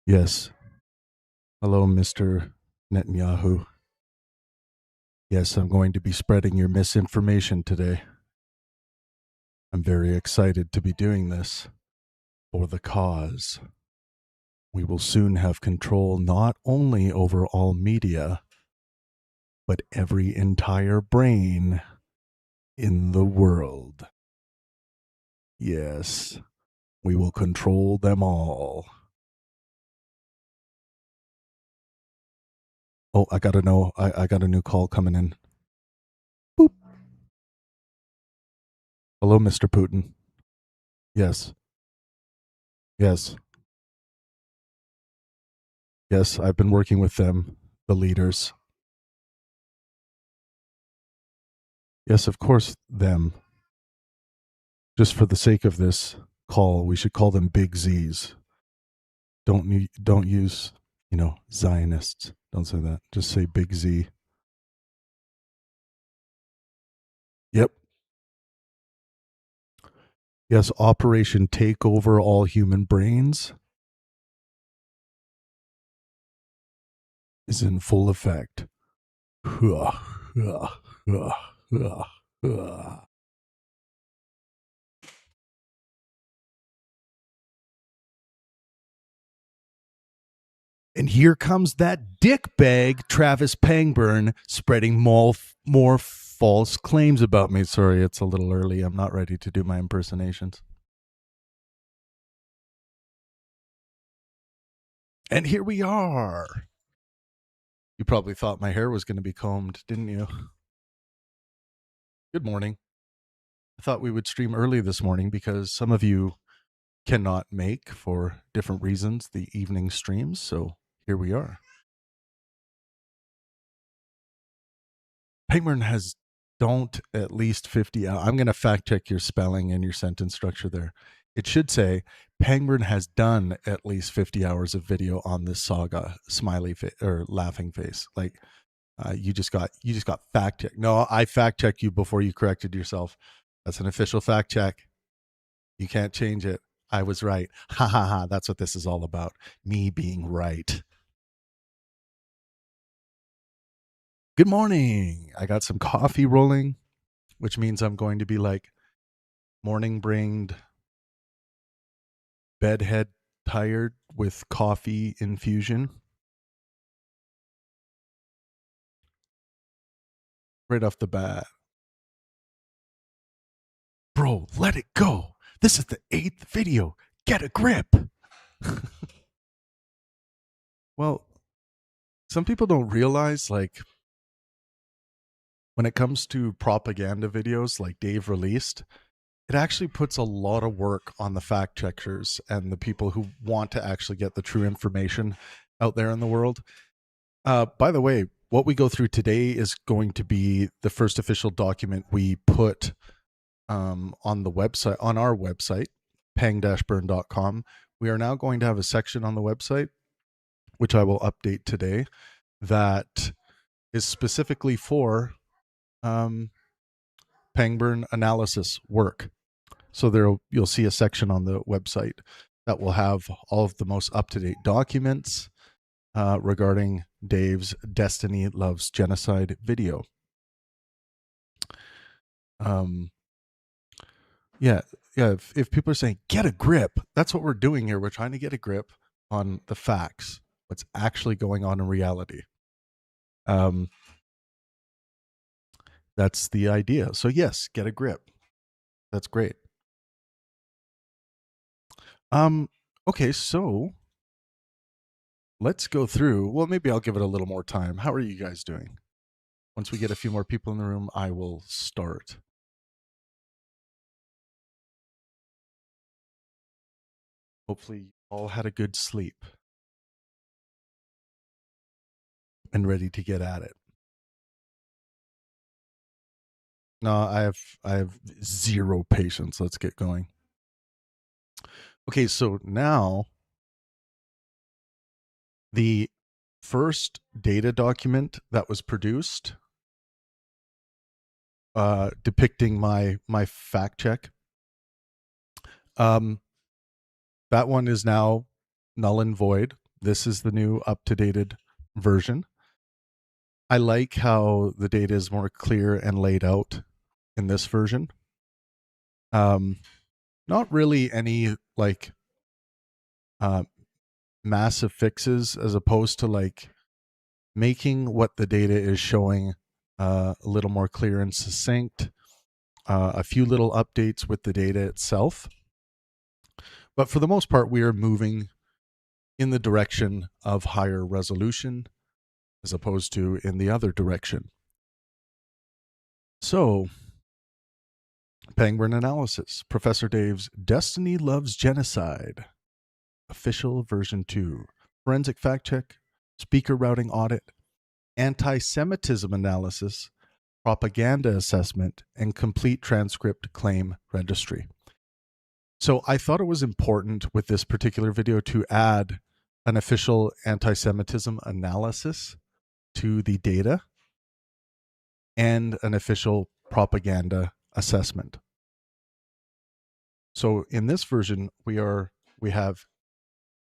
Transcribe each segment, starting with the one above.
Yes. Hello, Mr. Netanyahu. Yes, I'm going to be spreading your misinformation today. I'm very excited to be doing this for the cause. We will soon have control not only over all media, but every entire brain in the world. Yes, we will control them all. Oh, I got a new call coming in. Boop. Hello, Mr. Putin. Yes. Yes. Yes, I've been working with them, the leaders. Yes, of course, them. Just for the sake of this call, we should call them Big Z's. Don't use, Zionists. Don't say that. Just say Big Z. Yep. Yes, Operation Take Over All Human Brains is in full effect. And here comes that dickbag, Travis Pangburn, spreading more false claims about me. Sorry, it's a little early. I'm not ready to do my impersonations. And here we are. You probably thought my hair was going to be combed, didn't you? Good morning. I thought we would stream early this morning because some of you cannot make, for different reasons, the evening streams. So here we are. Pangburn has don't at least 50. I'm going to fact check your spelling and your sentence structure there. It should say Pangburn has done at least 50 hours of video on this saga, smiley face or laughing face. Like you just got fact checked. No, I fact checked you before you corrected yourself. That's an official fact check. You can't change it. I was right. Ha ha ha. That's what this is all about. Me being right. Good morning. I got some coffee rolling, which means I'm going to be like morning brained, bedhead tired with coffee infusion. Right off the bat. Bro, let it go. This is the 8th video. Get a grip. Well, some people don't realize, like, when it comes to propaganda videos like Dave released, it actually puts a lot of work on the fact checkers and the people who want to actually get the true information out there in the world. By the way, what we go through today is going to be the first official document we put on the website, on our website, pang-burn.com. We are now going to have a section on the website, which I will update today, that is specifically for Pangburn analysis work. So you'll see a section on the website that will have all of the most up-to-date documents regarding Dave's Destiny Loves Genocide video. If people are saying, get a grip, that's what we're doing here. We're trying to get a grip on the facts, what's actually going on in reality. That's the idea. So yes, get a grip. That's great. Okay, so let's go through. Well, maybe I'll give it a little more time. How are you guys doing? Once we get a few more people in the room, I will start. Hopefully you all had a good sleep and ready to get at it. No, I have zero patience. Let's get going. Okay, so now the first data document that was produced depicting my fact check that one is now null and void. This is the new up-to-dated version. I like how the data is more clear and laid out in this version. Not really any like massive fixes, as opposed to like making what the data is showing a little more clear and succinct. A few little updates with the data itself. But for the most part, we are moving in the direction of higher resolution as opposed to in the other direction. So, Pangburn analysis. Professor Dave's Destiny Loves Genocide. Official version 2. Forensic fact check. Speaker routing audit. Anti-Semitism analysis. Propaganda assessment. And complete transcript claim registry. So I thought it was important with this particular video to add an official anti-Semitism analysis to the data and an official propaganda assessment. So in this version, we have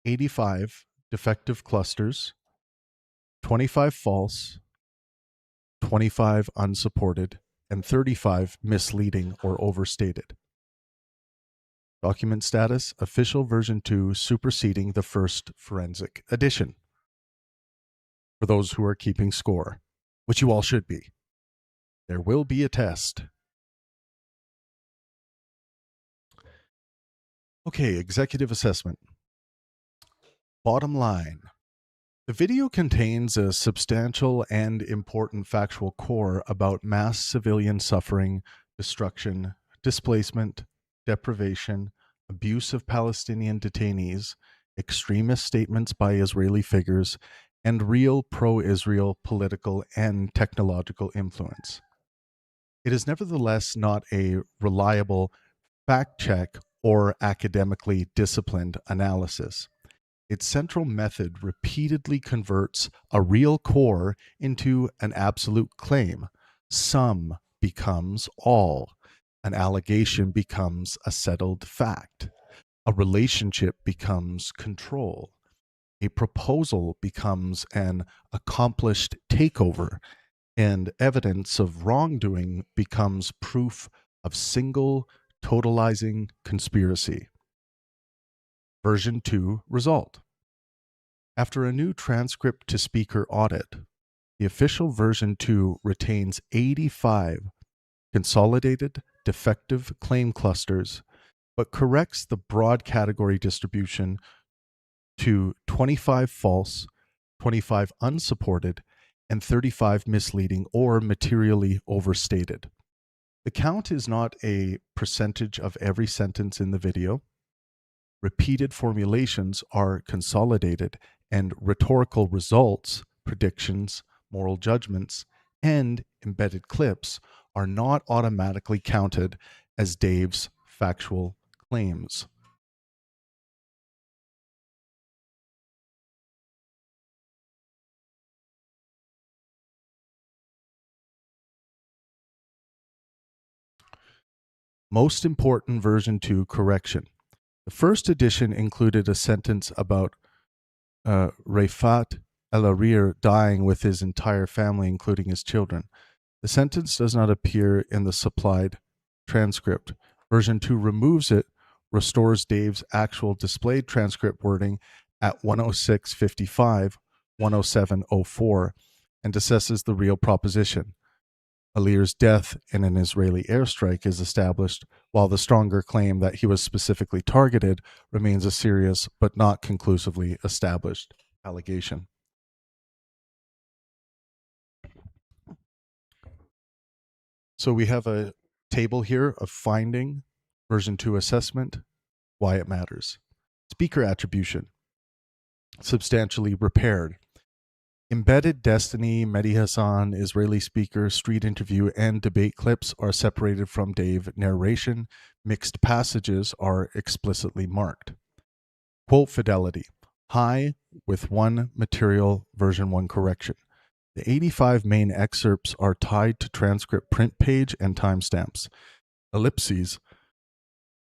85 defective clusters, 25 false, 25 unsupported, and 35 misleading or overstated. Document status, official version 2 superseding the first forensic edition. For those who are keeping score, which you all should be. There will be a test. Okay, executive assessment. Bottom line. The video contains a substantial and important factual core about mass civilian suffering, destruction, displacement, deprivation, abuse of Palestinian detainees, extremist statements by Israeli figures, and real pro-Israel political and technological influence. It is nevertheless not a reliable fact check or academically disciplined analysis. Its central method repeatedly converts a real core into an absolute claim. Some becomes all. An allegation becomes a settled fact. A relationship becomes control. A proposal becomes an accomplished takeover. And evidence of wrongdoing becomes proof of single totalizing conspiracy. Version 2 result. After a new transcript to speaker audit, the official version 2 retains 85 consolidated defective claim clusters, but corrects the broad category distribution to 25 false, 25 unsupported, and 35 misleading or materially overstated. The count is not a percentage of every sentence in the video. Repeated formulations are consolidated, and rhetorical results, predictions, moral judgments, and embedded clips are not automatically counted as Dave's factual claims. Most important version 2 correction. The first edition included a sentence about Rafat El-Arir dying with his entire family, including his children. The sentence does not appear in the supplied transcript. Version 2 removes it, restores Dave's actual displayed transcript wording at 106.55, 107.04, and assesses the real proposition. Alir's death in an Israeli airstrike is established, while the stronger claim that he was specifically targeted remains a serious but not conclusively established allegation. So we have a table here of finding, version 2 assessment, why it matters. Speaker attribution, substantially repaired. Embedded Destiny, Mehdi Hassan, Israeli speaker, street interview, and debate clips are separated from Dave narration. Mixed passages are explicitly marked. Quote fidelity, high with one material version 1 correction. The 85 main excerpts are tied to transcript print page and timestamps. Ellipses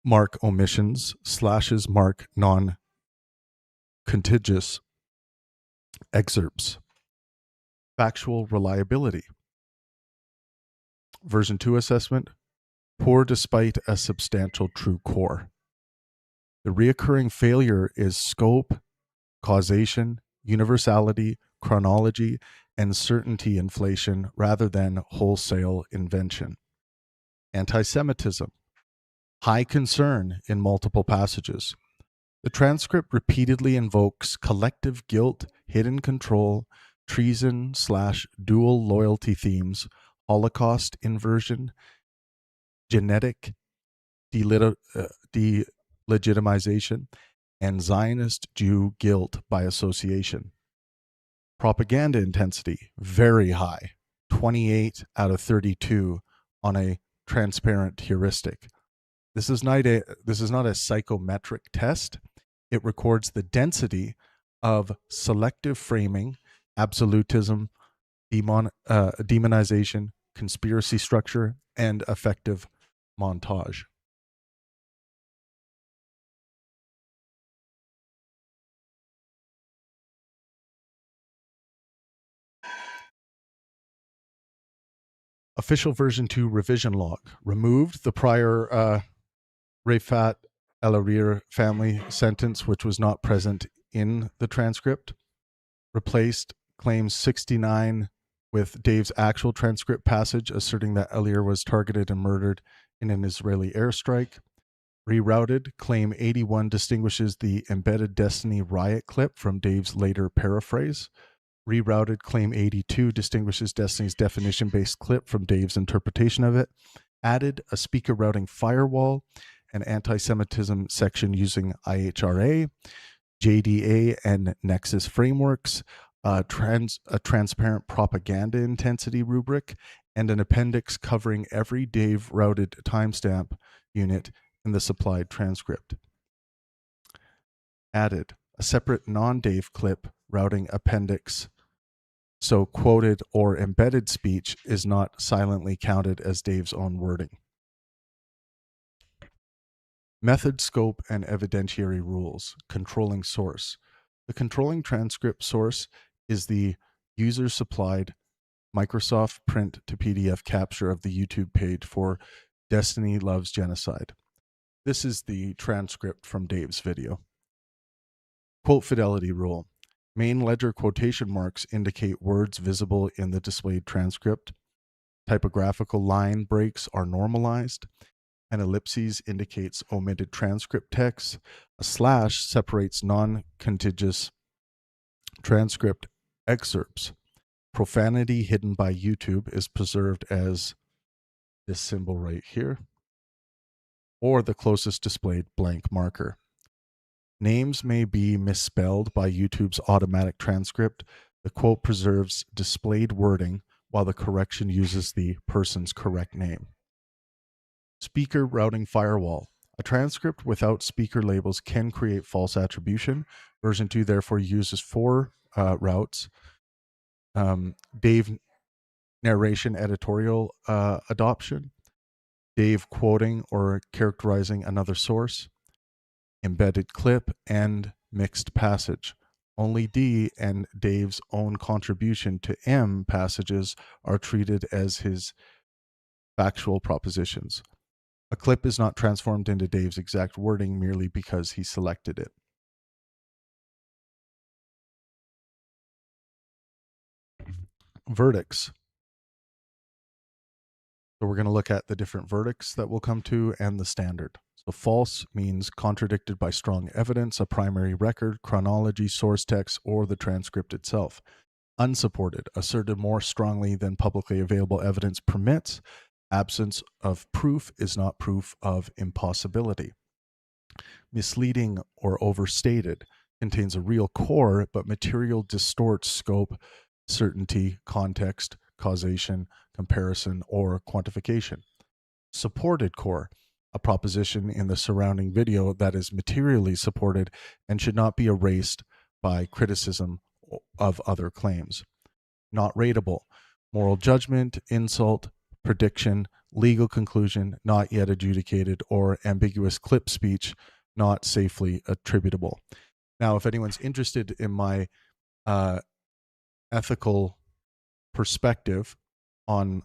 mark omissions, slashes mark non-contiguous excerpts. Factual reliability. Version 2 assessment, poor despite a substantial true core. The reoccurring failure is scope, causation, universality, chronology, and certainty inflation rather than wholesale invention. Anti-Semitism. High concern in multiple passages. The transcript repeatedly invokes collective guilt, hidden control, treason/dual loyalty themes, Holocaust inversion, genetic delegitimization, and Zionist Jew guilt by association. Propaganda intensity, very high, 28 out of 32 on a transparent heuristic. This is not a psychometric test. It records the density of selective framing, absolutism, demonization, conspiracy structure, and effective montage. Official version 2 revision log. Removed the prior Rafat El Arir family sentence, which was not present in the transcript. Replaced claims 69 with Dave's actual transcript passage asserting that Alir was targeted and murdered in an Israeli airstrike. Rerouted, claim 81 distinguishes the embedded Destiny riot clip from Dave's later paraphrase. Rerouted, claim 82 distinguishes Destiny's definition-based clip from Dave's interpretation of it. Added a speaker routing firewall, an anti-Semitism section using IHRA, JDA and Nexus frameworks, a transparent propaganda intensity rubric, and an appendix covering every Dave routed timestamp unit in the supplied transcript. Added a separate non-Dave clip routing appendix, so quoted or embedded speech is not silently counted as Dave's own wording. Method, scope, and evidentiary rules. Controlling source. The controlling transcript source is the user-supplied Microsoft print to PDF capture of the YouTube page for Destiny Loves Genocide. This is the transcript from Dave's video. Quote fidelity rule. Main ledger quotation marks indicate words visible in the displayed transcript. Typographical line breaks are normalized. An ellipses indicates omitted transcript text. A slash separates non-contiguous transcript excerpts. Profanity hidden by YouTube is preserved as this symbol right here, or the closest displayed blank marker. Names may be misspelled by YouTube's automatic transcript. The quote preserves displayed wording while the correction uses the person's correct name. Speaker routing firewall. A transcript without speaker labels can create false attribution. Version 2 therefore uses 4 routes. Dave narration editorial adoption, Dave quoting or characterizing another source, embedded clip, and mixed passage. Only D and Dave's own contribution to M passages are treated as his factual propositions. A clip is not transformed into Dave's exact wording merely because he selected it. Verdicts. So we're going to look at the different verdicts that we'll come to and the standard. So false means contradicted by strong evidence, a primary record, chronology, source text, or the transcript itself. Unsupported, asserted more strongly than publicly available evidence permits. Absence of proof is not proof of impossibility. Misleading or overstated, contains a real core, but material distorts scope, certainty, context, causation, comparison, or quantification. Supported core, a proposition in the surrounding video that is materially supported and should not be erased by criticism of other claims. Not rateable, moral judgment, insult, prediction, legal conclusion not yet adjudicated, or ambiguous clip speech not safely attributable. Now, if anyone's interested in my ethical perspective on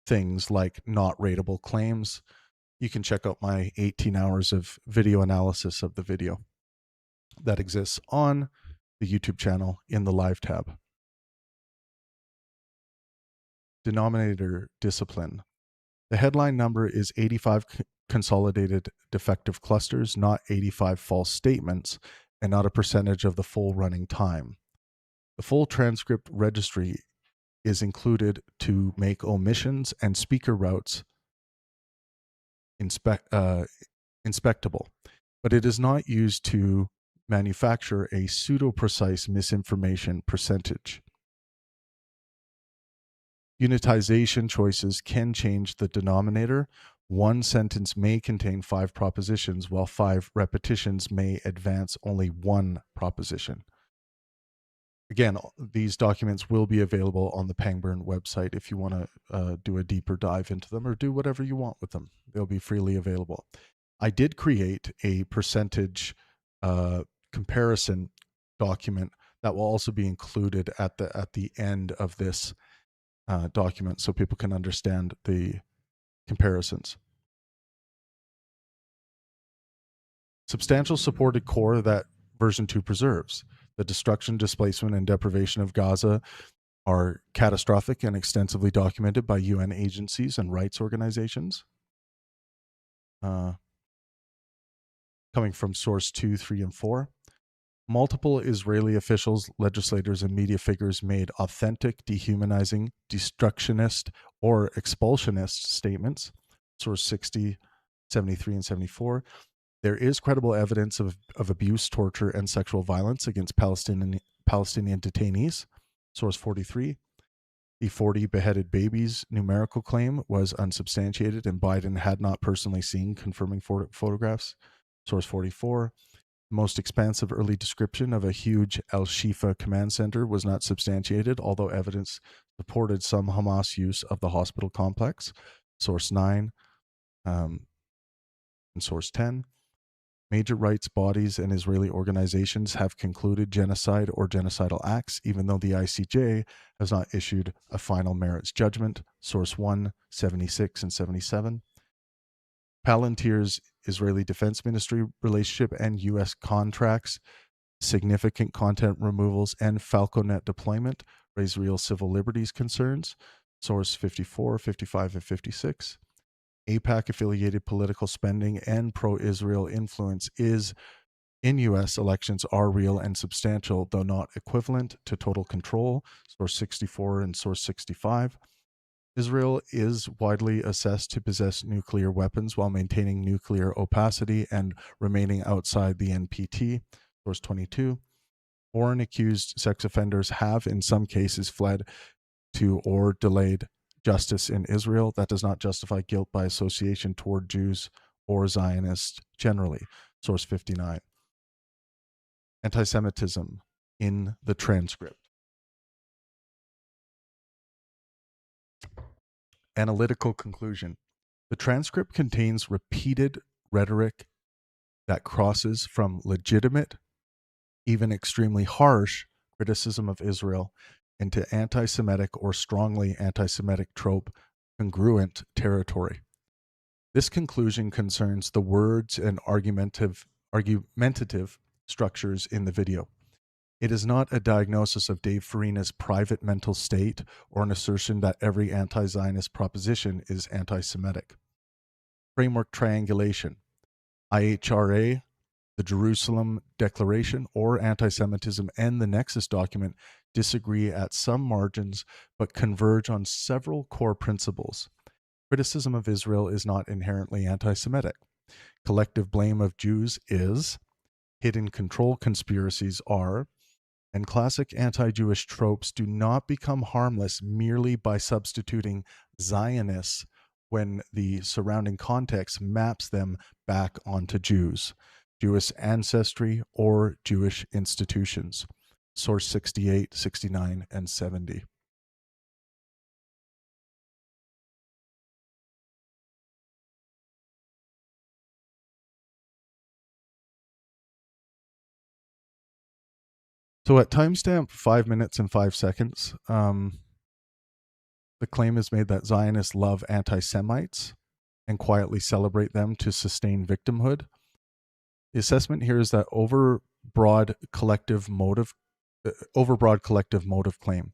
things like not rateable claims, you can check out my 18 hours of video analysis of the video that exists on the YouTube channel in the live tab. Denominator discipline. The headline number is 85 consolidated defective clusters, not 85 false statements, and not a percentage of the full running time. The full transcript registry is included to make omissions and speaker routes inspectable, but it is not used to manufacture a pseudo-precise misinformation percentage. Unitization choices can change the denominator. One sentence may contain 5 propositions, while 5 repetitions may advance only one proposition. Again, these documents will be available on the Pangburn website if you want to do a deeper dive into them or do whatever you want with them. They'll be freely available. I did create a percentage comparison document that will also be included at the end of this document so people can understand the comparisons. Substantial supported core that version 2 preserves. The destruction, displacement, and deprivation of Gaza are catastrophic and extensively documented by UN agencies and rights organizations. Coming from source 2, 3, and 4. Multiple Israeli officials, legislators, and media figures made authentic, dehumanizing, destructionist, or expulsionist statements. Source 60, 73, and 74. There is credible evidence of abuse, torture, and sexual violence against Palestinian detainees. Source 43. The 40 beheaded babies numerical claim was unsubstantiated, and Biden had not personally seen confirming photographs. Source 44. The most expansive early description of a huge Al-Shifa command center was not substantiated, although evidence supported some Hamas use of the hospital complex. Source 9 and source 10. Major rights bodies and Israeli organizations have concluded genocide or genocidal acts, even though the ICJ has not issued a final merits judgment. Source 1, 76 and 77. Palantir's Israeli Defense Ministry relationship and U.S. contracts, significant content removals, and Falconet deployment raise real civil liberties concerns. Source 54, 55, and 56. AIPAC-affiliated political spending and pro-Israel influence in U.S. elections are real and substantial, though not equivalent to total control. Source 64 and source 65. Israel is widely assessed to possess nuclear weapons while maintaining nuclear opacity and remaining outside the NPT. Source 22. Foreign accused sex offenders have, in some cases, fled to or delayed justice in Israel. That does not justify guilt by association toward Jews or Zionists generally. Source 59. Anti-Semitism in the transcript. Analytical conclusion. The transcript contains repeated rhetoric that crosses from legitimate, even extremely harsh, criticism of Israel into anti-Semitic or strongly anti-Semitic trope congruent territory. This conclusion concerns the words and argumentative structures in the video. It is not a diagnosis of Dave Farina's private mental state or an assertion that every anti-Zionist proposition is anti-Semitic. Framework triangulation. IHRA, the Jerusalem Declaration, or anti-Semitism and the Nexus document disagree at some margins but converge on several core principles. Criticism of Israel is not inherently anti-Semitic. Collective blame of Jews is. Hidden control conspiracies are. And classic anti-Jewish tropes do not become harmless merely by substituting Zionists when the surrounding context maps them back onto Jews, Jewish ancestry, or Jewish institutions. Source 68, 69, and 70. So at timestamp 5 minutes and 5 seconds, the claim is made that Zionists love anti-Semites and quietly celebrate them to sustain victimhood. The assessment here is that overbroad collective motive claim.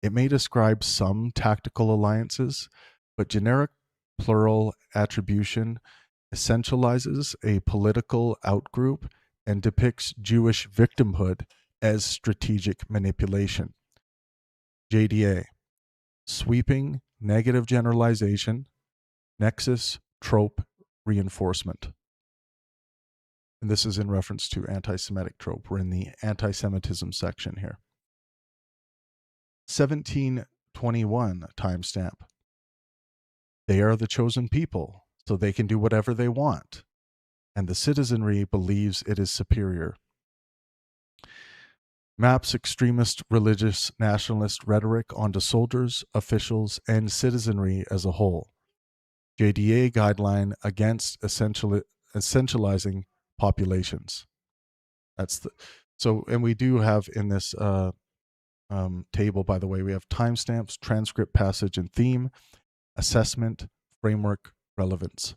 It may describe some tactical alliances, but generic plural attribution essentializes a political outgroup and depicts Jewish victimhood as strategic manipulation. JDA, sweeping negative generalization, nexus, trope, reinforcement. And this is in reference to anti-Semitic trope. We're in the anti-Semitism section here. 1721 timestamp. They are the chosen people, so they can do whatever they want, and the citizenry believes it is superior. Maps extremist religious nationalist rhetoric onto soldiers, officials, and citizenry as a whole. JDA guideline against essentializing populations. That's the and we do have in this table, by the way, we have timestamps, transcript, passage, and theme, assessment, framework, relevance.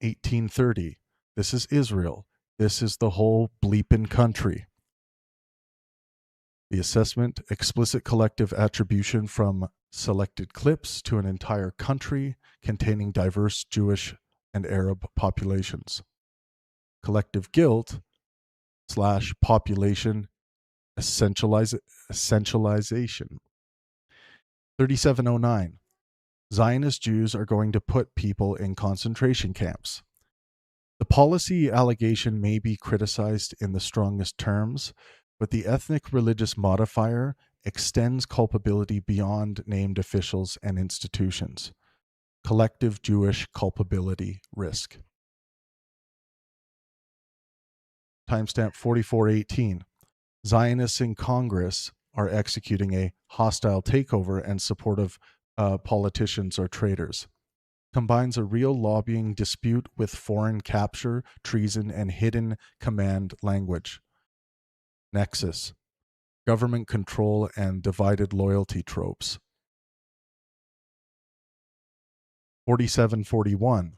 1830. This is Israel. This is the whole bleepin' country. The assessment, explicit collective attribution from selected clips to an entire country containing diverse Jewish and Arab populations. Collective guilt / population essentialization. 3709. Zionist Jews are going to put people in concentration camps. The policy allegation may be criticized in the strongest terms, but the ethnic religious modifier extends culpability beyond named officials and institutions. Collective Jewish culpability risk. Timestamp 4418. Zionists in Congress are executing a hostile takeover and supportive politicians or traitors. Combines a real lobbying dispute with foreign capture, treason, and hidden command language. Nexus, government control and divided loyalty tropes. 4741.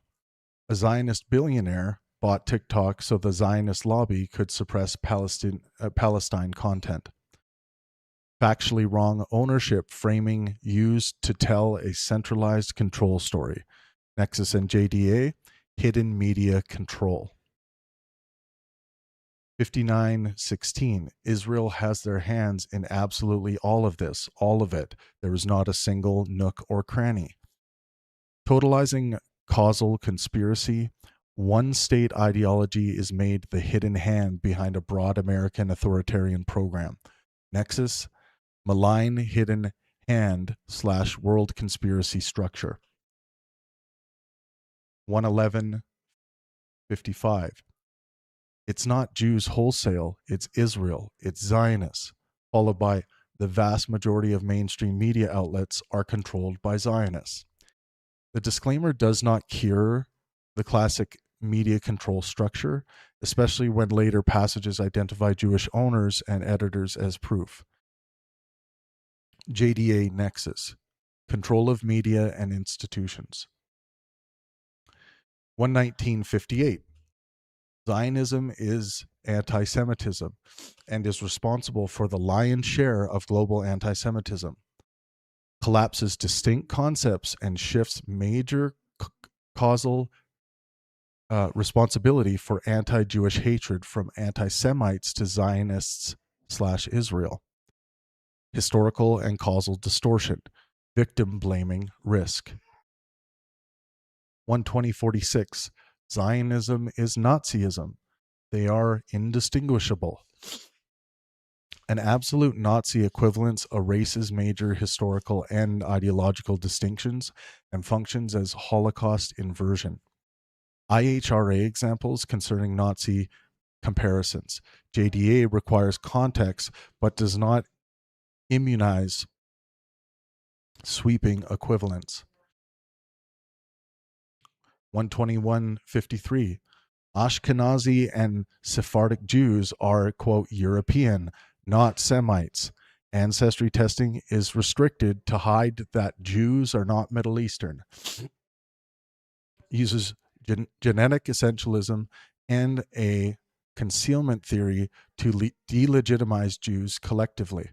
A Zionist billionaire bought TikTok so the Zionist lobby could suppress Palestine content. Factually wrong ownership framing used to tell a centralized control story. Nexus and JDA, hidden media control. 5916. Israel has their hands in absolutely all of this, all of it. There is not a single nook or cranny. Totalizing causal conspiracy. One state ideology is made the hidden hand behind a broad American authoritarian program. Nexus, malign hidden hand / world conspiracy structure. 11155. It's not Jews wholesale, it's Israel, it's Zionists, followed by the vast majority of mainstream media outlets are controlled by Zionists. The disclaimer does not cure the classic media control structure, especially when later passages identify Jewish owners and editors as proof. JDA Nexus, control of media and institutions. 1958. Zionism is anti-Semitism and is responsible for the lion's share of global anti-Semitism. Collapses distinct concepts and shifts major causal responsibility for anti-Jewish hatred from anti-Semites to Zionists / Israel. Historical and causal distortion. Victim blaming risk. 12046. Zionism is Nazism. They are indistinguishable. An absolute Nazi equivalence erases major historical and ideological distinctions and functions as Holocaust inversion. IHRA examples concerning Nazi comparisons. JDA requires context but does not immunize sweeping equivalence. 12153. Ashkenazi and Sephardic Jews are, quote, European, not Semites. Ancestry testing is restricted to hide that Jews are not Middle Eastern. Uses genetic essentialism and a concealment theory to delegitimize Jews collectively.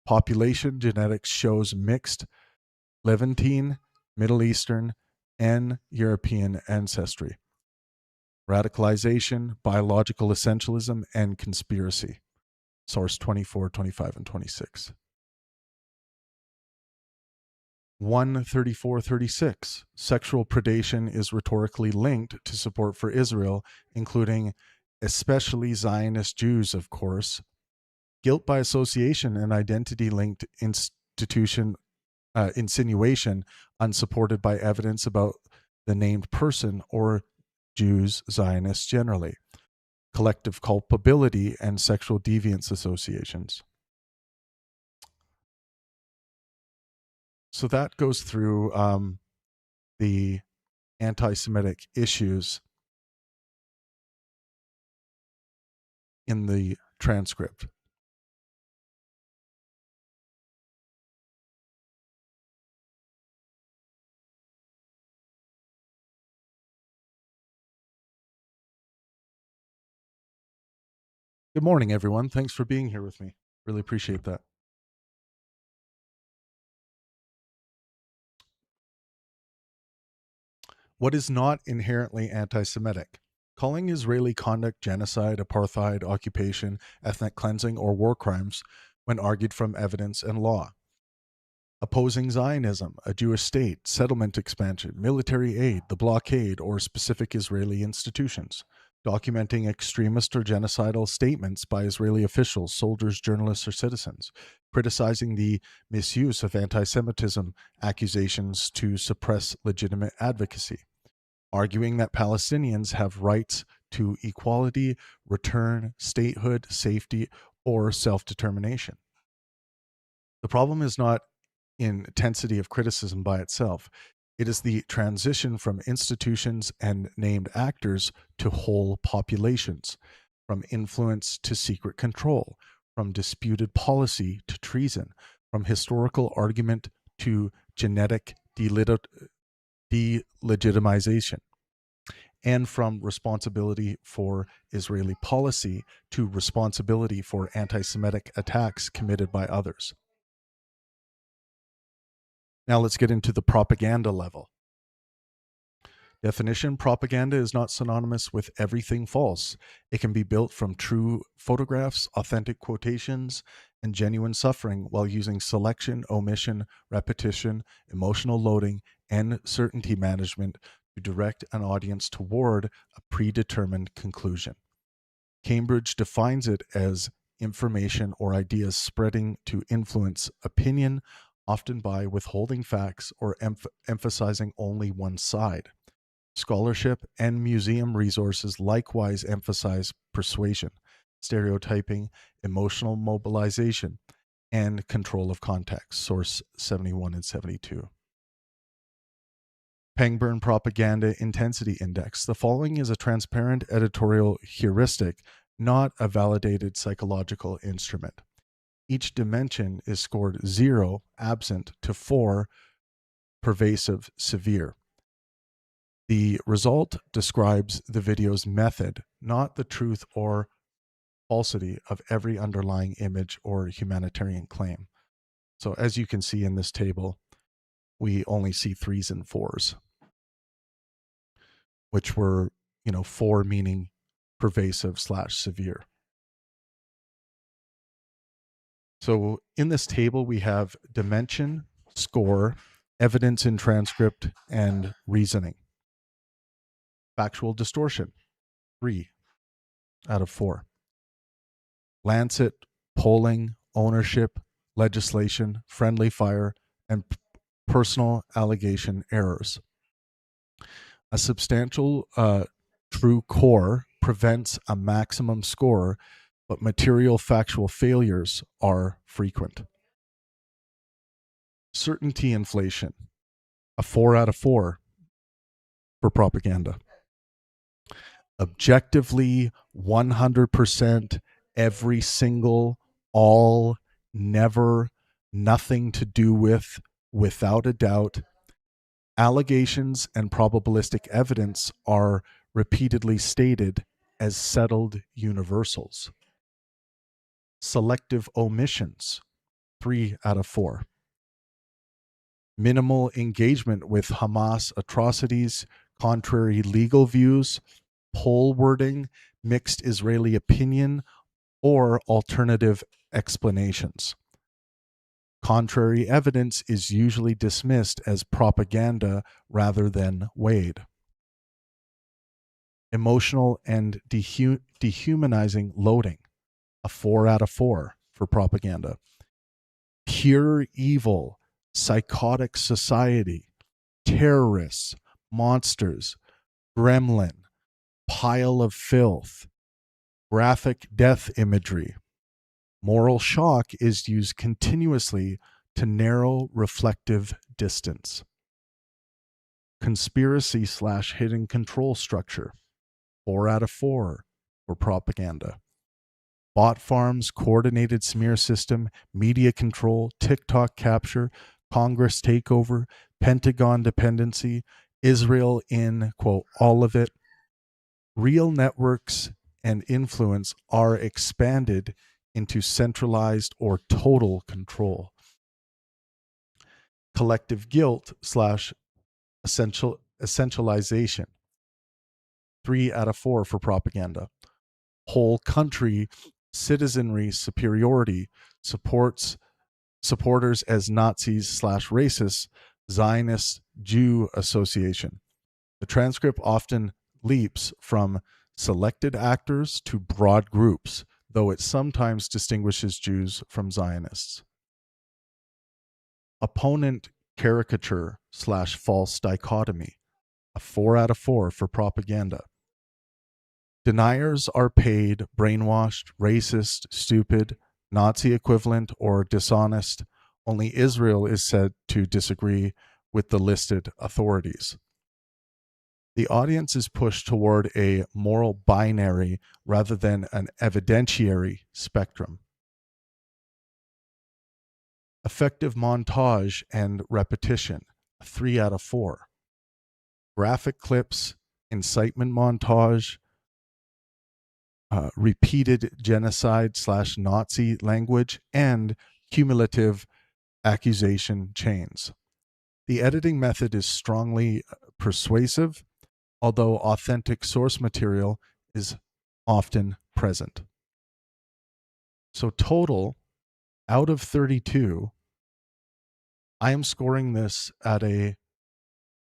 Population genetics shows mixed Levantine, Middle Eastern, and European ancestry. Radicalization, biological essentialism, and conspiracy. Source 24, 25, and 26. 13436. Sexual predation is rhetorically linked to support for Israel, including especially Zionist Jews, of course. Guilt by association and identity-linked insinuation unsupported by evidence about the named person or Jews, Zionists generally. Collective culpability and sexual deviance associations. So that goes through the anti-Semitic issues in the transcript. Good morning, everyone. Thanks for being here with me. Really appreciate that. What is not inherently anti-Semitic? Calling Israeli conduct genocide, apartheid, occupation, ethnic cleansing, or war crimes when argued from evidence and law. Opposing Zionism, a Jewish state, settlement expansion, military aid, the blockade, or specific Israeli institutions. Documenting extremist or genocidal statements by Israeli officials, soldiers, journalists, or citizens. Criticizing the misuse of anti-Semitism accusations to suppress legitimate advocacy. Arguing that Palestinians have rights to equality, return, statehood, safety, or self-determination. The problem is not intensity of criticism by itself. It is the transition from institutions and named actors to whole populations, from influence to secret control, from disputed policy to treason, from historical argument to genetic delegitimization, and from responsibility for Israeli policy to responsibility for anti-Semitic attacks committed by others. Now let's get into the propaganda level. Definition: propaganda is not synonymous with everything false. It can be built from true photographs, authentic quotations, and genuine suffering while using selection, omission, repetition, emotional loading, and certainty management to direct an audience toward a predetermined conclusion. Cambridge defines it as information or ideas spreading to influence opinion, often by withholding facts or emphasizing only one side. Scholarship and museum resources likewise emphasize persuasion, stereotyping, emotional mobilization, and control of context. Source 71 and 72. Pangburn Propaganda Intensity Index. The following is a transparent editorial heuristic, not a validated psychological instrument. Each dimension is scored 0, absent, to 4, pervasive, severe. The result describes the video's method, not the truth or falsity of every underlying image or humanitarian claim. So as you can see in this table, we only see 3s and 4s, which were, 4 meaning pervasive / severe. So in this table, we have dimension, score, evidence in transcript, and reasoning. Factual distortion, 3 out of 4. Lancet, polling, ownership, legislation, friendly fire, and personal allegation errors. A substantial true core prevents a maximum score, but material factual failures are frequent. Certainty inflation, a 4 out of 4 for propaganda. Objectively, 100%, every single, all, never, nothing to do with, without a doubt. Allegations and probabilistic evidence are repeatedly stated as settled universals. Selective omissions, 3 out of 4. Minimal engagement with Hamas atrocities, contrary legal views, poll wording, mixed Israeli opinion, or alternative explanations. Contrary evidence is usually dismissed as propaganda rather than weighed. Emotional and dehumanizing loading, a 4 out of 4 for propaganda. Pure evil, psychotic society, terrorists, monsters, gremlin, pile of filth, graphic death imagery. Moral shock is used continuously to narrow reflective distance. Conspiracy / hidden control structure, 4 out of 4 for propaganda. Bot farms, coordinated smear system, media control, TikTok capture, Congress takeover, Pentagon dependency, Israel in, quote, all of it. Real networks and influence are expanded into centralized or total control. Collective guilt / essentialization, 3 out of 4 for propaganda. Whole country citizenry superiority supporters as Nazis / racists, Zionist Jew Association. The transcript often leaps from selected actors to broad groups, though it sometimes distinguishes Jews from Zionists. Opponent caricature / false dichotomy, a 4 out of 4 for propaganda. Deniers are paid, brainwashed, racist, stupid, Nazi equivalent, or dishonest. Only Israel is said to disagree with the listed authorities. The audience is pushed toward a moral binary rather than an evidentiary spectrum. Effective montage and repetition, 3 out of 4. Graphic clips, incitement montage, repeated genocide / Nazi language, and cumulative accusation chains. The editing method is strongly persuasive, although authentic source material is often present. So total, out of 32, I am scoring this at a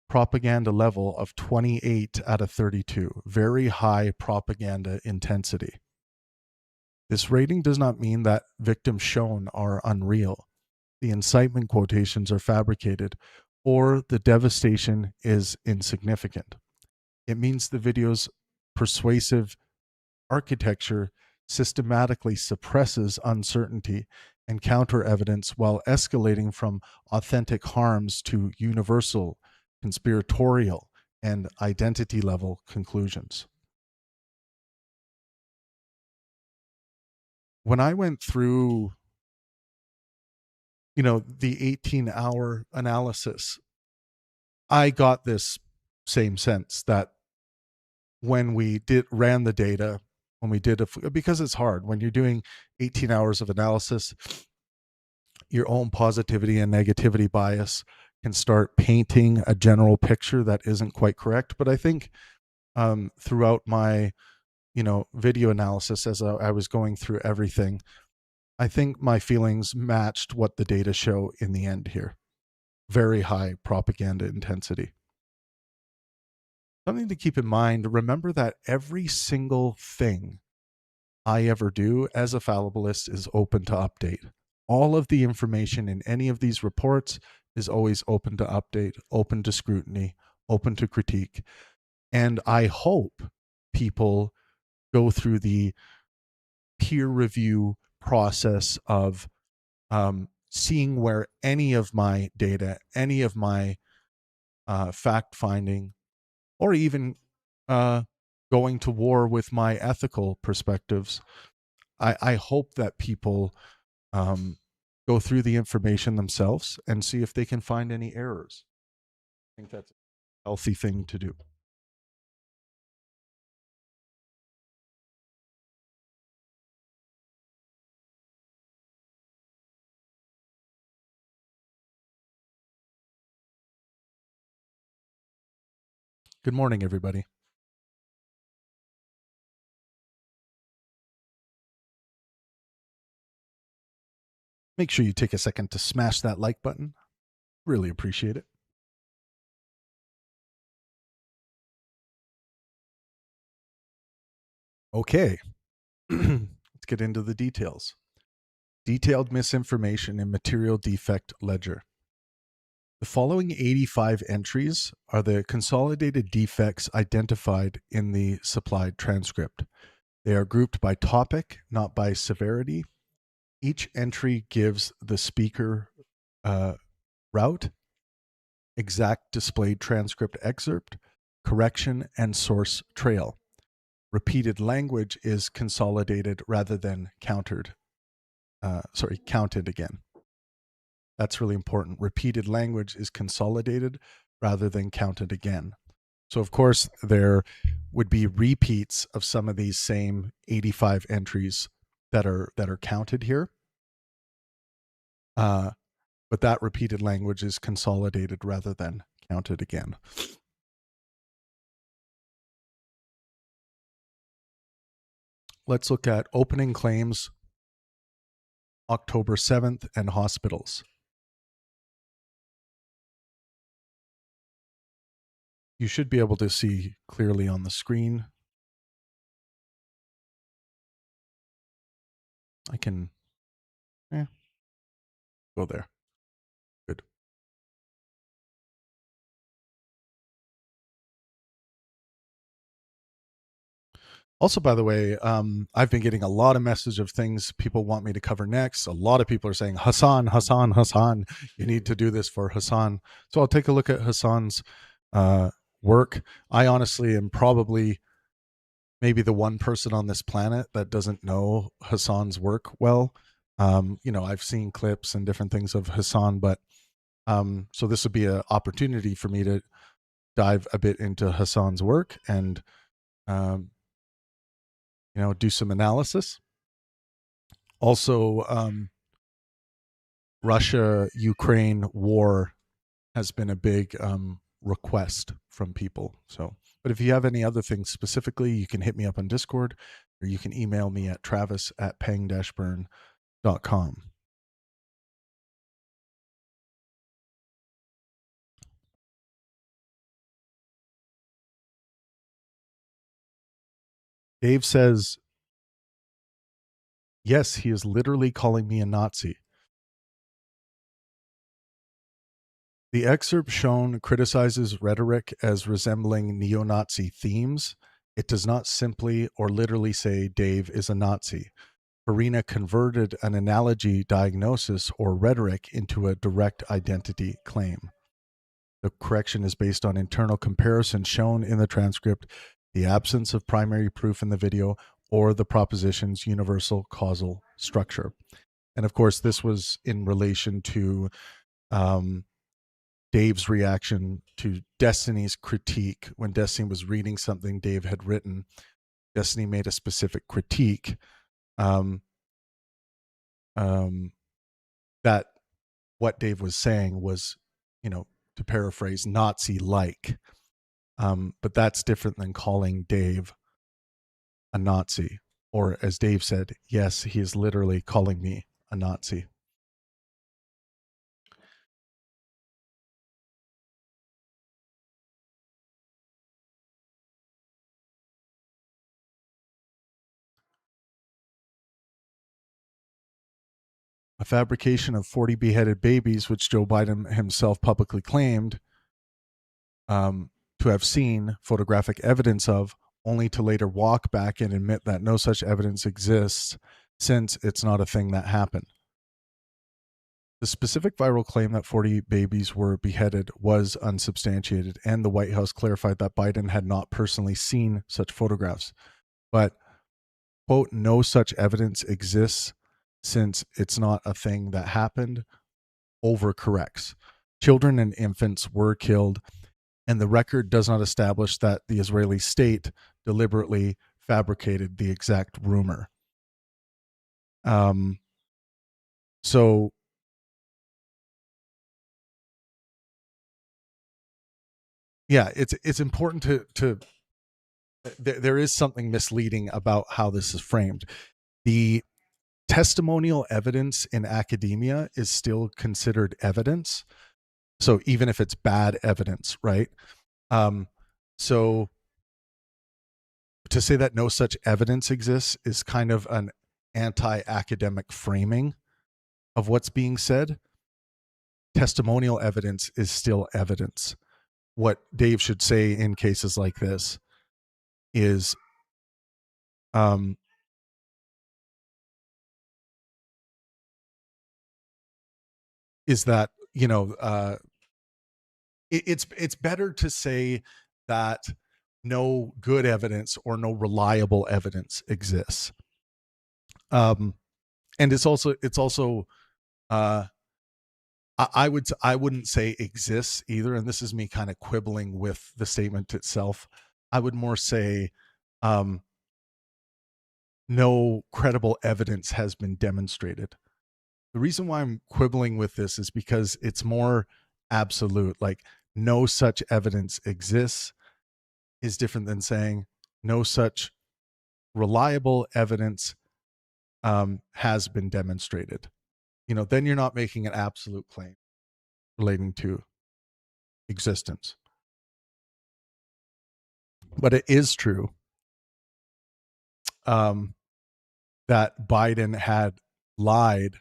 propaganda level of 28 out of 32, very high propaganda intensity. This rating does not mean that victims shown are unreal, the incitement quotations are fabricated, or the devastation is insignificant. It means the video's persuasive architecture systematically suppresses uncertainty and counter evidence while escalating from authentic harms to universal, conspiratorial, and identity level conclusions. When I went through, the 18-hour analysis, I got this same sense that when we ran the data, when we did because it's hard when you're doing 18 hours of analysis, your own positivity and negativity bias can start painting a general picture that isn't quite correct. But I think throughout my video analysis, as I was going through everything, I think my feelings matched what the data show in the end here. Very high propaganda intensity. Something to keep in mind, remember that every single thing I ever do as a fallibilist is open to update. All of the information in any of these reports is always open to update, open to scrutiny, open to critique. And I hope people go through the peer review process of seeing where any of my data, any of my fact finding, or even going to war with my ethical perspectives, I hope that people um, go through the information themselves and see if they can find any errors. I think that's a healthy thing to do. Good morning, everybody. Make sure you take a second to smash that like button. Really appreciate it. Okay, let's get into the details. Detailed misinformation in material defect ledger. The following 85 entries are the consolidated defects identified in the supplied transcript. They are grouped by topic, not by severity. Each entry gives the speaker route, exact displayed transcript excerpt, correction, and source trail. Repeated language is consolidated rather than counted again. That's really important. Repeated language is consolidated rather than counted again. So of course there would be repeats of some of these same 85 entries that are counted here. But that repeated language is consolidated rather than counted again. Let's look at opening claims, October 7th, and hospitals. You should be able to see clearly on the screen. I can go there. Good. Also, by the way, I've been getting a lot of message of things people want me to cover next. A lot of people are saying, Hassan, Hassan, Hassan, you need to do this for Hassan. So I'll take a look at Hassan's work. I honestly am probably maybe the one person on this planet that doesn't know Hassan's work well. I've seen clips and different things of Hassan, but so this would be an opportunity for me to dive a bit into Hassan's work and do some analysis. Also, Russia-Ukraine war has been a big request from people. So, but if you have any other things specifically, you can hit me up on Discord, or you can email me at travis@pang-burn.com. Dave says, yes, he is literally calling me a Nazi. The excerpt shown criticizes rhetoric as resembling neo-Nazi themes. It does not simply or literally say Dave is a Nazi. FARINA converted an analogy diagnosis or rhetoric into a direct identity claim. The correction is based on internal comparison shown in the transcript, the absence of primary proof in the video, or the proposition's universal causal structure. And of course, this was in relation to Dave's reaction to Destiny's critique. When Destiny was reading something Dave had written, Destiny made a specific critique that what Dave was saying was, to paraphrase, Nazi-like. But that's different than calling Dave a Nazi. Or as Dave said, yes, he is literally calling me a Nazi. A fabrication of 40 beheaded babies, which Joe Biden himself publicly claimed to have seen photographic evidence of, only to later walk back and admit that no such evidence exists since it's not a thing that happened. The specific viral claim that 40 babies were beheaded was unsubstantiated, and the White House clarified that Biden had not personally seen such photographs. But, quote, no such evidence exists since it's not a thing that happened, overcorrects. Children and infants were killed, and the record does not establish that the Israeli state deliberately fabricated the exact rumor. So yeah, it's important to there is something misleading about how this is framed. The testimonial evidence in academia is still considered evidence. So even if it's bad evidence, right? So to say that no such evidence exists is kind of an anti-academic framing of what's being said. Testimonial evidence is still evidence. What Dave should say in cases like this is that, you know, it's better to say that no good evidence or no reliable evidence exists. And it's also I wouldn't say exists either, and this is me kind of quibbling with the statement itself. I would more say no credible evidence has been demonstrated. The reason why I'm quibbling with this is because it's more absolute. Like, no such evidence exists is different than saying no such reliable evidence has been demonstrated. You know, then you're not making an absolute claim relating to existence. But it is true that Biden had lied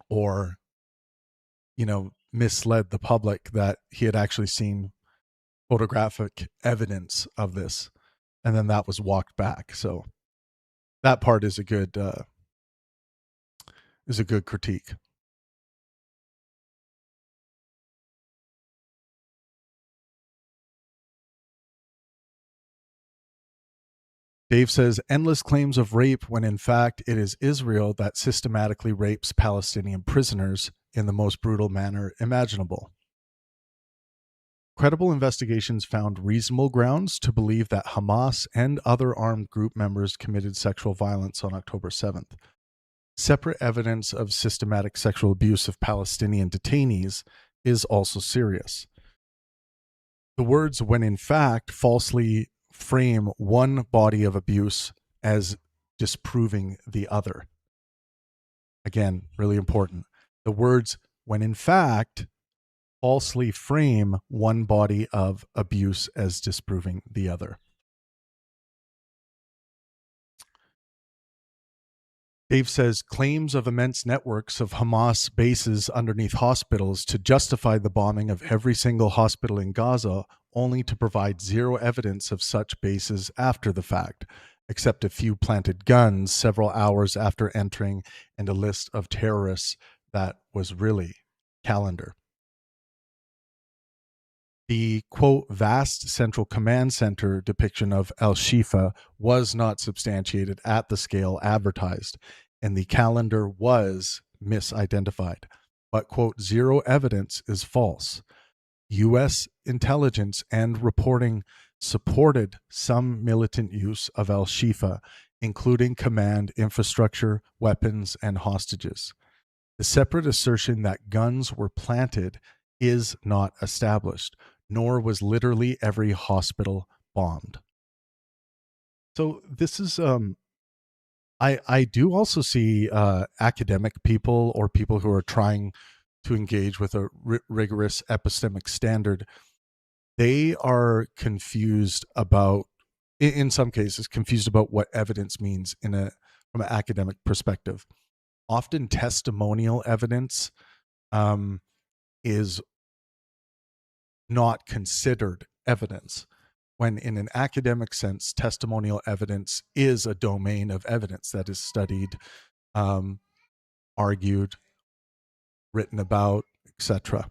or, you know, misled the public that he had actually seen photographic evidence of this, and then that was walked back. So that part is a good critique. Dave says endless claims of rape when in fact it is Israel that systematically rapes Palestinian prisoners in the most brutal manner imaginable. Credible investigations found reasonable grounds to believe that Hamas and other armed group members committed sexual violence on October 7th. Separate evidence of systematic sexual abuse of Palestinian detainees is also serious. The words "when in fact" falsely frame one body of abuse as disproving the other. Again, really important. The words "when in fact" falsely frame one body of abuse as disproving the other. Dave says claims of immense networks of Hamas bases underneath hospitals to justify the bombing of every single hospital in Gaza, only to provide zero evidence of such bases after the fact, except a few planted guns several hours after entering and a list of terrorists that was really calendar. The, quote, vast central command center depiction of Al-Shifa was not substantiated at the scale advertised, and the calendar was misidentified. But, quote, zero evidence is false. U.S. intelligence and reporting supported some militant use of Al-Shifa, including command infrastructure, weapons, and hostages. The separate assertion that guns were planted is not established, nor was literally every hospital bombed. So this is I do also see academic people or people who are trying to engage with a rigorous epistemic standard. They are confused about, in some cases, confused about what evidence means from an academic perspective. Often testimonial evidence is not considered evidence, when in an academic sense, testimonial evidence is a domain of evidence that is studied, argued, written about, etc.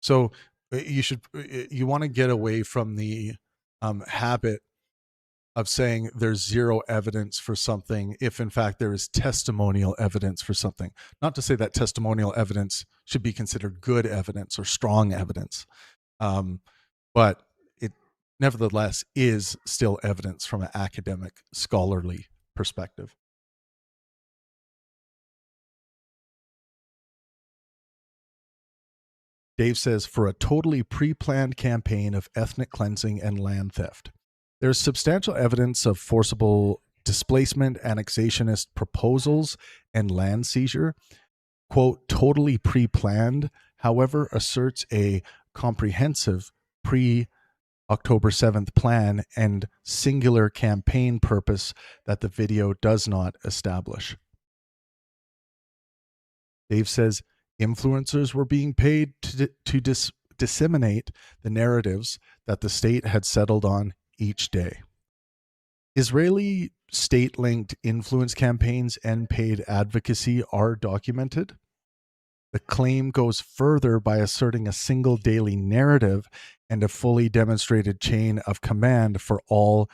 So you want to get away from the habit of saying there's zero evidence for something if in fact there is testimonial evidence for something. Not to say that testimonial evidence should be considered good evidence or strong evidence, but it nevertheless is still evidence from an academic, scholarly perspective. Dave says, for a totally pre-planned campaign of ethnic cleansing and land theft. There's substantial evidence of forcible displacement, annexationist proposals, and land seizure. Quote, totally pre-planned, however, asserts a comprehensive pre-October 7th plan and singular campaign purpose that the video does not establish. Dave says, influencers were being paid to disseminate the narratives that the state had settled on each day. Israeli state-linked influence campaigns and paid advocacy are documented. The claim goes further by asserting a single daily narrative and a fully demonstrated chain of command for all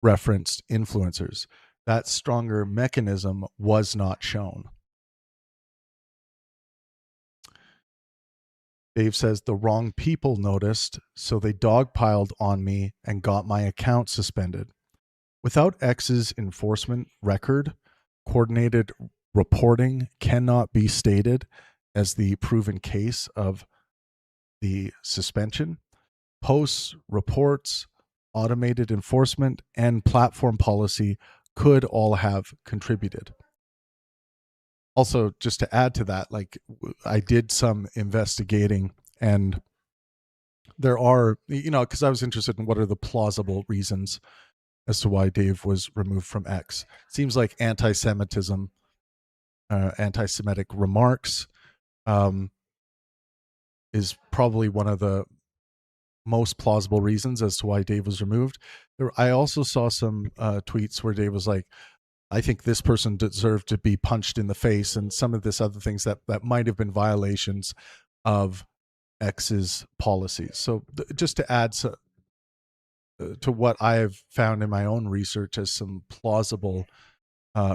referenced influencers. That stronger mechanism was not shown. Dave says the wrong people noticed, so they dogpiled on me and got my account suspended. Without X's enforcement record, coordinated reporting cannot be stated as the proven case of the suspension. Posts, reports, automated enforcement, and platform policy could all have contributed. Also, just to add to that, like I did some investigating, and there are, because I was interested in what are the plausible reasons as to why Dave was removed from X. Seems like anti-Semitism, anti-Semitic remarks is probably one of the most plausible reasons as to why Dave was removed. I also saw some tweets where Dave was like, I think this person deserved to be punched in the face, and some of this other things that might have been violations of X's policies. So just to add to what I have found in my own research as some plausible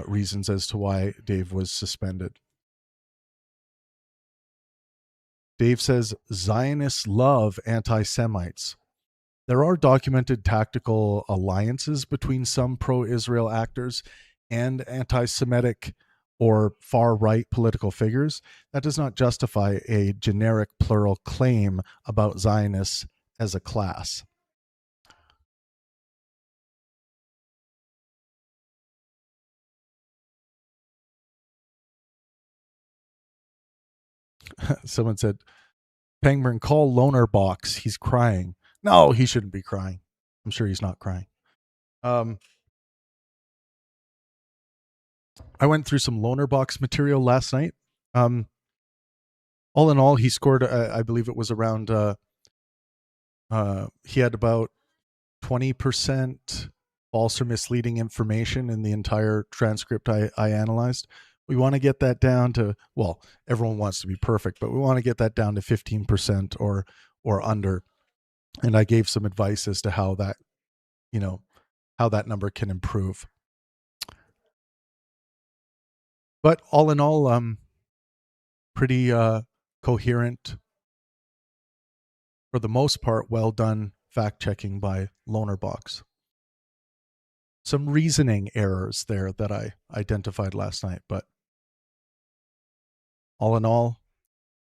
reasons as to why Dave was suspended. Dave says, Zionists love anti-Semites. There are documented tactical alliances between some pro-Israel actors and anti-Semitic or far-right political figures. That does not justify a generic plural claim about Zionists as a class. Someone said, Pangburn, call Loner Box. He's crying. No, he shouldn't be crying. I'm sure he's not crying. I went through some Loner Box material last night. All in all, he scored, I believe it was around, he had about 20% false or misleading information in the entire transcript I analyzed. We want to get that down to, well, everyone wants to be perfect, but we want to get that down to 15% or under. And I gave some advice as to how that, how that number can improve. But all in all, pretty coherent, for the most part, well done fact checking by Loner Box. Some reasoning errors there that I identified last night, but all in all,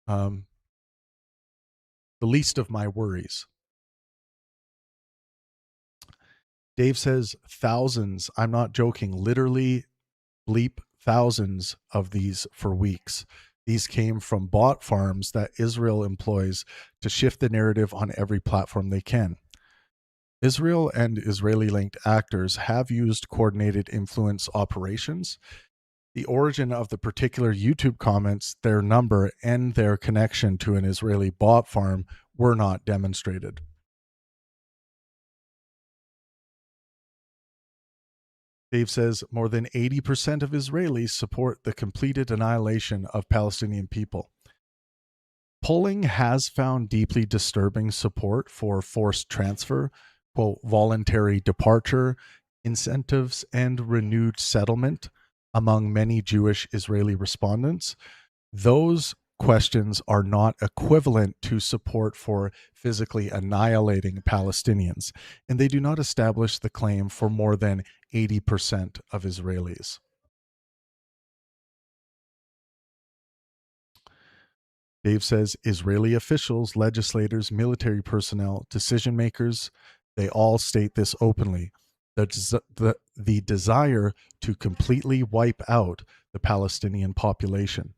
the least of my worries. Dave says thousands, I'm not joking, literally bleep thousands of these for weeks. These came from bot farms that Israel employs to shift the narrative on every platform they can. Israel and Israeli-linked actors have used coordinated influence operations. The origin of the particular YouTube comments, their number, and their connection to an Israeli bot farm were not demonstrated. Dave says more than 80% of Israelis support the completed annihilation of Palestinian people. Polling has found deeply disturbing support for forced transfer, quote, voluntary departure, incentives, and renewed settlement among many Jewish Israeli respondents. Those questions are not equivalent to support for physically annihilating Palestinians, and they do not establish the claim for more than 80% of Israelis. Dave says Israeli officials, legislators, military personnel, decision makers, they all state this openly. The desire to completely wipe out the Palestinian population.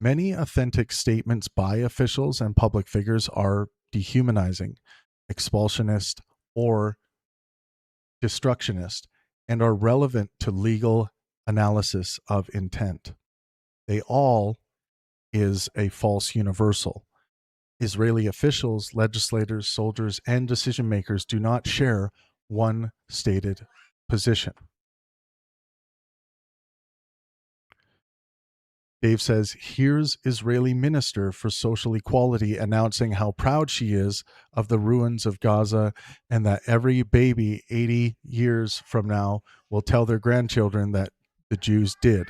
Many authentic statements by officials and public figures are dehumanizing, expulsionist, or destructionist, and are relevant to legal analysis of intent. They all is a false universal. Israeli officials, legislators, soldiers, and decision makers do not share one stated position. Dave says, here's Israeli Minister for Social Equality announcing how proud she is of the ruins of Gaza and that every baby 80 years from now will tell their grandchildren that the Jews did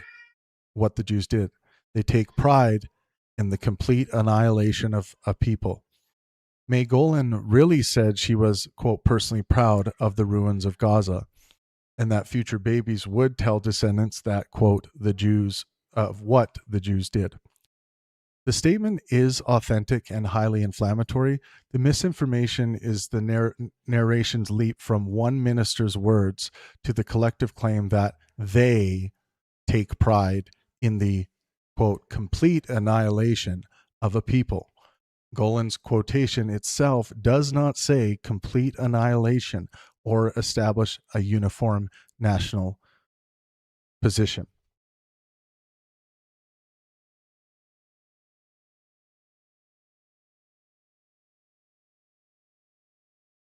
what the Jews did. They take pride in the complete annihilation of a people. May Golan really said she was, quote, personally proud of the ruins of Gaza and that future babies would tell descendants that, quote, the Jews of what the Jews did. The statement is authentic and highly inflammatory. The misinformation is the narration's leap from one minister's words to the collective claim that they take pride in the, quote, complete annihilation of a people. Golan's quotation itself does not say complete annihilation or establish a uniform national position.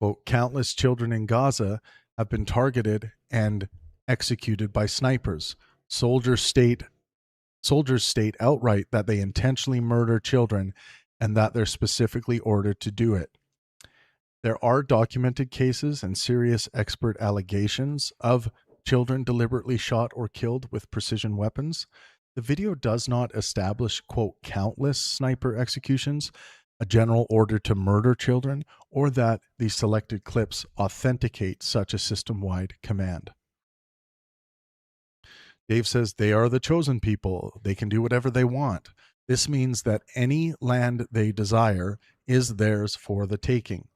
Quote, countless children in Gaza have been targeted and executed by snipers. Soldiers state outright that they intentionally murder children and that they're specifically ordered to do it. There are documented cases and serious expert allegations of children deliberately shot or killed with precision weapons. The video does not establish, quote, countless sniper executions, a general order to murder children, or that the selected clips authenticate such a system-wide command. Dave says they are the chosen people. They can do whatever they want. This means that any land they desire is theirs for the taking,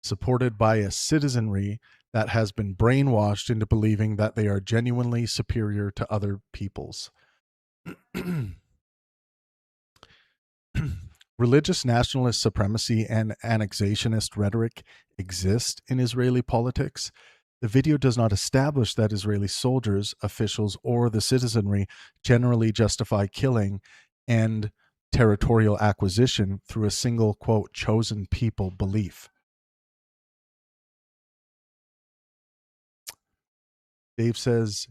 supported by a citizenry that has been brainwashed into believing that they are genuinely superior to other peoples. Religious nationalist supremacy and annexationist rhetoric exist in Israeli politics. The video does not establish that Israeli soldiers, officials, or the citizenry generally justify killing and territorial acquisition through a single, quote, chosen people belief. Dave says,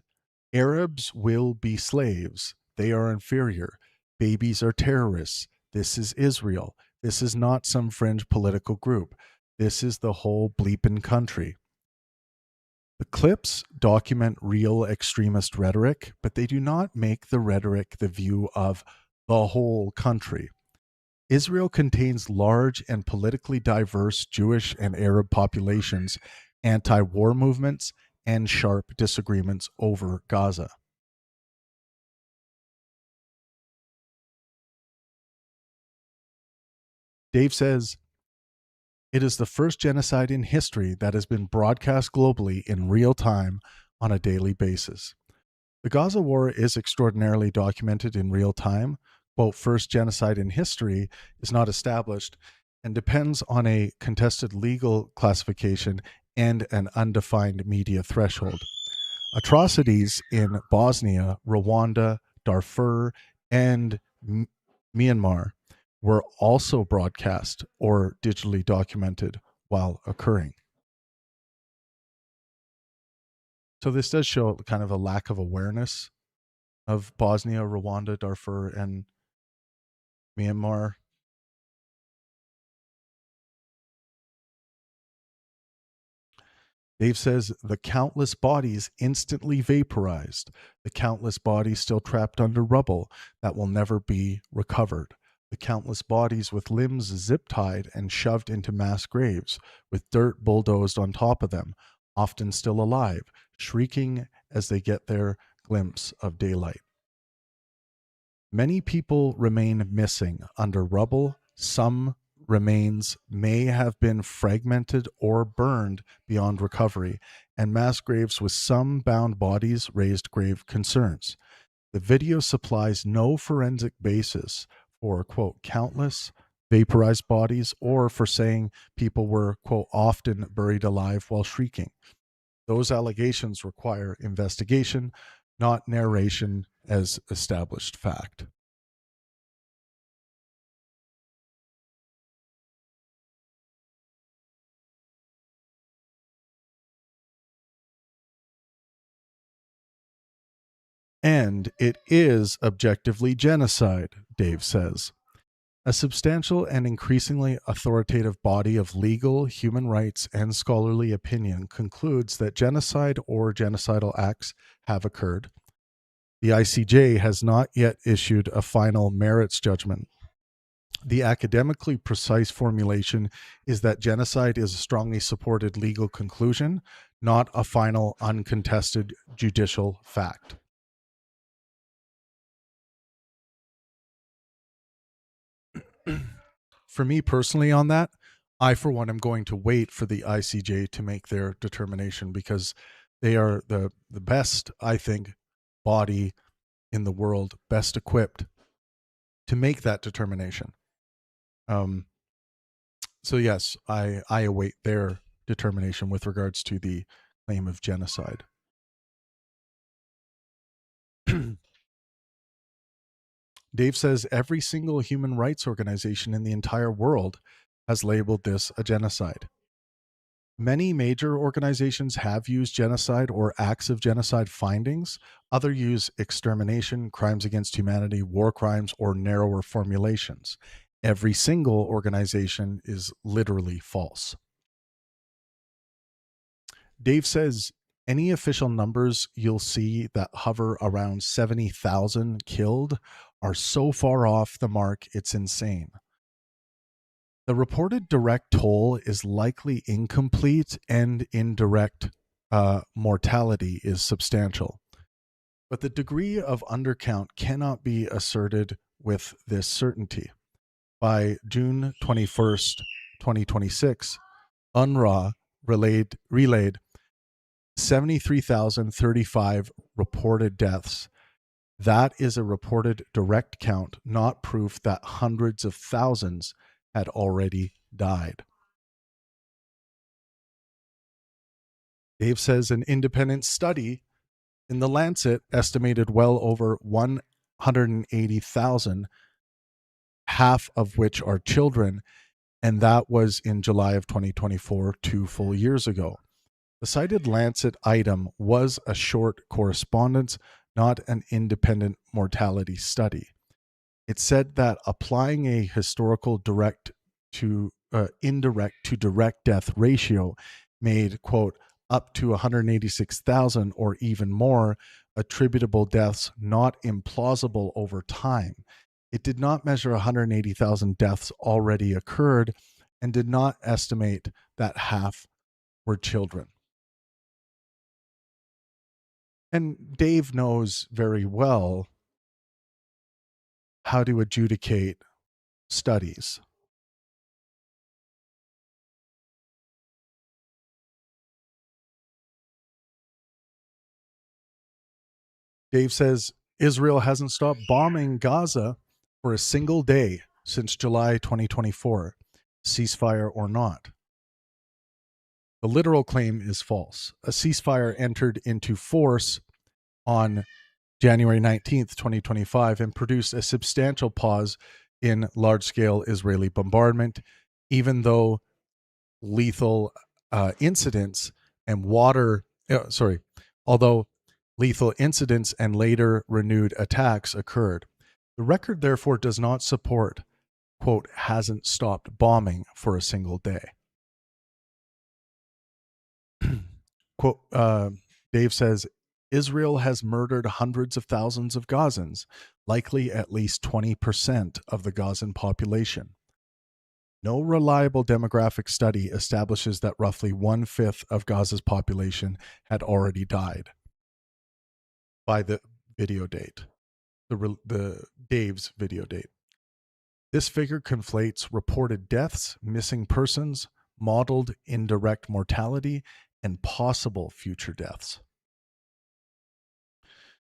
Arabs will be slaves. They are inferior. Babies are terrorists. This is Israel. This is not some fringe political group. This is the whole bleepin' country. The clips document real extremist rhetoric, but they do not make the rhetoric the view of the whole country. Israel contains large and politically diverse Jewish and Arab populations, anti-war movements, and sharp disagreements over Gaza. Dave says, it is the first genocide in history that has been broadcast globally in real time on a daily basis. The Gaza war is extraordinarily documented in real time. Quote, first genocide in history is not established and depends on a contested legal classification and an undefined media threshold. Atrocities in Bosnia, Rwanda, Darfur, and Myanmar were also broadcast or digitally documented while occurring. So this does show kind of a lack of awareness of Bosnia, Rwanda, Darfur, and Myanmar. Dave says the countless bodies instantly vaporized, the countless bodies still trapped under rubble that will never be recovered, the countless bodies with limbs zip tied and shoved into mass graves, with dirt bulldozed on top of them, often still alive, shrieking as they get their glimpse of daylight. Many people remain missing under rubble. Some remains may have been fragmented or burned beyond recovery, and mass graves with some bound bodies raised grave concerns. The video supplies no forensic basis for, quote, countless vaporized bodies or for saying people were, quote, often buried alive while shrieking. Those allegations require investigation, not narration as established fact. And it is objectively genocide, Dave says. A substantial and increasingly authoritative body of legal, human rights, and scholarly opinion concludes that genocide or genocidal acts have occurred. The ICJ has not yet issued a final merits judgment. The academically precise formulation is that genocide is a strongly supported legal conclusion, not a final, uncontested judicial fact. For me personally on that, I, for one, am going to wait for the ICJ to make their determination because they are the best, I think, body in the world, best equipped to make that determination. So yes, I await their determination with regards to the claim of genocide. Dave says every single human rights organization in the entire world has labeled this a genocide. Many major organizations have used genocide or acts of genocide findings. Others use extermination, crimes against humanity, war crimes, or narrower formulations. Every single organization is literally false. Dave says any official numbers you'll see that hover around 70,000 killed are so far off the mark, it's insane. The reported direct toll is likely incomplete and indirect mortality is substantial. But the degree of undercount cannot be asserted with this certainty. By June 21st, 2026, UNRWA relayed 73,035 reported deaths. That is a reported direct count, not proof that hundreds of thousands had already died. Dave says an independent study in The Lancet estimated well over 180,000, half of which are children, and that was in July of 2024, 2 full years ago. The cited Lancet item was a short correspondence, not an independent mortality study. It said that applying a historical direct to indirect to direct death ratio made, quote, up to 186,000 or even more attributable deaths not implausible over time. It did not measure 180,000 deaths already occurred and did not estimate that half were children. And Dave knows very well how to adjudicate studies. Dave says Israel hasn't stopped bombing Gaza for a single day since July 2024, ceasefire or not. The literal claim is false. A ceasefire entered into force on January 19th, 2025, and produced a substantial pause in large-scale Israeli bombardment, even though lethal incidents and although lethal incidents and later renewed attacks occurred. The record therefore does not support, quote, hasn't stopped bombing for a single day. Quote, Dave says, Israel has murdered hundreds of thousands of Gazans, likely at least 20% of the Gazan population. No reliable demographic study establishes that roughly 1/5 of Gaza's population had already died by the video date, the Dave's video date. This figure conflates reported deaths, missing persons, modeled indirect mortality, and possible future deaths.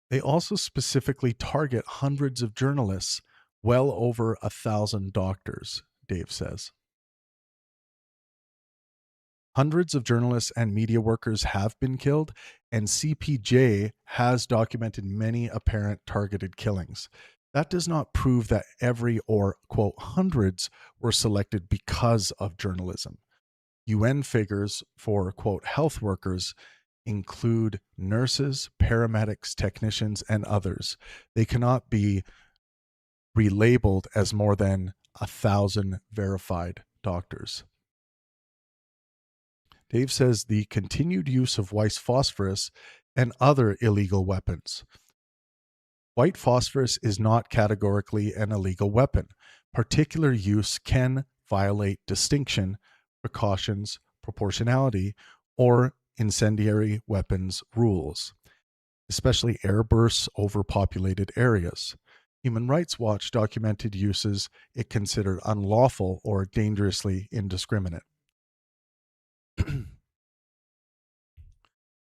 They also specifically target hundreds of journalists, well over 1,000 doctors, Dave says. Hundreds of journalists and media workers have been killed, and CPJ has documented many apparent targeted killings. That does not prove that every or, quote, hundreds were selected because of journalism. UN figures for, quote, health workers include nurses, paramedics, technicians, and others. They cannot be relabeled as more than 1,000 verified doctors. Dave says the continued use of white phosphorus and other illegal weapons. White phosphorus is not categorically an illegal weapon. Particular use can violate distinction, precautions, proportionality, or incendiary weapons rules, especially airbursts over populated areas. Human Rights Watch documented uses it considered unlawful or dangerously indiscriminate.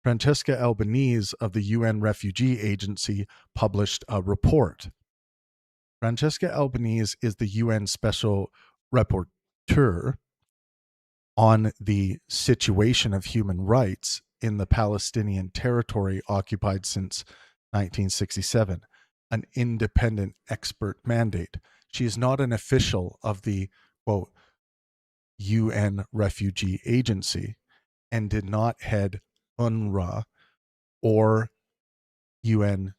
Francesca Albanese of the UN Refugee Agency published a report. Francesca Albanese is the UN Special Rapporteur on the situation of human rights in the Palestinian territory occupied since 1967, an independent expert mandate. She is not an official of the, quote, UN Refugee Agency and did not head UNRWA or UNHCR.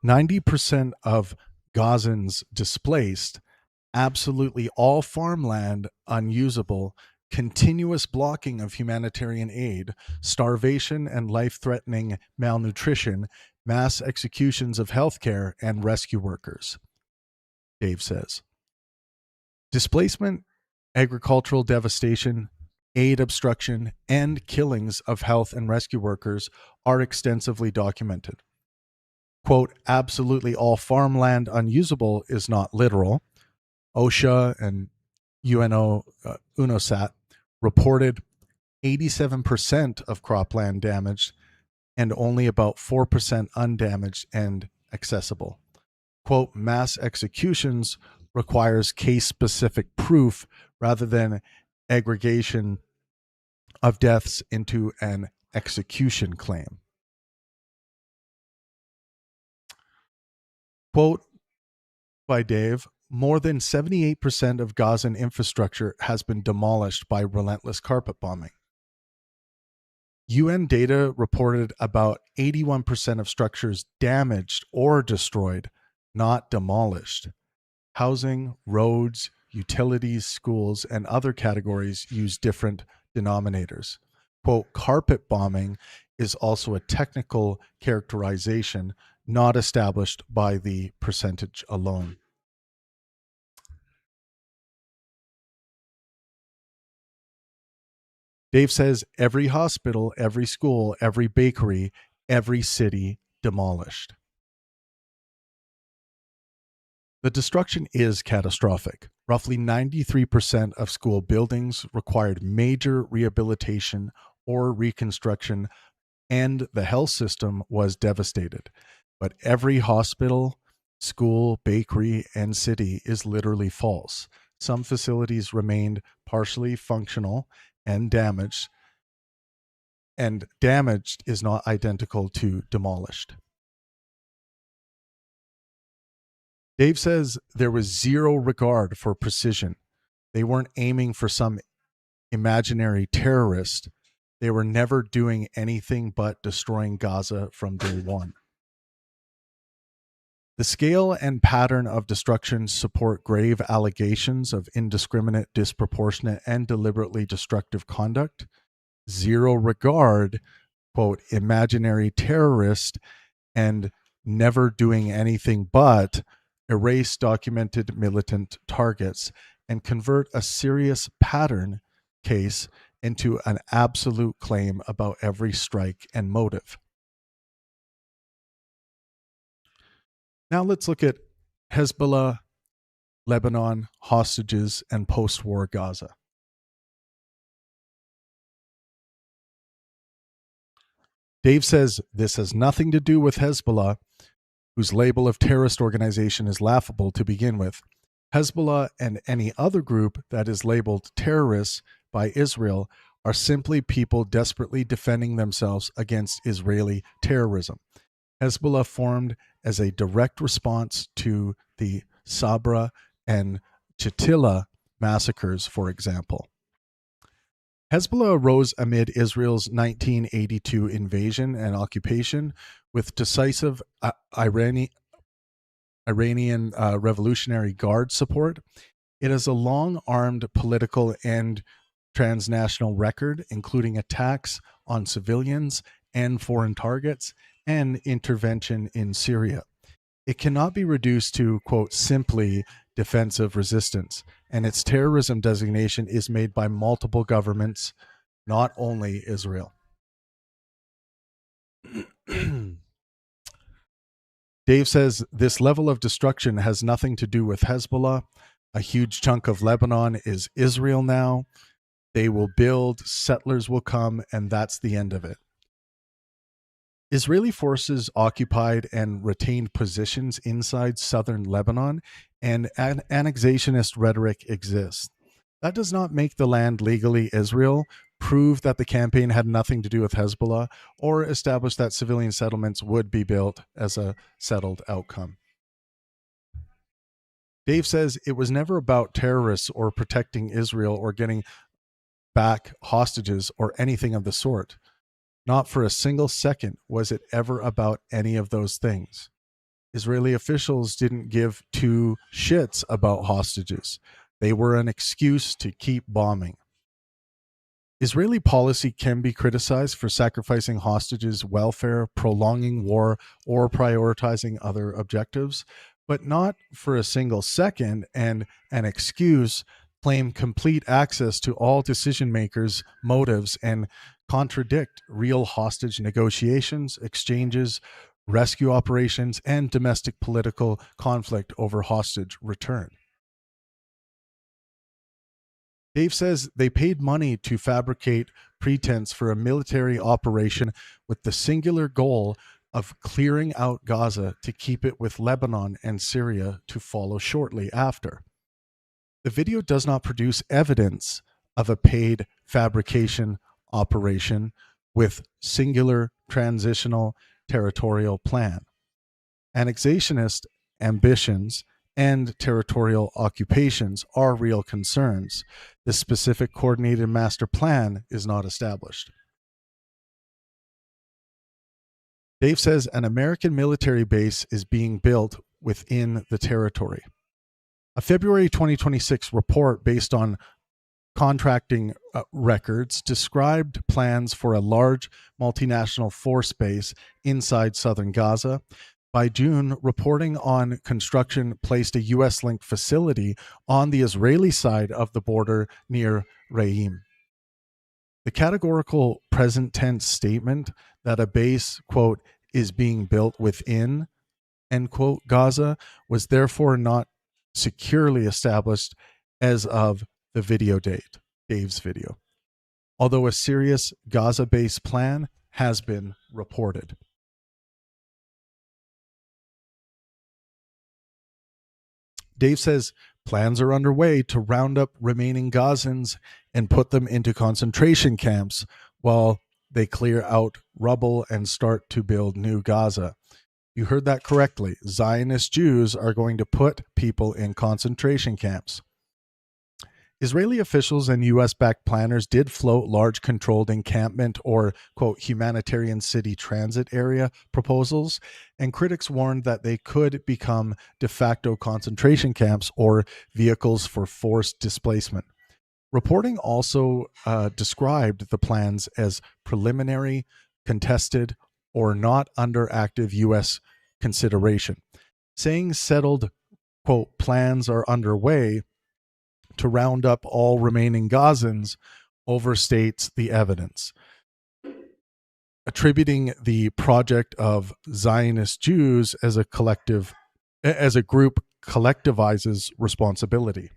%90 of Gazans displaced, absolutely all farmland unusable, continuous blocking of humanitarian aid, starvation and life-threatening malnutrition, mass executions of healthcare and rescue workers, Dave says. Displacement, agricultural devastation, aid obstruction, and killings of health and rescue workers are extensively documented. Quote, absolutely all farmland unusable is not literal. OSHA and UNOSAT reported 87% of cropland damaged and only about 4% undamaged and accessible. Quote, mass executions requires case-specific proof rather than aggregation of deaths into an execution claim. Quote by Dave, more than 78% of Gazan infrastructure has been demolished by relentless carpet bombing. UN data reported about 81% of structures damaged or destroyed, not demolished. Housing, roads, utilities, schools, and other categories use different denominators. Quote, carpet bombing is also a technical characterization not established by the percentage alone. Dave says every hospital, every school, every bakery, every city demolished. The destruction is catastrophic. Roughly 93% of school buildings required major rehabilitation or reconstruction, and the health system was devastated. But every hospital, school, bakery, and city is literally false. Some facilities remained partially functional and damaged is not identical to demolished. Dave says there was zero regard for precision. They weren't aiming for some imaginary terrorist. They were never doing anything but destroying Gaza from day one. The scale and pattern of destruction support grave allegations of indiscriminate, disproportionate, and deliberately destructive conduct. Zero regard, quote, imaginary terrorist, and never doing anything but erase documented militant targets and convert a serious pattern case into an absolute claim about every strike and motive. Now let's look at Hezbollah, Lebanon, hostages, and post-war Gaza. Dave says this has nothing to do with Hezbollah, whose label of terrorist organization is laughable to begin with. Hezbollah and any other group that is labeled terrorists by Israel are simply people desperately defending themselves against Israeli terrorism. Hezbollah formed as a direct response to the Sabra and Shatila massacres, for example. Hezbollah arose amid Israel's 1982 invasion and occupation with decisive Iranian Revolutionary Guard support. It has a long-armed political and transnational record, including attacks on civilians and foreign targets and intervention in Syria. It cannot be reduced to, quote, simply defensive resistance, and its terrorism designation is made by multiple governments, not only Israel. Dave says this level of destruction has nothing to do with Hezbollah. A huge chunk of Lebanon is Israel now. They will build, settlers will come, and that's the end of it. Israeli forces occupied and retained positions inside southern Lebanon, and an annexationist rhetoric exists. That does not make the land legally Israel, prove that the campaign had nothing to do with Hezbollah, or establish that civilian settlements would be built as a settled outcome. Dave says it was never about terrorists or protecting Israel or getting back hostages or anything of the sort. Not for a single second was it ever about any of those things. Israeli officials didn't give two shits about hostages. They were an excuse to keep bombing. Israeli policy can be criticized for sacrificing hostages' welfare, prolonging war, or prioritizing other objectives, but not for a single second and an excuse claim complete access to all decision makers' motives and contradict real hostage negotiations, exchanges, rescue operations, and domestic political conflict over hostage return. Dave says they paid money to fabricate pretense for a military operation with the singular goal of clearing out Gaza to keep it with Lebanon and Syria to follow shortly after. The video does not produce evidence of a paid fabrication operation with singular transitional territorial plan. Annexationist ambitions and territorial occupations are real concerns. The specific coordinated master plan is not established. Dave says an American military base is being built within the territory. A February 2026 report based on contracting records described plans for a large multinational force base inside southern Gaza. By June, reporting on construction placed a U.S.-linked facility on the Israeli side of the border near Re'im. The categorical present tense statement that a base, quote, is being built within, end quote, Gaza was therefore not securely established as of the video date, Dave's video, although a serious Gaza-based plan has been reported. Dave says Plans are underway to round up remaining Gazans and put them into concentration camps while they clear out rubble and start to build new Gaza. You heard that correctly. Zionist Jews are going to put people in concentration camps. Israeli officials and US-backed planners did float large controlled encampment or, quote, humanitarian city transit area proposals, and critics warned that they could become de facto concentration camps or vehicles for forced displacement. Reporting also described the plans as preliminary, contested, or not under active US consideration, saying settled, quote, plans are underway to round up all remaining Gazans overstates the evidence. Attributing the project of Zionist Jews as a group collectivizes responsibility.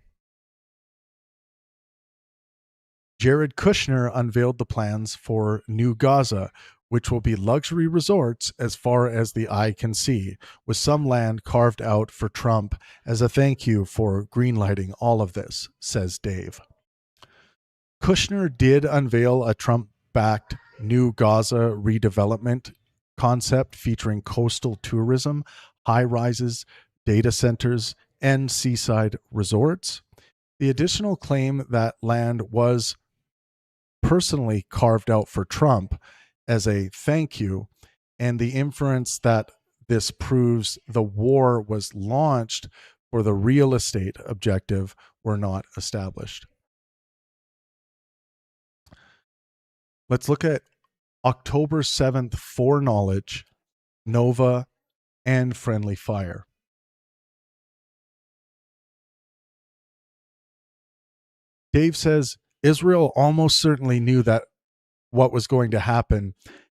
Jared Kushner unveiled the plans for New Gaza, which will be luxury resorts as far as the eye can see, with some land carved out for Trump as a thank you for greenlighting all of this, says Dave. Kushner did unveil a Trump-backed New Gaza redevelopment concept featuring coastal tourism, high-rises, data centers, and seaside resorts. The additional claim that land was personally carved out for Trump as a thank you, and the inference that this proves the war was launched for the real estate objective were not established. Let's look at October 7th foreknowledge, Nova, and friendly fire. Dave says Israel almost certainly knew that what was going to happen,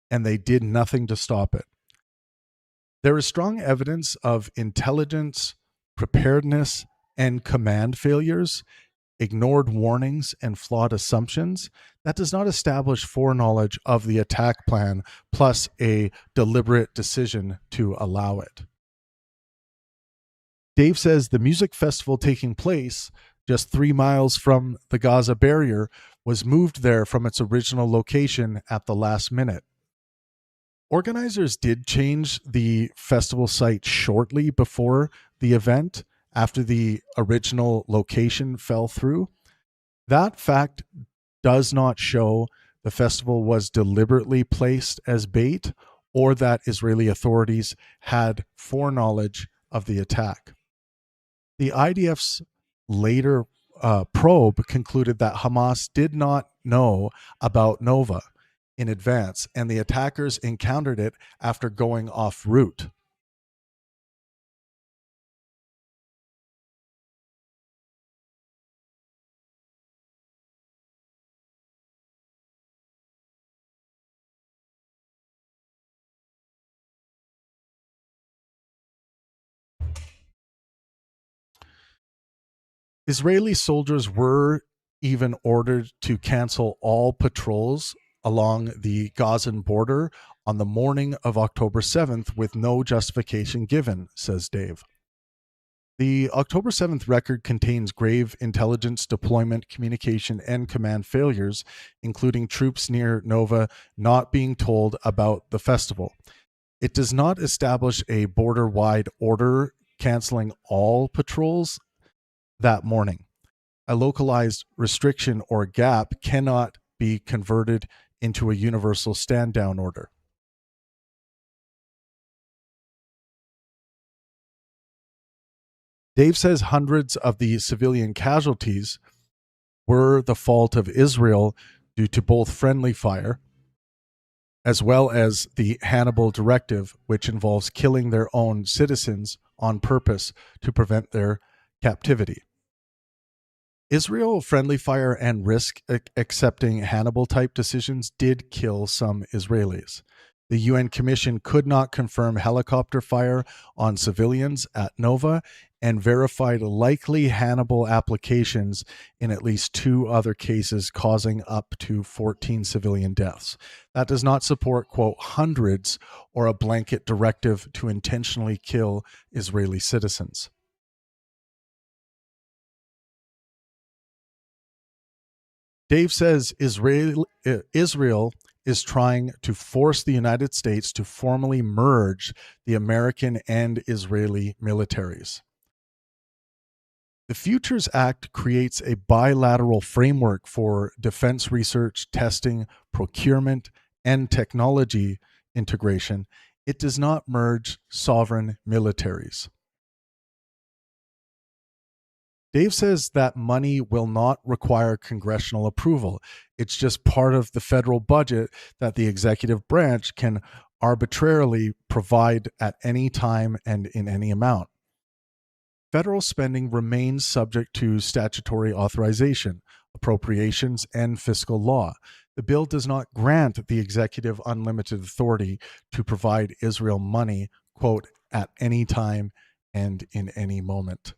and they did nothing to stop it. There is strong evidence of intelligence, preparedness, and command failures, ignored warnings, and flawed assumptions. That does not establish foreknowledge of the attack plan, plus a deliberate decision to allow it. Dave says the music festival taking place just 3 miles from the Gaza barrier was moved there from its original location at the last minute. Organizers did change the festival site shortly before the event, after the original location fell through. That fact does not show the festival was deliberately placed as bait or that Israeli authorities had foreknowledge of the attack. The IDF's later probe concluded that Hamas did not know about Nova in advance, and the attackers encountered it after going off route. Israeli soldiers were even ordered to cancel all patrols along the Gazan border on the morning of October 7th with no justification given, says Dave. The October 7th record contains grave intelligence, deployment, communication, and command failures, including troops near Nova not being told about the festival. It does not establish a border-wide order canceling all patrols that morning. A localized restriction or gap cannot be converted into a universal stand-down order. Dave says hundreds of the civilian casualties were the fault of Israel due to both friendly fire as well as the Hannibal Directive, which involves killing their own citizens on purpose to prevent their captivity. Israel friendly fire and risk accepting Hannibal type decisions did kill some Israelis. The UN Commission could not confirm helicopter fire on civilians at Nova and verified likely Hannibal applications in at least 2 other cases, causing up to 14 civilian deaths. That does not support, quote, hundreds or a blanket directive to intentionally kill Israeli citizens. Dave says Israel is trying to force the United States to formally merge the American and Israeli militaries. The Futures Act creates a bilateral framework for defense research, testing, procurement, and technology integration. It does not merge sovereign militaries. Dave says that money will not require congressional approval. It's just part of the federal budget that the executive branch can arbitrarily provide at any time and in any amount. Federal spending remains subject to statutory authorization, appropriations, and fiscal law. The bill does not grant the executive unlimited authority to provide Israel money, quote, at any time and in any moment.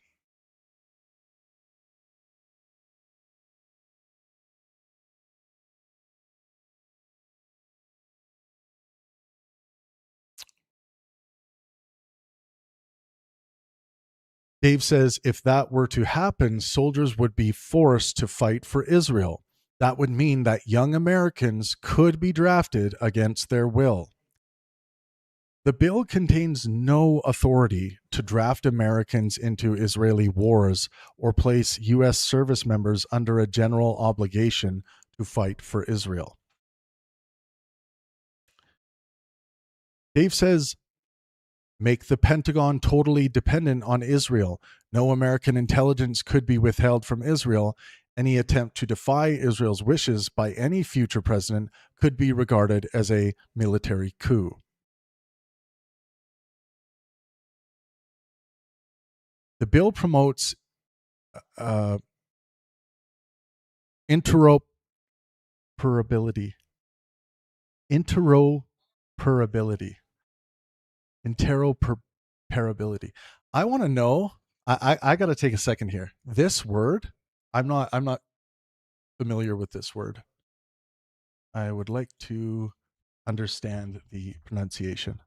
Dave says if that were to happen, soldiers would be forced to fight for Israel. That would mean that young Americans could be drafted against their will. The bill contains no authority to draft Americans into Israeli wars or place U.S. service members under a general obligation to fight for Israel. Dave says make the Pentagon totally dependent on Israel. No American intelligence could be withheld from Israel. Any attempt to defy Israel's wishes by any future president could be regarded as a military coup. The bill promotes interoperability. Interoperability. Interoperability. I want to know. I got to take a second here. This word, I'm not familiar with this word. I would like to understand the pronunciation.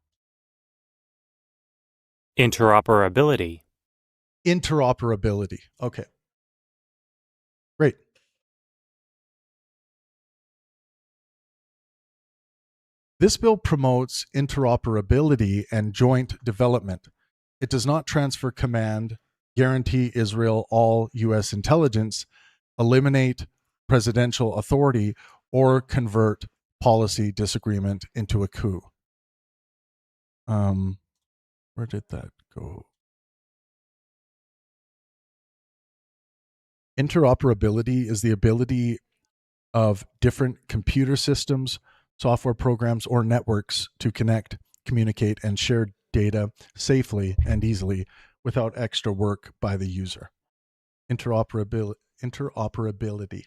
Interoperability. Interoperability. Okay. Great. This bill promotes interoperability and joint development. It does not transfer command, guarantee Israel all U.S. intelligence, eliminate presidential authority, or convert policy disagreement into a coup. Where did that go? Interoperability is the ability of different computer systems, software programs, or networks to connect, communicate, and share data safely and easily without extra work by the user. Interoperability.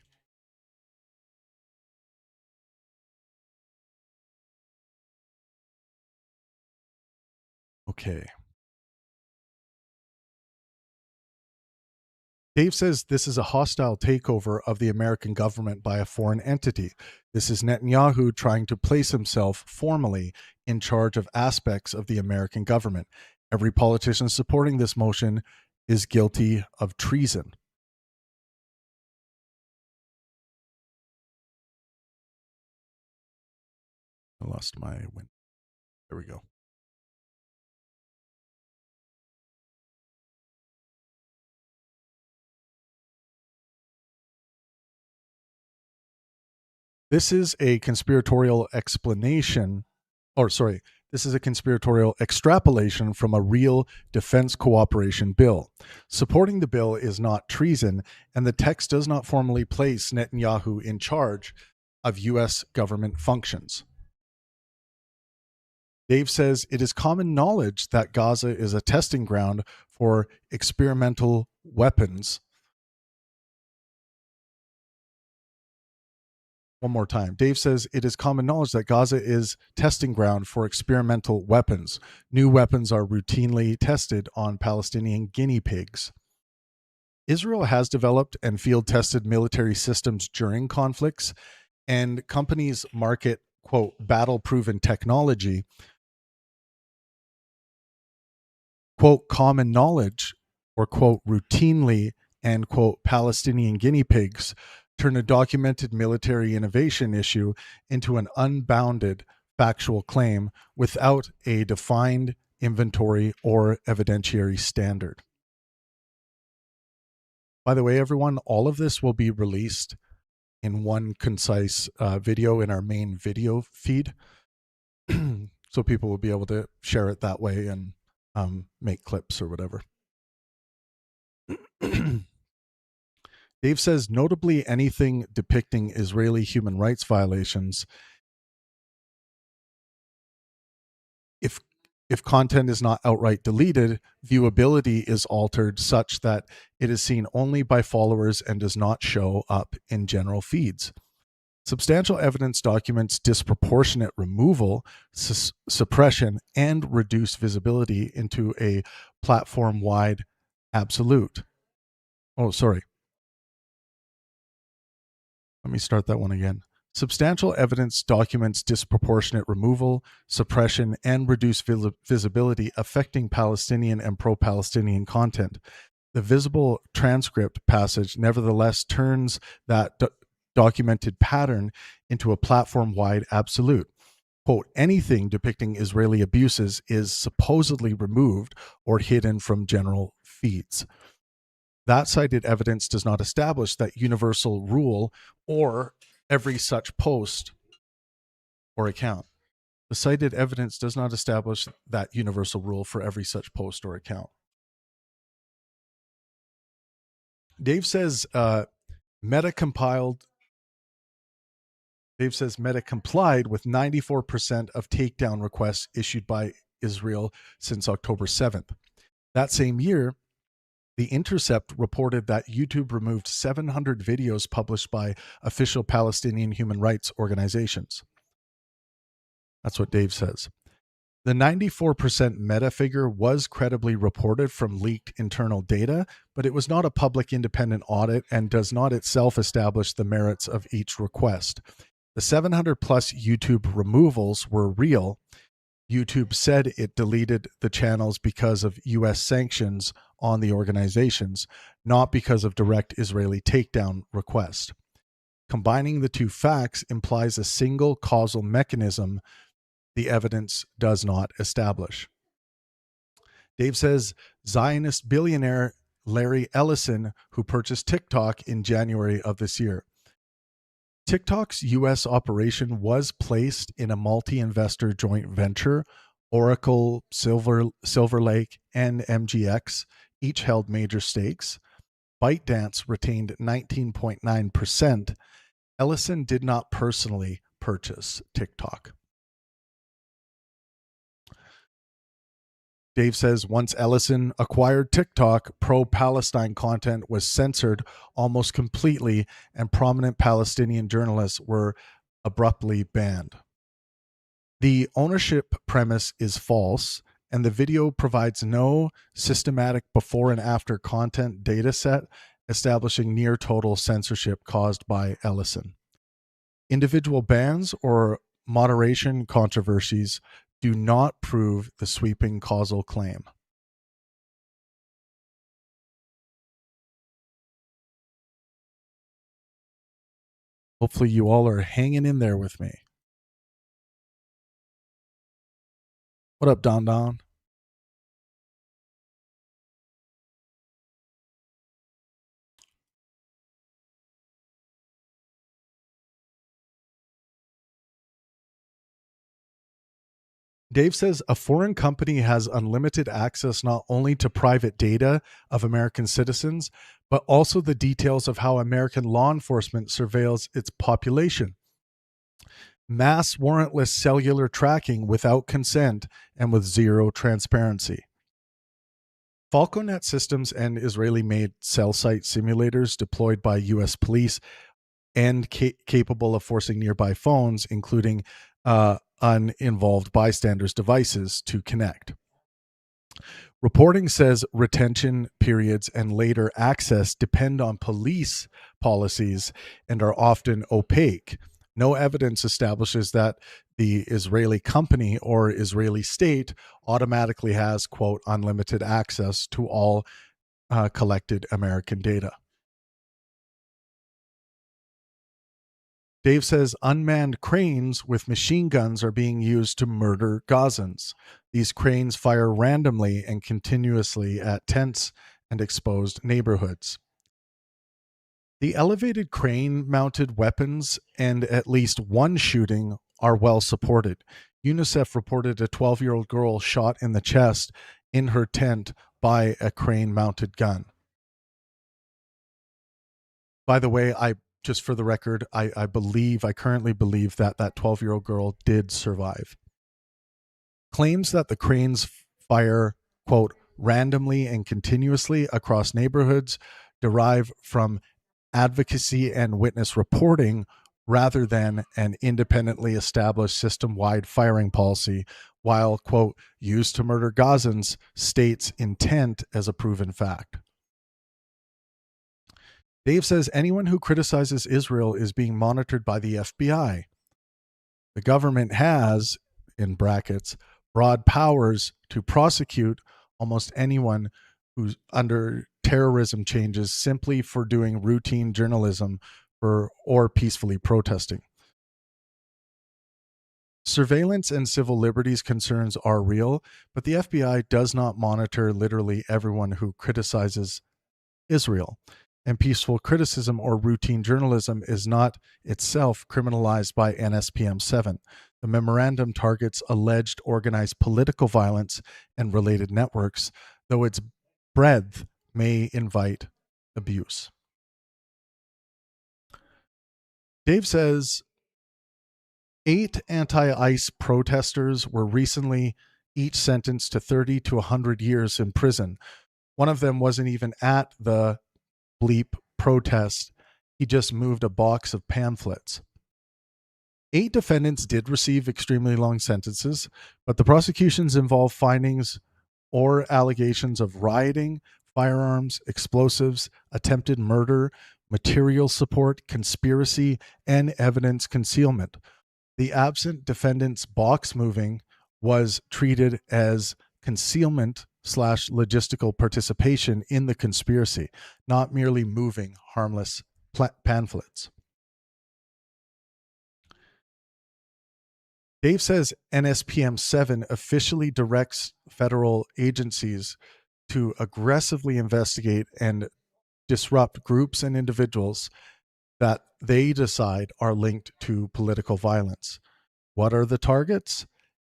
Okay. Dave says this is a hostile takeover of the American government by a foreign entity. This is Netanyahu trying to place himself formally in charge of aspects of the American government. Every politician supporting this motion is guilty of treason. I lost my win. There we go. This is a conspiratorial explanation, this is a conspiratorial extrapolation from a real defense cooperation bill. Supporting the bill is not treason, and the text does not formally place Netanyahu in charge of U.S. government functions. Dave says it is common knowledge that Gaza is a testing ground for experimental weapons. One more time. Dave says it is common knowledge that Gaza is testing ground for experimental weapons. New weapons are routinely tested on Palestinian guinea pigs. Israel has developed and field tested military systems during conflicts, and companies market, quote, battle-proven technology, quote, common knowledge, or, quote, routinely, and, quote, Palestinian guinea pigs turn a documented military innovation issue into an unbounded factual claim without a defined inventory or evidentiary standard. By the way, everyone, all of this will be released in one concise video in our main video feed. So people will be able to share it that way and make clips or whatever. Dave says, notably, anything depicting Israeli human rights violations, if content is not outright deleted, viewability is altered such that it is seen only by followers and does not show up in general feeds. Substantial evidence documents disproportionate removal, suppression, and reduced visibility into a platform-wide absolute. Oh, sorry. Let me start that one again. Substantial evidence documents disproportionate removal, suppression, and reduced visibility affecting Palestinian and pro-Palestinian content. The visible transcript passage nevertheless turns that documented pattern into a platform-wide absolute. Quote, anything depicting Israeli abuses is supposedly removed or hidden from general feeds. That cited evidence does not establish that universal rule or every such post or account. The cited evidence does not establish that universal rule for every such post or account. Dave says Meta complied with 94% of takedown requests issued by Israel since October 7th. That same year, The Intercept reported that YouTube removed 700 videos published by official Palestinian human rights organizations. That's what Dave says. The 94% meta figure was credibly reported from leaked internal data, but it was not a public independent audit and does not itself establish the merits of each request. The 700 plus YouTube removals were real. YouTube said it deleted the channels because of US sanctions on the organizations, not because of direct Israeli takedown requests. Combining the two facts implies a single causal mechanism the evidence does not establish. Dave says Zionist billionaire Larry Ellison, who purchased TikTok in January of this year. TikTok's U.S. operation was placed in a multi-investor joint venture. Oracle, Silver Lake, and MGX each held major stakes. ByteDance retained 19.9%. Ellison did not personally purchase TikTok. Dave says once Ellison acquired TikTok, pro-Palestine content was censored almost completely, and prominent Palestinian journalists were abruptly banned. The ownership premise is false, and the video provides no systematic before and after content data set establishing near total censorship caused by Ellison. Individual bans or moderation controversies do not prove the sweeping causal claim. Hopefully you all are hanging in there with me. What up, Don Don? Dave says a foreign company has unlimited access not only to private data of American citizens, but also the details of how American law enforcement surveils its population. Mass warrantless cellular tracking without consent and with zero transparency. FalcoNet systems and Israeli-made cell site simulators deployed by U.S. police and capable of forcing nearby phones, including uninvolved bystanders' devices, to connect. Reporting says retention periods and later access depend on police policies and are often opaque. No evidence establishes that the Israeli company or Israeli state automatically has, quote, unlimited access to all collected American data. Dave says unmanned cranes with machine guns are being used to murder Gazans. These cranes fire randomly and continuously at tents and exposed neighborhoods. The elevated crane mounted weapons and at least one shooting are well supported. UNICEF reported a 12-year-old girl shot in the chest in her tent by a crane mounted gun. By the way, just for the record, I currently believe that 12-year-old girl did survive. Claims that the cranes fire, quote, randomly and continuously across neighborhoods derive from advocacy and witness reporting rather than an independently established system-wide firing policy, while, quote, used to murder Gazans states intent as a proven fact. Dave says anyone who criticizes Israel is being monitored by the FBI. The government has, in brackets, broad powers to prosecute almost anyone who's under terrorism changes simply for doing routine journalism or peacefully protesting. Surveillance and civil liberties concerns are real, but the FBI does not monitor literally everyone who criticizes Israel. And peaceful criticism or routine journalism is not itself criminalized by NSPM 7. The memorandum targets alleged organized political violence and related networks, though its breadth may invite abuse. Dave says 8 anti-ICE protesters were recently each sentenced to 30 to 100 years in prison. One of them wasn't even at the bleep protest. He just moved a box of pamphlets. 8 defendants did receive extremely long sentences, but the prosecutions involve findings or allegations of rioting, firearms, explosives, attempted murder, material support, conspiracy, and evidence concealment. The absent defendant's box moving was treated as concealment/logistical participation in the conspiracy, not merely moving harmless pamphlets. Dave says NSPM 7 officially directs federal agencies to aggressively investigate and disrupt groups and individuals that they decide are linked to political violence. What are the targets?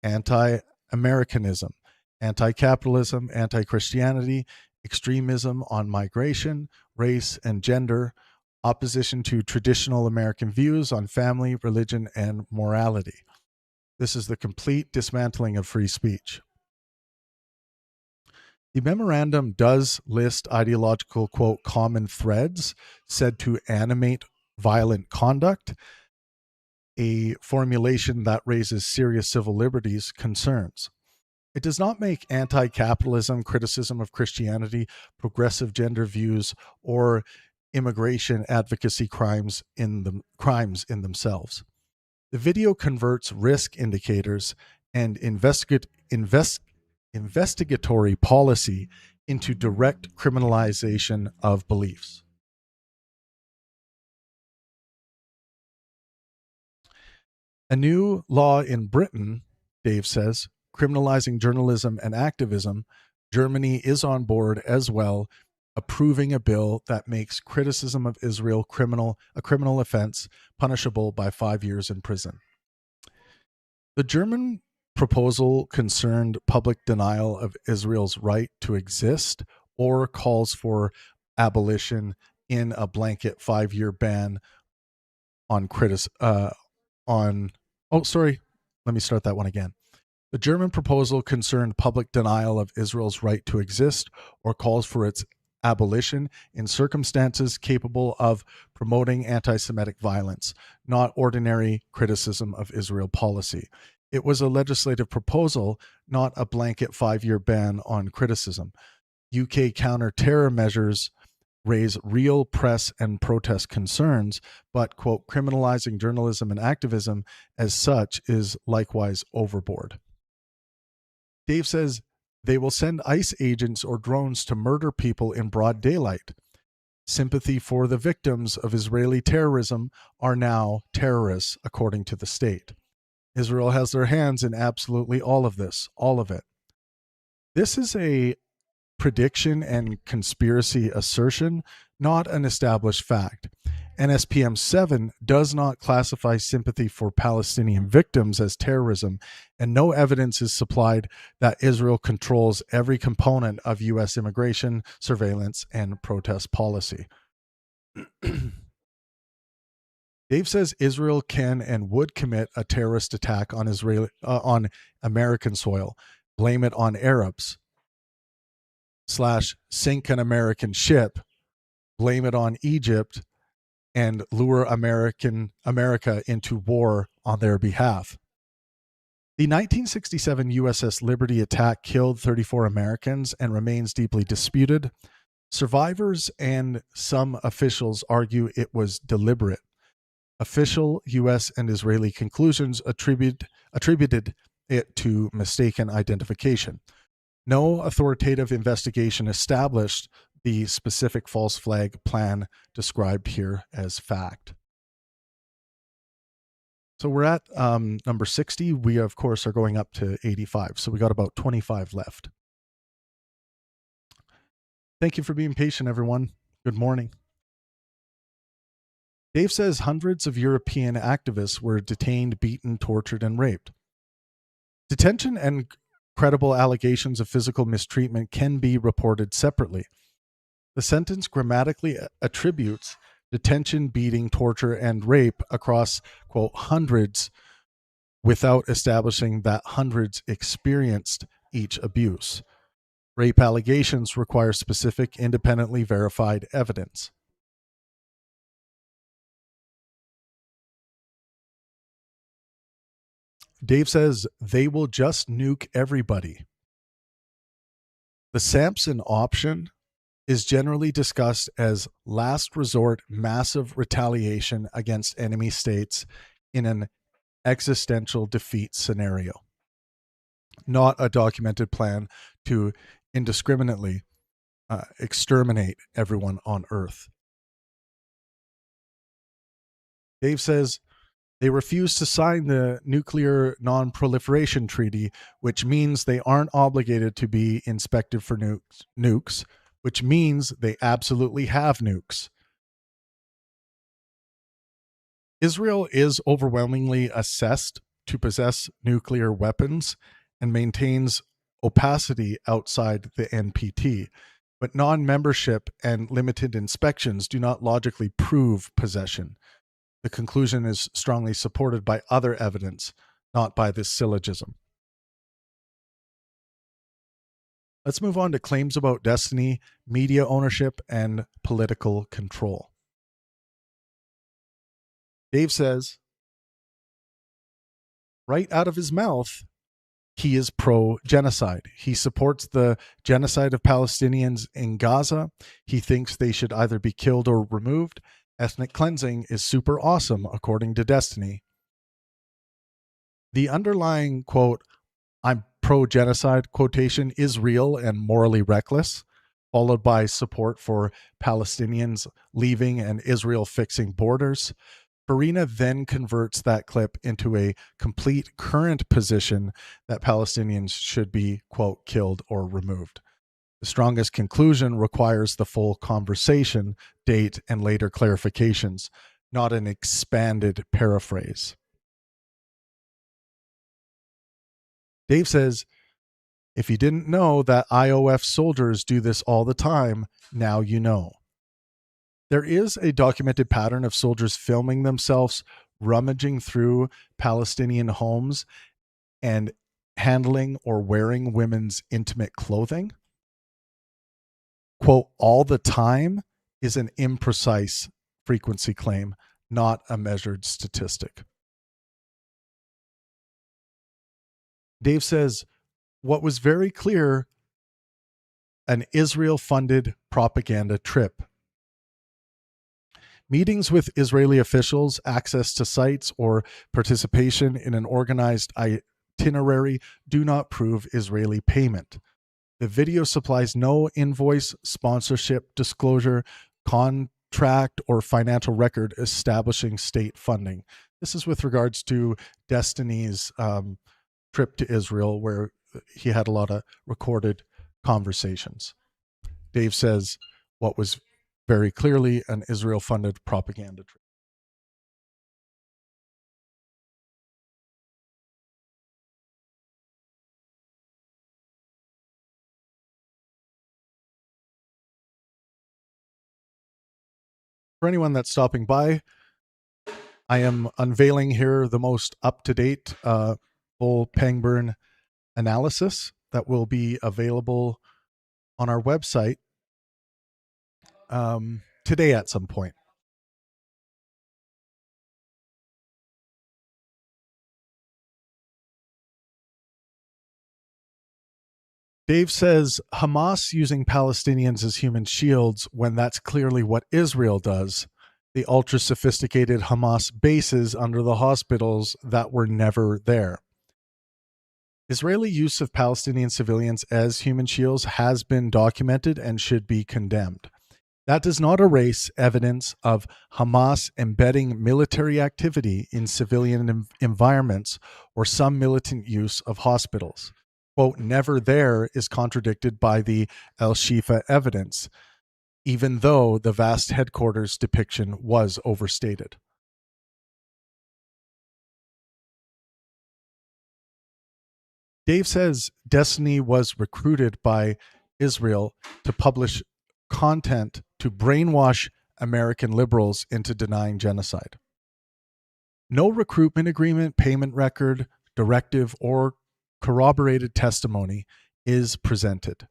Anti-Americanism, anti-capitalism, anti-Christianity, extremism on migration, race, and gender, opposition to traditional American views on family, religion, and morality. This is the complete dismantling of free speech. The memorandum does list ideological, quote, common threads said to animate violent conduct, a formulation that raises serious civil liberties concerns. It does not make anti-capitalism, criticism of Christianity, progressive gender views, or immigration advocacy crimes in themselves. The video converts risk indicators and investigatory policy into direct criminalization of beliefs. A new law in Britain, Dave says, criminalizing journalism and activism. Germany is on board as well, approving a bill that makes criticism of Israel a criminal offense punishable by 5 years in prison. The German proposal concerned public denial of Israel's right to exist or calls for abolition in a blanket 5-year ban on let me start that one again. The German proposal concerned public denial of Israel's right to exist or calls for its abolition in circumstances capable of promoting anti-Semitic violence, not ordinary criticism of Israel policy. It was a legislative proposal, not a blanket 5-year ban on criticism. UK counter-terror measures raise real press and protest concerns, but, quote, criminalizing journalism and activism as such is likewise overboard. Dave says they will send ICE agents or drones to murder people in broad daylight. Sympathy for the victims of Israeli terrorism are now terrorists, according to the state. Israel has their hands in absolutely all of this, all of it. This is a prediction and conspiracy assertion, not an established fact. NSPM 7 does not classify sympathy for Palestinian victims as terrorism, and no evidence is supplied that Israel controls every component of U.S. immigration, surveillance, and protest policy. Dave says Israel can and would commit a terrorist attack on on American soil, blame it on Arabs, / sink an American ship, blame it on Egypt, and lure America into war on their behalf. The 1967 USS Liberty attack killed 34 Americans and remains deeply disputed. Survivors and some officials argue it was deliberate. Official U.S. and Israeli conclusions attributed it to mistaken identification. No authoritative investigation established the specific false flag plan described here as fact. So we're at number 60. We, of course, are going up to 85. So we got about 25 left. Thank you for being patient, everyone. Good morning. Dave says hundreds of European activists were detained, beaten, tortured, and raped. Detention and credible allegations of physical mistreatment can be reported separately. The sentence grammatically attributes detention, beating, torture, and rape across, quote, hundreds without establishing that hundreds experienced each abuse. Rape allegations require specific, independently verified evidence. Dave says they will just nuke everybody. The Samson option is generally discussed as last resort massive retaliation against enemy states in an existential defeat scenario, not a documented plan to indiscriminately exterminate everyone on Earth. Dave says they refuse to sign the Nuclear Non-Proliferation Treaty, which means they aren't obligated to be inspected for nukes, which means they absolutely have nukes. Israel is overwhelmingly assessed to possess nuclear weapons and maintains opacity outside the NPT, but non-membership and limited inspections do not logically prove possession. The conclusion is strongly supported by other evidence, not by this syllogism. Let's move on to claims about destiny, media ownership, and political control. Dave says, right out of his mouth, he is pro-genocide. He supports the genocide of Palestinians in Gaza. He thinks they should either be killed or removed. Ethnic cleansing is super awesome, according to Destiny. The underlying, quote, I'm pro-genocide quotation is real and morally reckless, followed by support for Palestinians leaving and Israel fixing borders. FARINA then converts that clip into a complete current position that Palestinians should be, quote, killed or removed. The strongest conclusion requires the full conversation, date, and later clarifications, not an expanded paraphrase. Dave says, if you didn't know that IOF soldiers do this all the time, now you know. There is a documented pattern of soldiers filming themselves rummaging through Palestinian homes and handling or wearing women's intimate clothing. Quote, all the time is an imprecise frequency claim, not a measured statistic. Dave says, what was very clear, an Israel-funded propaganda trip. Meetings with Israeli officials, access to sites, or participation in an organized itinerary do not prove Israeli payment. The video supplies no invoice, sponsorship, disclosure, contract or financial record establishing state funding. This is with regards to Destiny's trip to Israel, where he had a lot of recorded conversations. Dave says what was very clearly an Israel funded propaganda trip. For anyone that's stopping by, I am unveiling here the most up-to-date full Pangburn analysis that will be available on our website today at some point. Dave says Hamas using Palestinians as human shields when that's clearly what Israel does. The ultra sophisticated Hamas bases under the hospitals that were never there. Israeli use of Palestinian civilians as human shields has been documented and should be condemned. That does not erase evidence of Hamas embedding military activity in civilian environments or some militant use of hospitals. Quote, never there is contradicted by the El Shifa evidence, even though the vast headquarters depiction was overstated. Dave says Destiny was recruited by Israel to publish content to brainwash American liberals into denying genocide. No recruitment agreement, payment record, directive, or corroborated testimony is presented.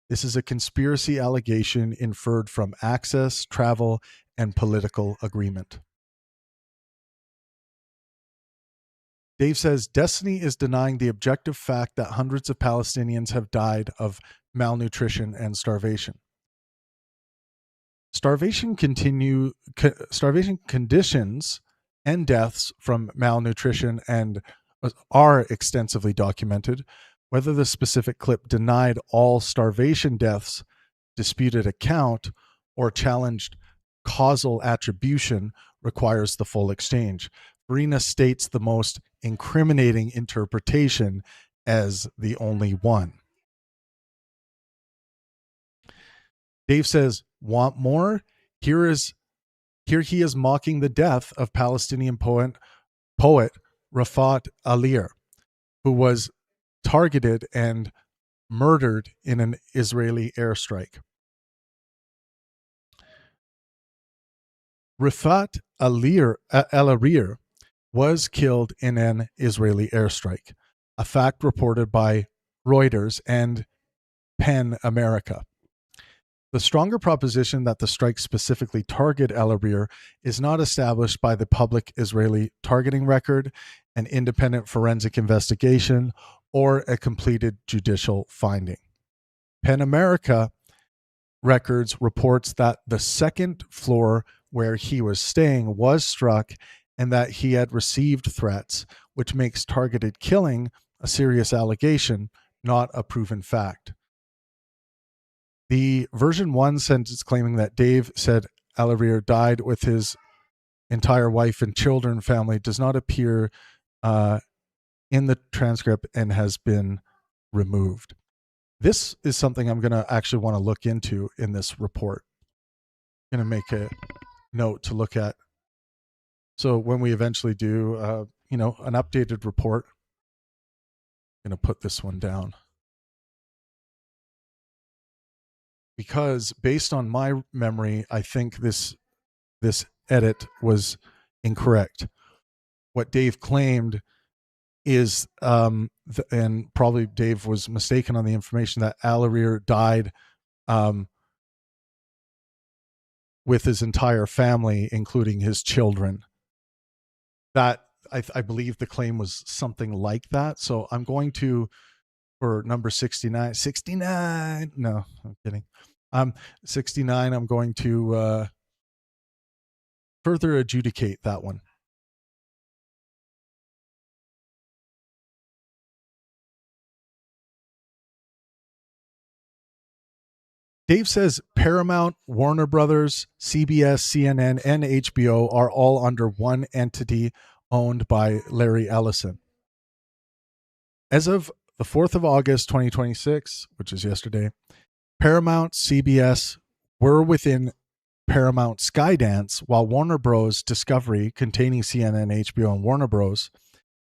This is a conspiracy allegation inferred from access, travel, and political agreement. Dave says Destiny is denying the objective fact that hundreds of Palestinians have died of malnutrition and starvation. Starvation conditions and deaths from malnutrition and are extensively documented. Whether the specific clip denied all starvation deaths, disputed account, or challenged causal attribution requires the full exchange. FARINA states the most incriminating interpretation as the only one. Dave says, want more? Here he is mocking the death of Palestinian poet Rafat Alir, who was targeted and murdered in an Israeli airstrike. Rafat Alir was killed in an Israeli airstrike, a fact reported by Reuters and PEN America. The stronger proposition that the strike specifically targeted Al-Arir is not established by the public Israeli targeting record, an independent forensic investigation, or a completed judicial finding. PEN America Records reports that the second floor where he was staying was struck and that he had received threats, which makes targeted killing a serious allegation, not a proven fact. The version 1 sentence claiming that Dave said Al-Arir died with his entire wife and children family does not appear in the transcript and has been removed. This is something I'm going to actually want to look into in this report. I'm going to make a note to look at. So when we eventually do, an updated report, I'm going to put this one down. Because based on my memory, I think this edit was incorrect. What Dave claimed is, and probably Dave was mistaken on the information, that Al-Arir died with his entire family, including his children. That I believe the claim was something like that. So I'm going to, for number 69, no, I'm kidding. 69, I'm going to further adjudicate that one. Dave says Paramount, Warner Brothers, CBS, CNN, and HBO are all under one entity owned by Larry Ellison. As of the 4th of August, 2026, which is yesterday, Paramount, CBS were within Paramount Skydance, while Warner Bros. Discovery, containing CNN, HBO, and Warner Bros.,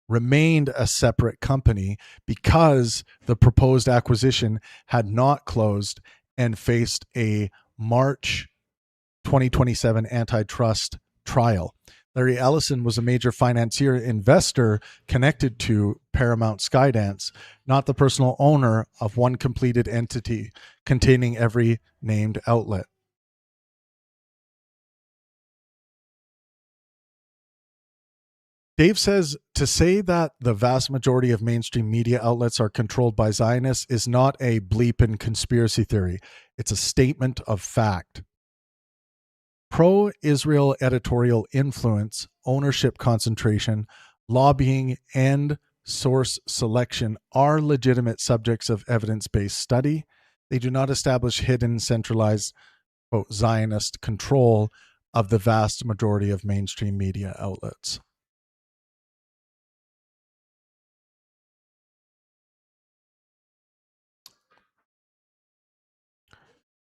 remained a separate company because the proposed acquisition had not closed and faced a March 2027 antitrust trial. Larry Ellison was a major financier investor connected to Paramount Skydance, not the personal owner of one completed entity containing every named outlet. Dave says to say that the vast majority of mainstream media outlets are controlled by Zionists is not a bleeping conspiracy theory. It's a statement of fact. Pro-Israel editorial influence, ownership concentration, lobbying, and source selection are legitimate subjects of evidence-based study. They do not establish hidden, centralized, quote, Zionist control of the vast majority of mainstream media outlets.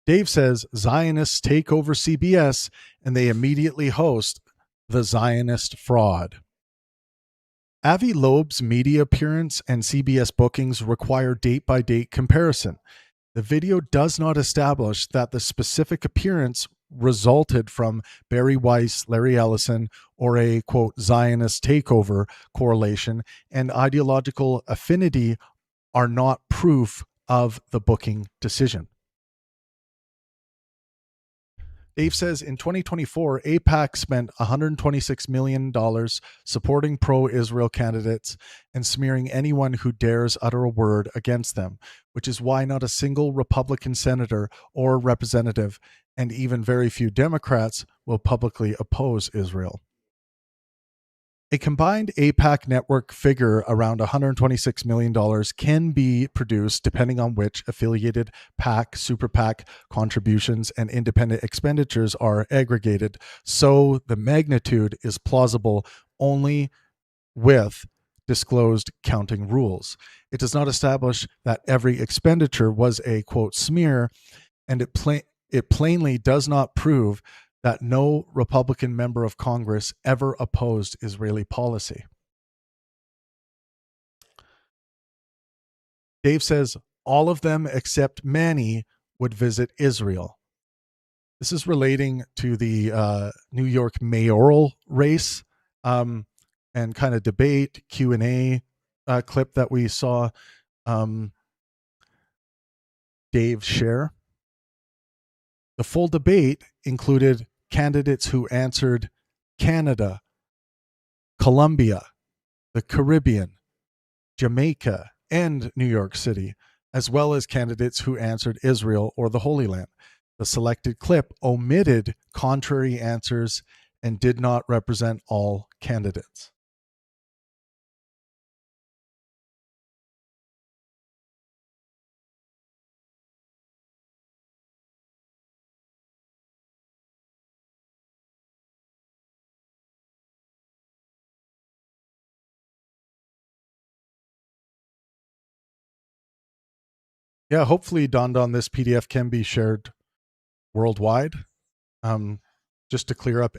Dave says Zionists take over CBS and they immediately host the Zionist fraud. Avi Loeb's media appearance and CBS bookings require date-by-date comparison. The video does not establish that the specific appearance resulted from Barry Weiss, Larry Ellison, or a, quote, Zionist takeover correlation, and ideological affinity are not proof of the booking decision. Dave says in 2024, AIPAC spent $126 million supporting pro-Israel candidates and smearing anyone who dares utter a word against them, which is why not a single Republican senator or representative, and even very few Democrats, will publicly oppose Israel. A combined AIPAC network figure around $126 million can be produced depending on which affiliated PAC, super PAC contributions and independent expenditures are aggregated. So the magnitude is plausible only with disclosed counting rules. It does not establish that every expenditure was a, quote, smear, and it plainly does not prove that no Republican member of Congress ever opposed Israeli policy. Dave says all of them except Manny would visit Israel. This is relating to the New York mayoral race and kind of debate, Q&A clip that we saw Dave share. The full debate included candidates who answered Canada, Colombia, the Caribbean, Jamaica, and New York City, as well as candidates who answered Israel or the Holy Land. The selected clip omitted contrary answers and did not represent all candidates. Yeah, hopefully, Don, this PDF can be shared worldwide, just to clear up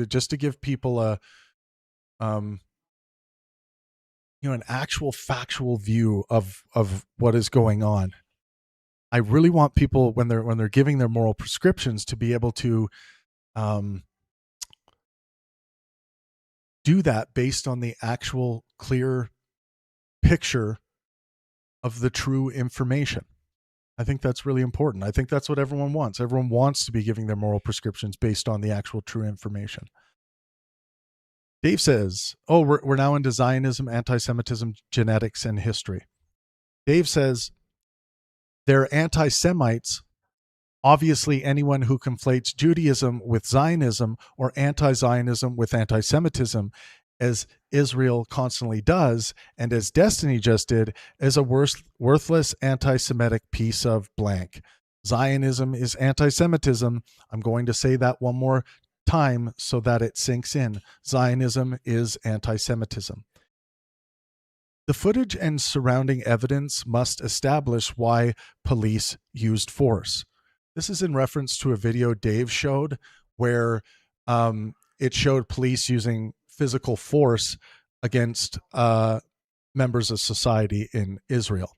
just to give people a, an actual factual view of what is going on. I really want people when they're giving their moral prescriptions to be able to do that based on the actual clear picture of the true information. I think that's really important. I think that's what everyone wants. Everyone wants to be giving their moral prescriptions based on the actual true information. Dave says, we're now into Zionism, anti-Semitism, genetics, and history. Dave says they're anti-Semites. Obviously, anyone who conflates Judaism with Zionism or anti-Zionism with anti-Semitism, as Israel constantly does, and as Destiny just did, is a worthless anti-Semitic piece of blank. Zionism is anti-Semitism. I'm going to say that one more time so that it sinks in. Zionism is anti-Semitism. The footage and surrounding evidence must establish why police used force. This is in reference to a video Dave showed where it showed police using physical force against members of society in Israel.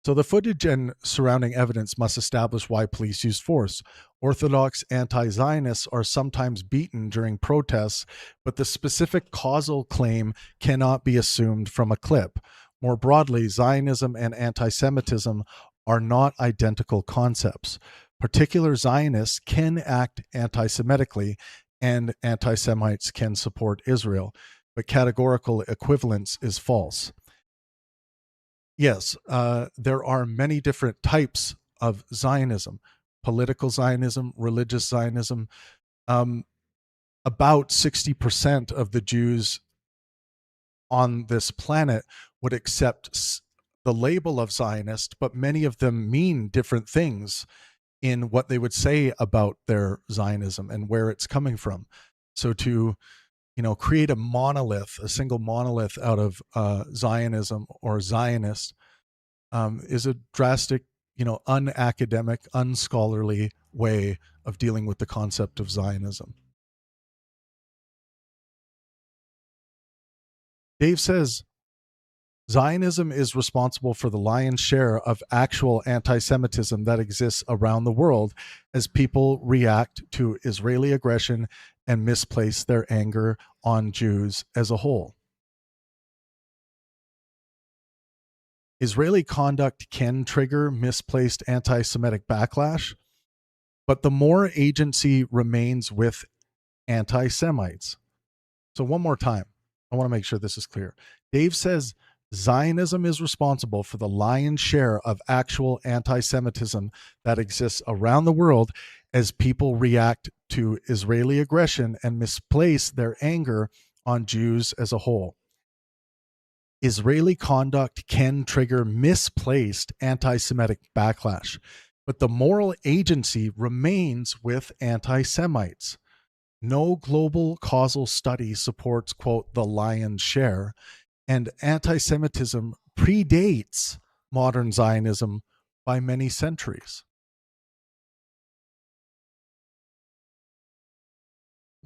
So the footage and surrounding evidence must establish why police use force. Orthodox anti-Zionists are sometimes beaten during protests, but the specific causal claim cannot be assumed from a clip. More broadly, Zionism and anti-Semitism are not identical concepts. Particular Zionists can act anti-Semitically, and anti-Semites can support Israel, but categorical equivalence is false. Yes, there are many different types of Zionism: political Zionism, religious Zionism. About 60% of the Jews on this planet would accept the label of Zionist, but many of them mean different things in what they would say about their Zionism and where it's coming from. So to create a monolith, a single monolith out of Zionism or Zionist is a drastic, unacademic, unscholarly way of dealing with the concept of Zionism. Dave says Zionism is responsible for the lion's share of actual anti-Semitism that exists around the world as people react to Israeli aggression and misplace their anger on Jews as a whole. Israeli conduct can trigger misplaced anti-Semitic backlash, but the more agency remains with anti-Semites. So one more time, I want to make sure this is clear. Dave says Zionism is responsible for the lion's share of actual anti-Semitism that exists around the world as people react to Israeli aggression and misplace their anger on Jews as a whole. Israeli conduct can trigger misplaced anti-Semitic backlash, but the moral agency remains with anti-Semites. No global causal study supports, quote, the lion's share, and anti-Semitism predates modern Zionism by many centuries.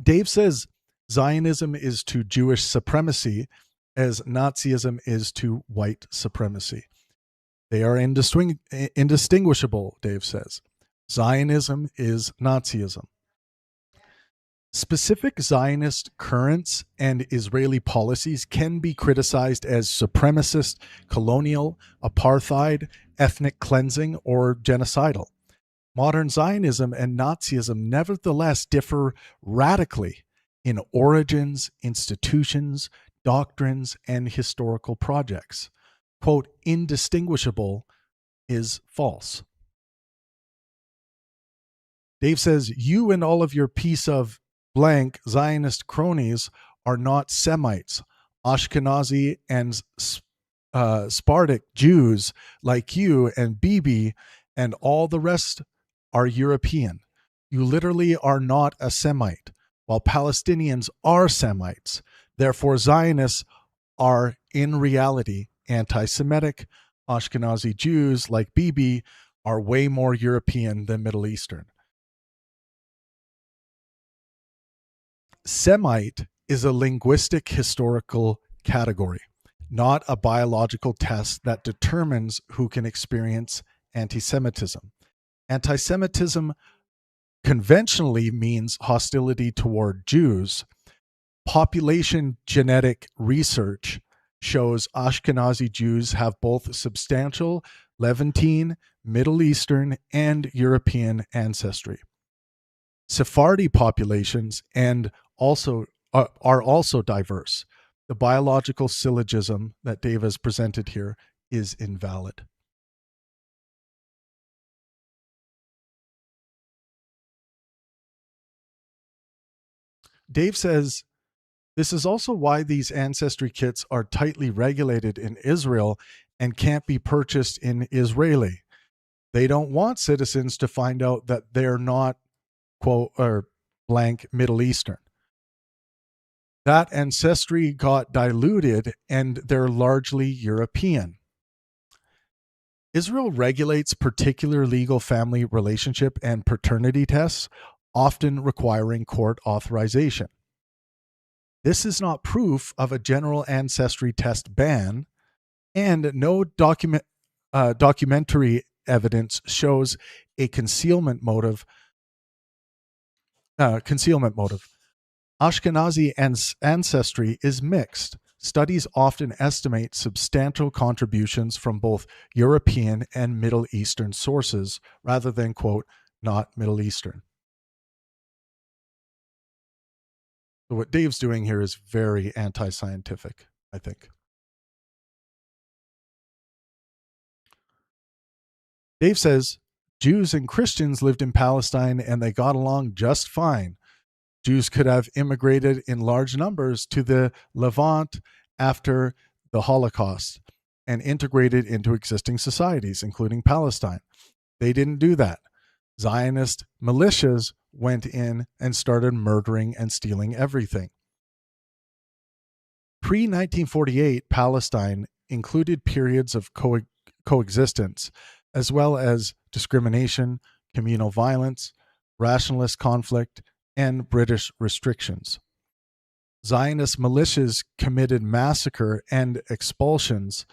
Dave says Zionism is to Jewish supremacy as Nazism is to white supremacy. They are indistinguishable, Dave says. Zionism is Nazism. Specific Zionist currents and Israeli policies can be criticized as supremacist, colonial, apartheid, ethnic cleansing, or genocidal. Modern Zionism and Nazism nevertheless differ radically in origins, institutions, doctrines, and historical projects. Quote, indistinguishable is false. Dave says, you and all of your piece of blank Zionist cronies are not Semites. Ashkenazi and Sephardic Jews like you and Bibi and all the rest are European. You literally are not a Semite, while Palestinians are Semites. Therefore, Zionists are in reality anti-Semitic. Ashkenazi Jews like Bibi are way more European than Middle Eastern. Semite is a linguistic historical category, not a biological test that determines who can experience anti-Semitism. Anti-Semitism conventionally means hostility toward Jews. Population genetic research shows Ashkenazi Jews have both substantial Levantine, Middle Eastern, and European ancestry. Sephardi populations and are also diverse. The biological syllogism that Dave has presented here is invalid. Dave says, this is also why these ancestry kits are tightly regulated in Israel and can't be purchased in Israeli. They don't want citizens to find out that they're not, quote, or blank Middle Eastern. That ancestry got diluted and they're largely European. Israel regulates particular legal family relationship and paternity tests, often requiring court authorization. This is not proof of a general ancestry test ban, and no documentary evidence shows a concealment motive. Ashkenazi ancestry is mixed. Studies often estimate substantial contributions from both European and Middle Eastern sources, rather than, quote, not Middle Eastern. So what Dave's doing here is very anti-scientific, I think. Dave says, Jews and Christians lived in Palestine and they got along just fine. Jews could have immigrated in large numbers to the Levant after the Holocaust and integrated into existing societies, including Palestine. They didn't do that. Zionist militias went in and started murdering and stealing everything. Pre-1948 Palestine included periods of coexistence, as well as discrimination, communal violence, rationalist conflict, and British restrictions. Zionist militias committed massacre and expulsions,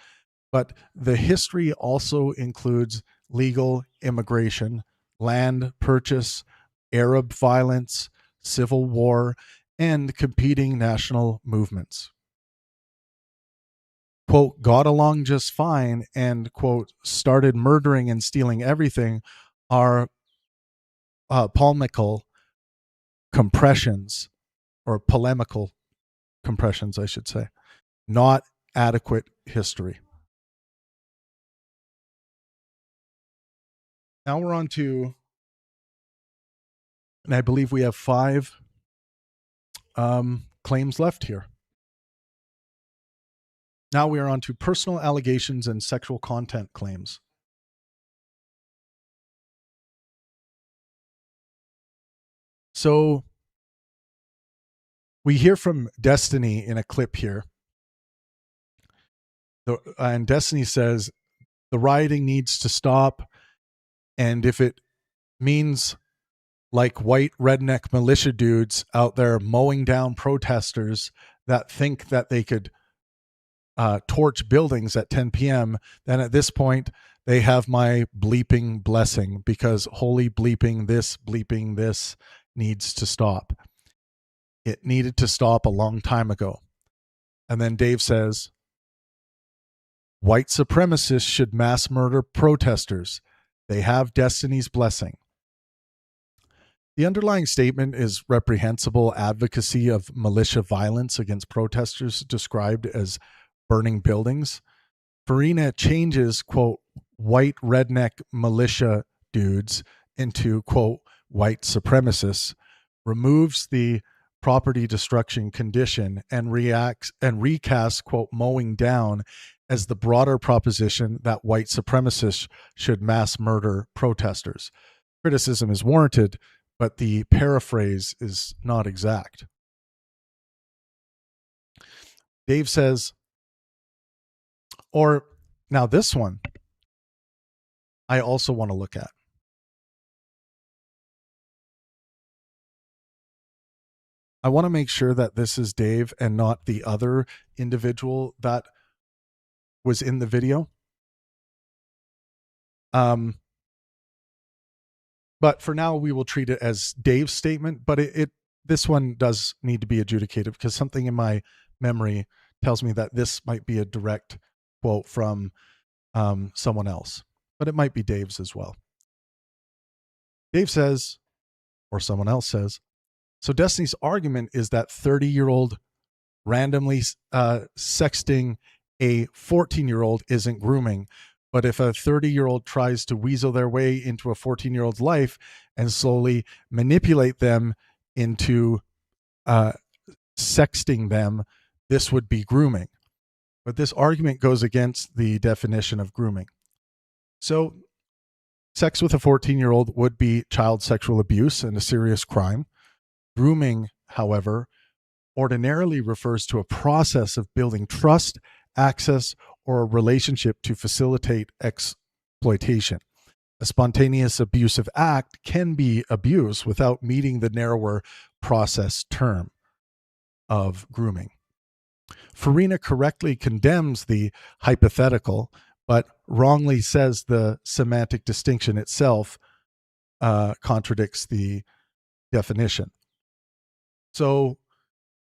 but the history also includes legal immigration, land purchase, Arab violence, civil war, and competing national movements. Quote, got along just fine and, quote, started murdering and stealing everything are polemical compressions, or polemical compressions, I should say, not adequate history. Now we're on to, and I believe we have 5 claims left here. Now we are on to personal allegations and sexual content claims. So we hear from Destiny in a clip here. And Destiny says, the rioting needs to stop. And if it means like white redneck militia dudes out there mowing down protesters that think that they could torch buildings at 10 p.m., then at this point, they have my bleeping blessing, because holy bleeping this needs to stop. It needed to stop a long time ago. And then Dave says, white supremacists should mass murder protesters. They have Destiny's blessing. The underlying statement is reprehensible advocacy of militia violence against protesters described as burning buildings. FARINA changes, quote, white redneck militia dudes into, quote, white supremacists, removes the property destruction condition, and recasts, quote, mowing down as the broader proposition that white supremacists should mass murder protesters. Criticism is warranted, but the paraphrase is not exact. Dave says, or now this one, I also want to look at. I want to make sure that this is Dave and not the other individual that was in the video. But for now, we will treat it as Dave's statement. But this one does need to be adjudicated, because something in my memory tells me that this might be a direct quote from someone else, but it might be Dave's as well. Dave says, or someone else says, so Destiny's argument is that 30-year-old randomly sexting a 14-year-old isn't grooming. But if a 30-year-old tries to weasel their way into a 14-year-old's life and slowly manipulate them into sexting them, this would be grooming. But this argument goes against the definition of grooming. So Sex with a 14-year-old would be child sexual abuse and a serious crime. Grooming, however, ordinarily refers to a process of building trust, access, or a relationship to facilitate exploitation. A spontaneous abusive act can be abuse without meeting the narrower process term of grooming. FARINA correctly condemns the hypothetical, but wrongly says the semantic distinction itself contradicts the definition. So,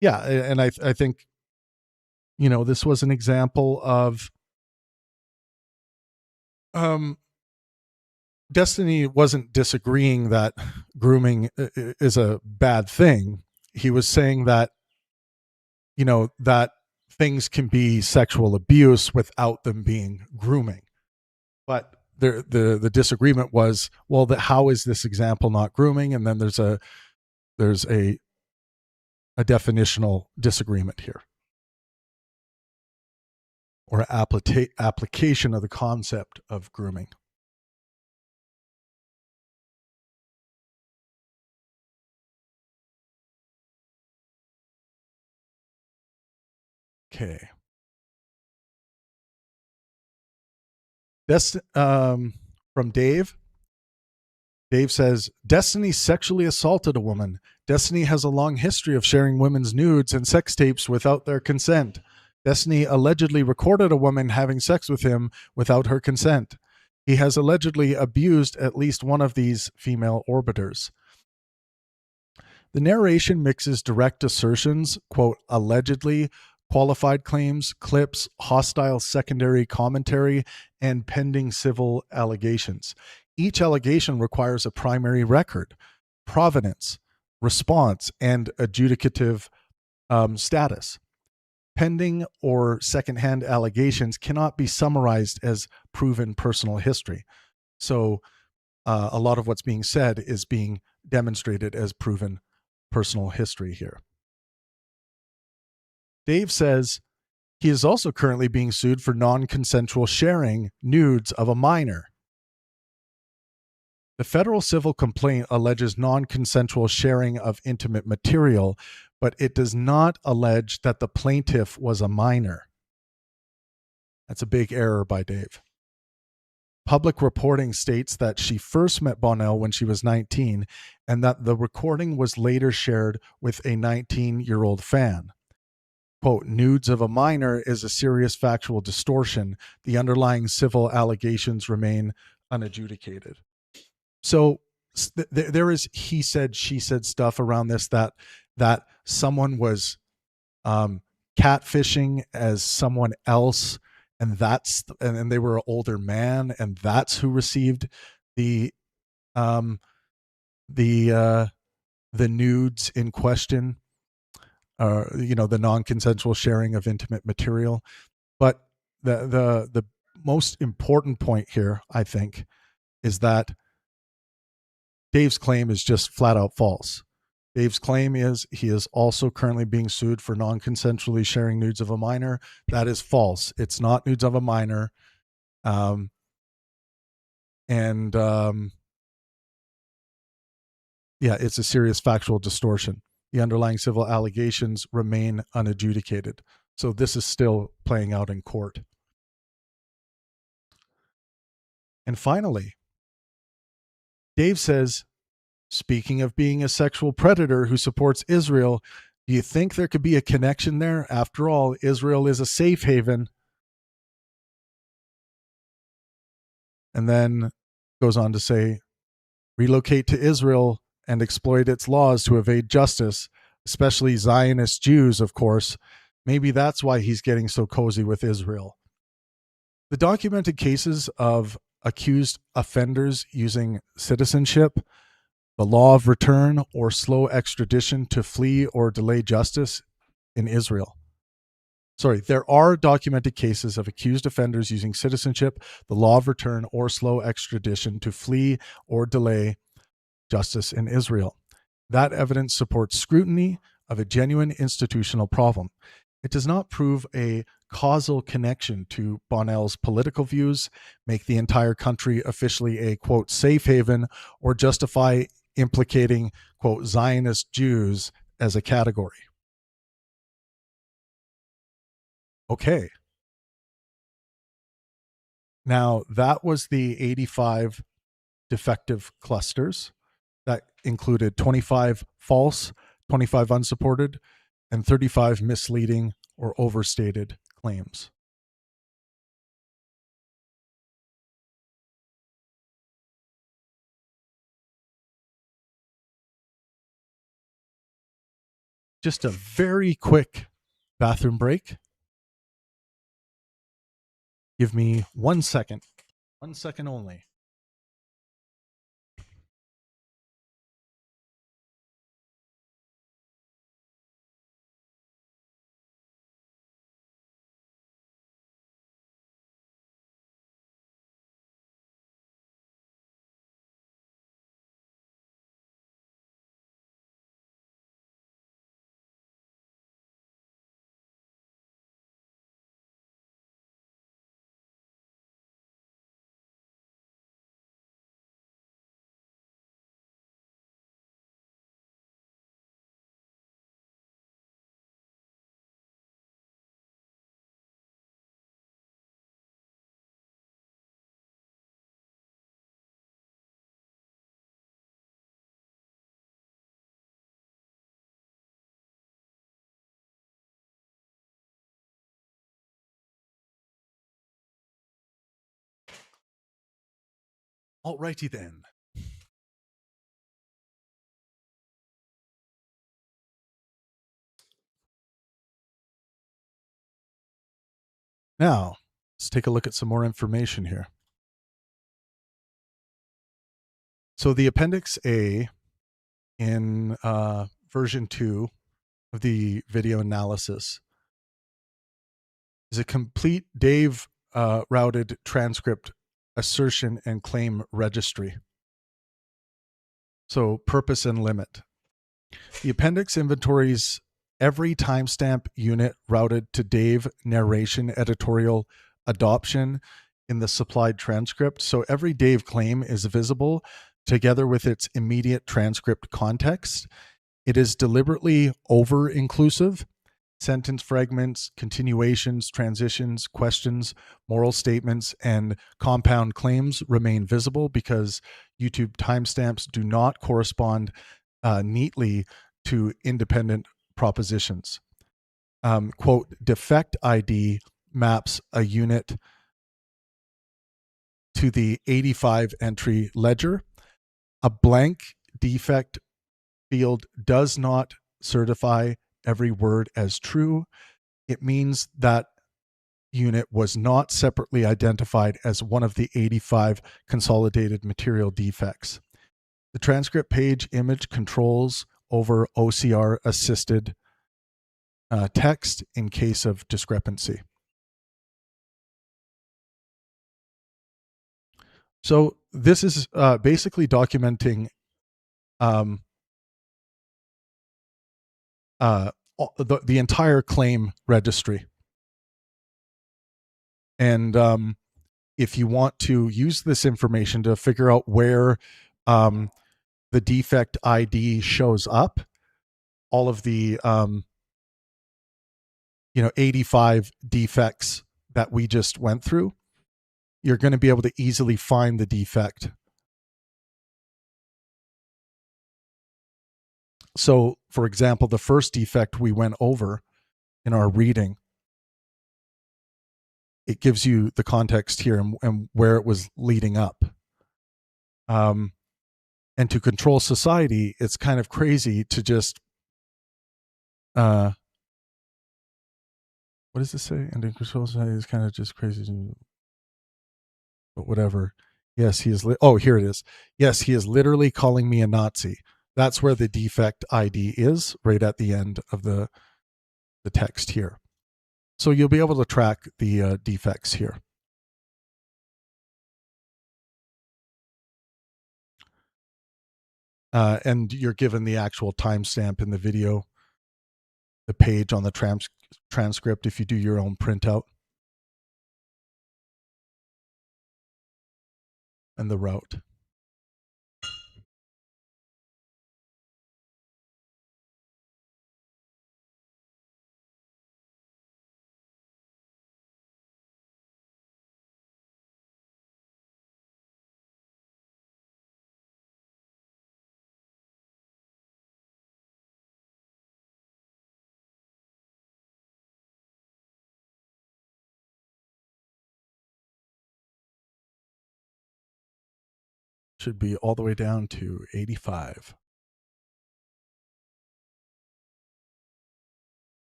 yeah, and I think, this was an example of Destiny wasn't disagreeing that grooming is a bad thing. He was saying that, that things can be sexual abuse without them being grooming. But the disagreement was, well, how is this example not grooming? And then there's a definitional disagreement here, or application of the concept of grooming. Okay. This from Dave. Dave says, Destiny sexually assaulted a woman. Destiny has a long history of sharing women's nudes and sex tapes without their consent. Destiny allegedly recorded a woman having sex with him without her consent. He has allegedly abused at least one of these female orbiters. The narration mixes direct assertions, quote, allegedly, qualified claims, clips, hostile secondary commentary, and pending civil allegations. Each allegation requires a primary record, provenance, response, and adjudicative status. Pending or secondhand allegations cannot be summarized as proven personal history. So a lot of what's being said is being demonstrated as proven personal history here. Dave says he is also currently being sued for non-consensual sharing nudes of a minor. The federal civil complaint alleges non-consensual sharing of intimate material, but it does not allege that the plaintiff was a minor. That's a big error by Dave. Public reporting states that she first met Bonnell when she was 19, and that the recording was later shared with a 19-year-old fan. Quote, nudes of a minor is a serious factual distortion. The underlying civil allegations remain unadjudicated. So there is he said, she said stuff around this, that someone was catfishing as someone else, and they were an older man, and that's who received the nudes in question, the non-consensual sharing of intimate material. But the most important point here, I think, is that Dave's claim is just flat out false. Dave's claim is he is also currently being sued for non-consensually sharing nudes of a minor. That is false. It's not nudes of a minor. It's a serious factual distortion. The underlying civil allegations remain unadjudicated. So this is still playing out in court. And finally, Dave says, speaking of being a sexual predator who supports Israel, do you think there could be a connection there? After all, Israel is a safe haven. And then goes on to say, relocate to Israel and exploit its laws to evade justice, especially Zionist Jews, of course. Maybe that's why he's getting so cozy with Israel. The documented cases of accused offenders using citizenship, the law of return, or slow extradition to flee or delay justice in Israel. There are documented cases of accused offenders using citizenship, the law of return, or slow extradition to flee or delay justice in Israel. That evidence supports scrutiny of a genuine institutional problem. It does not prove a causal connection to Bonnell's political views, make the entire country officially a, quote, safe haven, or justify implicating, quote, Zionist Jews as a category. Okay. Now, that was the 85 defective clusters. That included 25 false, 25 unsupported, and 35 misleading or overstated claims. Just a very quick bathroom break. Give me 1 second. 1 second only. Alrighty then. Now, let's take a look at some more information here. So the Appendix A in version 2 of the video analysis is a complete Dave routed transcript assertion and claim registry. So purpose and limit. The appendix inventories every timestamp unit routed to Dave narration editorial adoption in the supplied transcript. So every Dave claim is visible together with its immediate transcript context. It is deliberately over-inclusive. Sentence fragments, continuations, transitions, questions, moral statements, and compound claims remain visible because YouTube timestamps do not correspond neatly to independent propositions. Quote, defect ID maps a unit to the 85 entry ledger. A blank defect field does not certify every word as true. It means that unit was not separately identified as one of the 85 consolidated material defects. The transcript page image controls over OCR assisted text in case of discrepancy. So this is basically documenting the entire claim registry. And if you want to use this information to figure out where the defect ID shows up, all of the 85 defects that we just went through, you're going to be able to easily find the defect. So, for example, the first defect we went over in our reading, it gives you the context here and where it was leading up. And to control society, it's kind of crazy to just, what does this say? And to control society is kind of just crazy. But whatever. Yes, he is. Oh, here it is. Yes, he is literally calling me a Nazi. That's where the defect ID is, right at the end of the text here. So you'll be able to track the defects here. And you're given the actual timestamp in the video, the page on the transcript if you do your own printout. And the route. Should be all the way down to 85.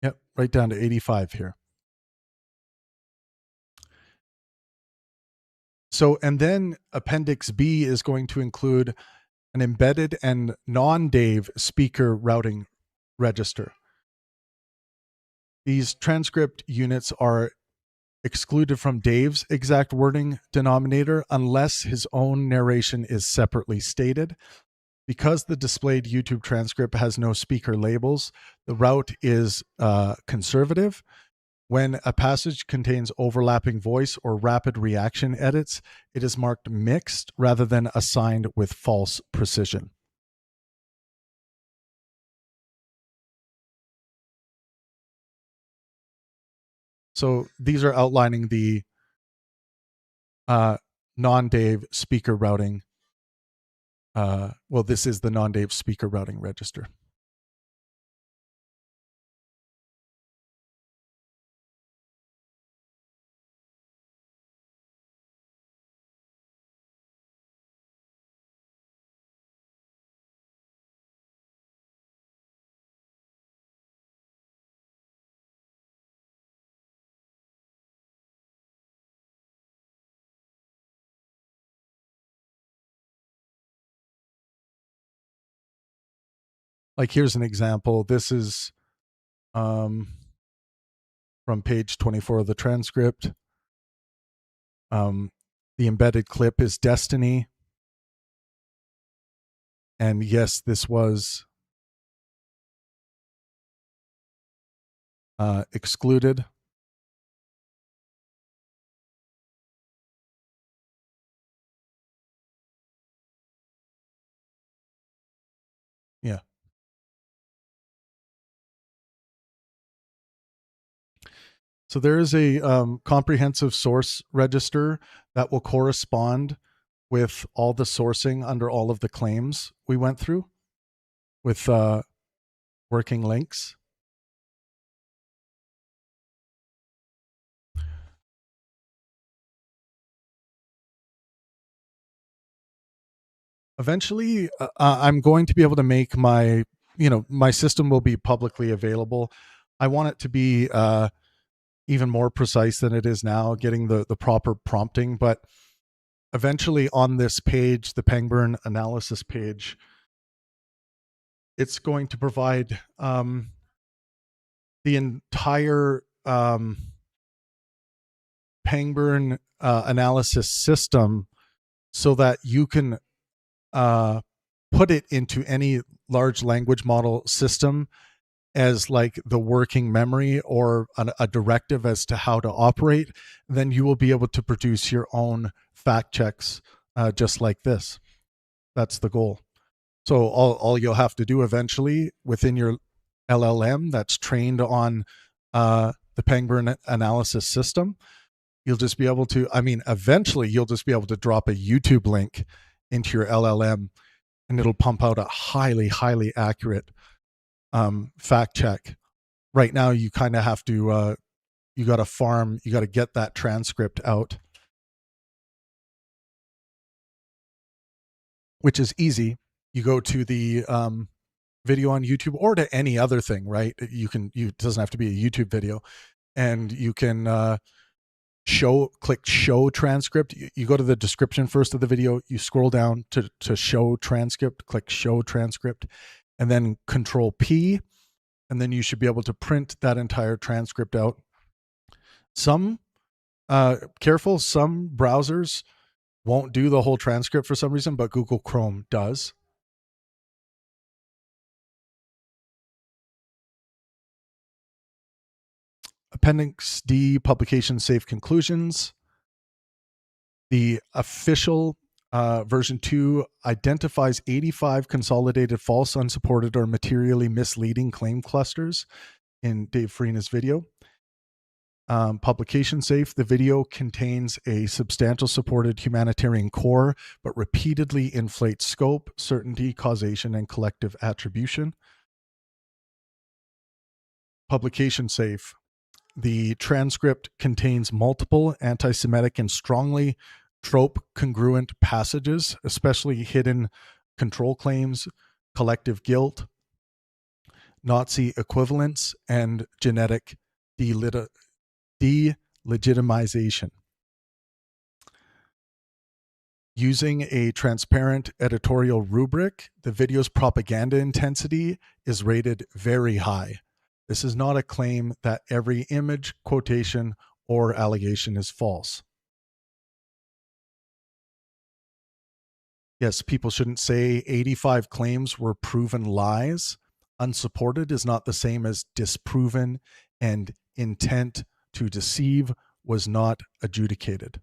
Yep, right down to 85 here. So, and then Appendix B is going to include an embedded and non-Dave speaker routing register. These transcript units are excluded from Dave's exact wording denominator unless his own narration is separately stated. Because the displayed YouTube transcript has no speaker labels, the route is conservative. When a passage contains overlapping voice or rapid reaction edits, it is marked mixed rather than assigned with false precision. So these are outlining the non-Dave speaker routing. Well, this is the non-Dave speaker routing register. Like here's an example. This is from page 24 of the transcript. The embedded clip is Destiny. And yes, this was excluded. Yeah. So there is a comprehensive source register that will correspond with all the sourcing under all of the claims we went through with working links. Eventually, I'm going to be able to make my, my system will be publicly available. I want it to be even more precise than it is now, getting the proper prompting. But eventually on this page, the Pangburn analysis page, it's going to provide the entire Pangburn analysis system so that you can put it into any large language model system as like the working memory or a directive as to how to operate. Then you will be able to produce your own fact checks just like this. That's the goal. So all you'll have to do eventually within your LLM that's trained on the Pangburn analysis system, you'll just be able to, eventually you'll just be able to drop a YouTube link into your LLM and it'll pump out a highly, highly accurate fact check. Right now, you kind of have to, you got to get that transcript out, which is easy. You go to the video on YouTube or to any other thing, right? It doesn't have to be a YouTube video, and you can click show transcript. You go to the description first of the video, you scroll down to show transcript, click show transcript, and then Control P, and then you should be able to print that entire transcript out. Some some browsers won't do the whole transcript for some reason, but Google Chrome does. Appendix D, publication safe conclusions. The official version 2 identifies 85 consolidated false, unsupported, or materially misleading claim clusters in Dave Farina's video. Publication safe, the video contains a substantial supported humanitarian core, but repeatedly inflates scope, certainty, causation, and collective attribution. Publication safe, the transcript contains multiple anti-Semitic and strongly trope congruent passages, especially hidden control claims, collective guilt, Nazi equivalence, and genetic delegitimization. Using a transparent editorial rubric, the video's propaganda intensity is rated very high. This is not a claim that every image, quotation, or allegation is false. Yes, people shouldn't say 85 claims were proven lies. Unsupported is not the same as disproven, and intent to deceive was not adjudicated.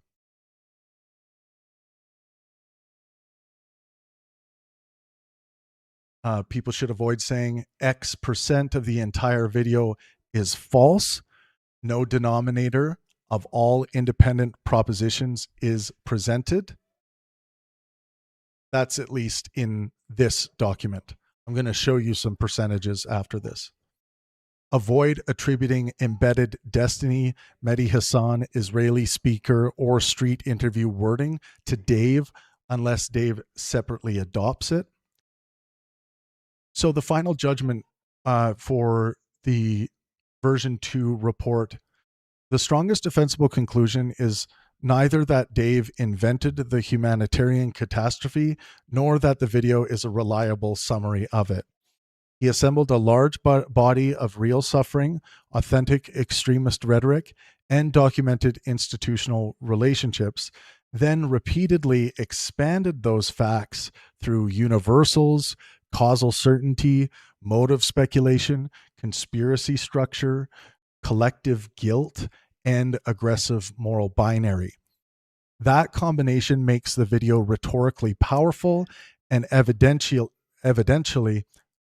People should avoid saying X% of the entire video is false. No denominator of all independent propositions is presented. That's at least in this document. I'm going to show you some percentages after this. Avoid attributing embedded destiny, Mehdi Hassan, Israeli speaker, or street interview wording to Dave unless Dave separately adopts it. So the final judgment for the version 2 report, the strongest defensible conclusion is neither that Dave invented the humanitarian catastrophe, nor that the video is a reliable summary of it. He assembled a large body of real suffering, authentic extremist rhetoric, and documented institutional relationships, then repeatedly expanded those facts through universals, causal certainty, motive speculation, conspiracy structure, collective guilt, and aggressive moral binary. That combination makes the video rhetorically powerful and evidentially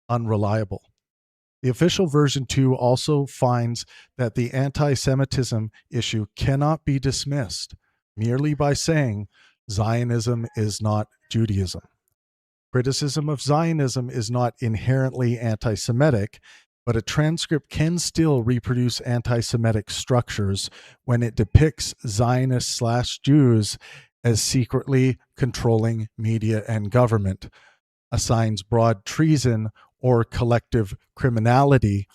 unreliable. The official version 2 also finds that the anti-Semitism issue cannot be dismissed merely by saying Zionism is not Judaism. Criticism of Zionism is not inherently anti-Semitic, but a transcript can still reproduce anti-Semitic structures when it depicts Zionists/Jews as secretly controlling media and government, assigns broad treason or collective criminality,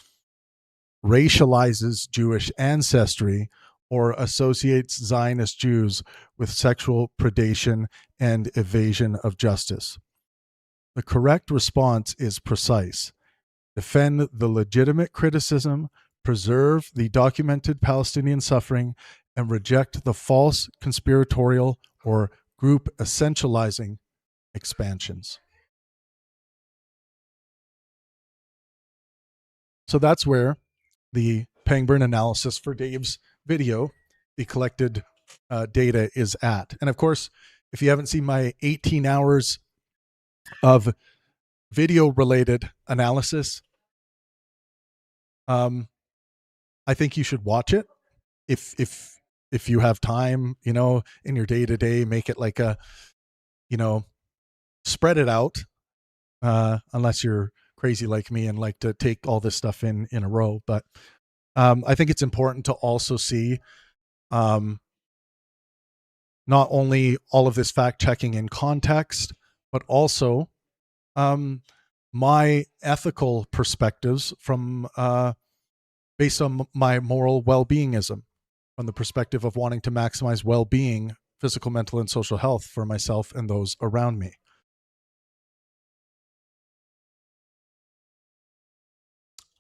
racializes Jewish ancestry, or associates Zionist Jews with sexual predation and evasion of justice. The correct response is precise. Defend the legitimate criticism, preserve the documented Palestinian suffering, and reject the false conspiratorial or group essentializing expansions. So that's where the Pangburn analysis for Dave's video, the collected data, is at. And of course, if you haven't seen my 18 hours of video-related analysis, I think you should watch it if you have time, you know, in your day-to-day. Make it like a, you know, spread it out, unless you're crazy like me and like to take all this stuff in a row. But I think it's important to also see not only all of this fact checking in context, but also my ethical perspectives from based on my moral well-beingism, from the perspective of wanting to maximize well-being, physical, mental, and social health for myself and those around me.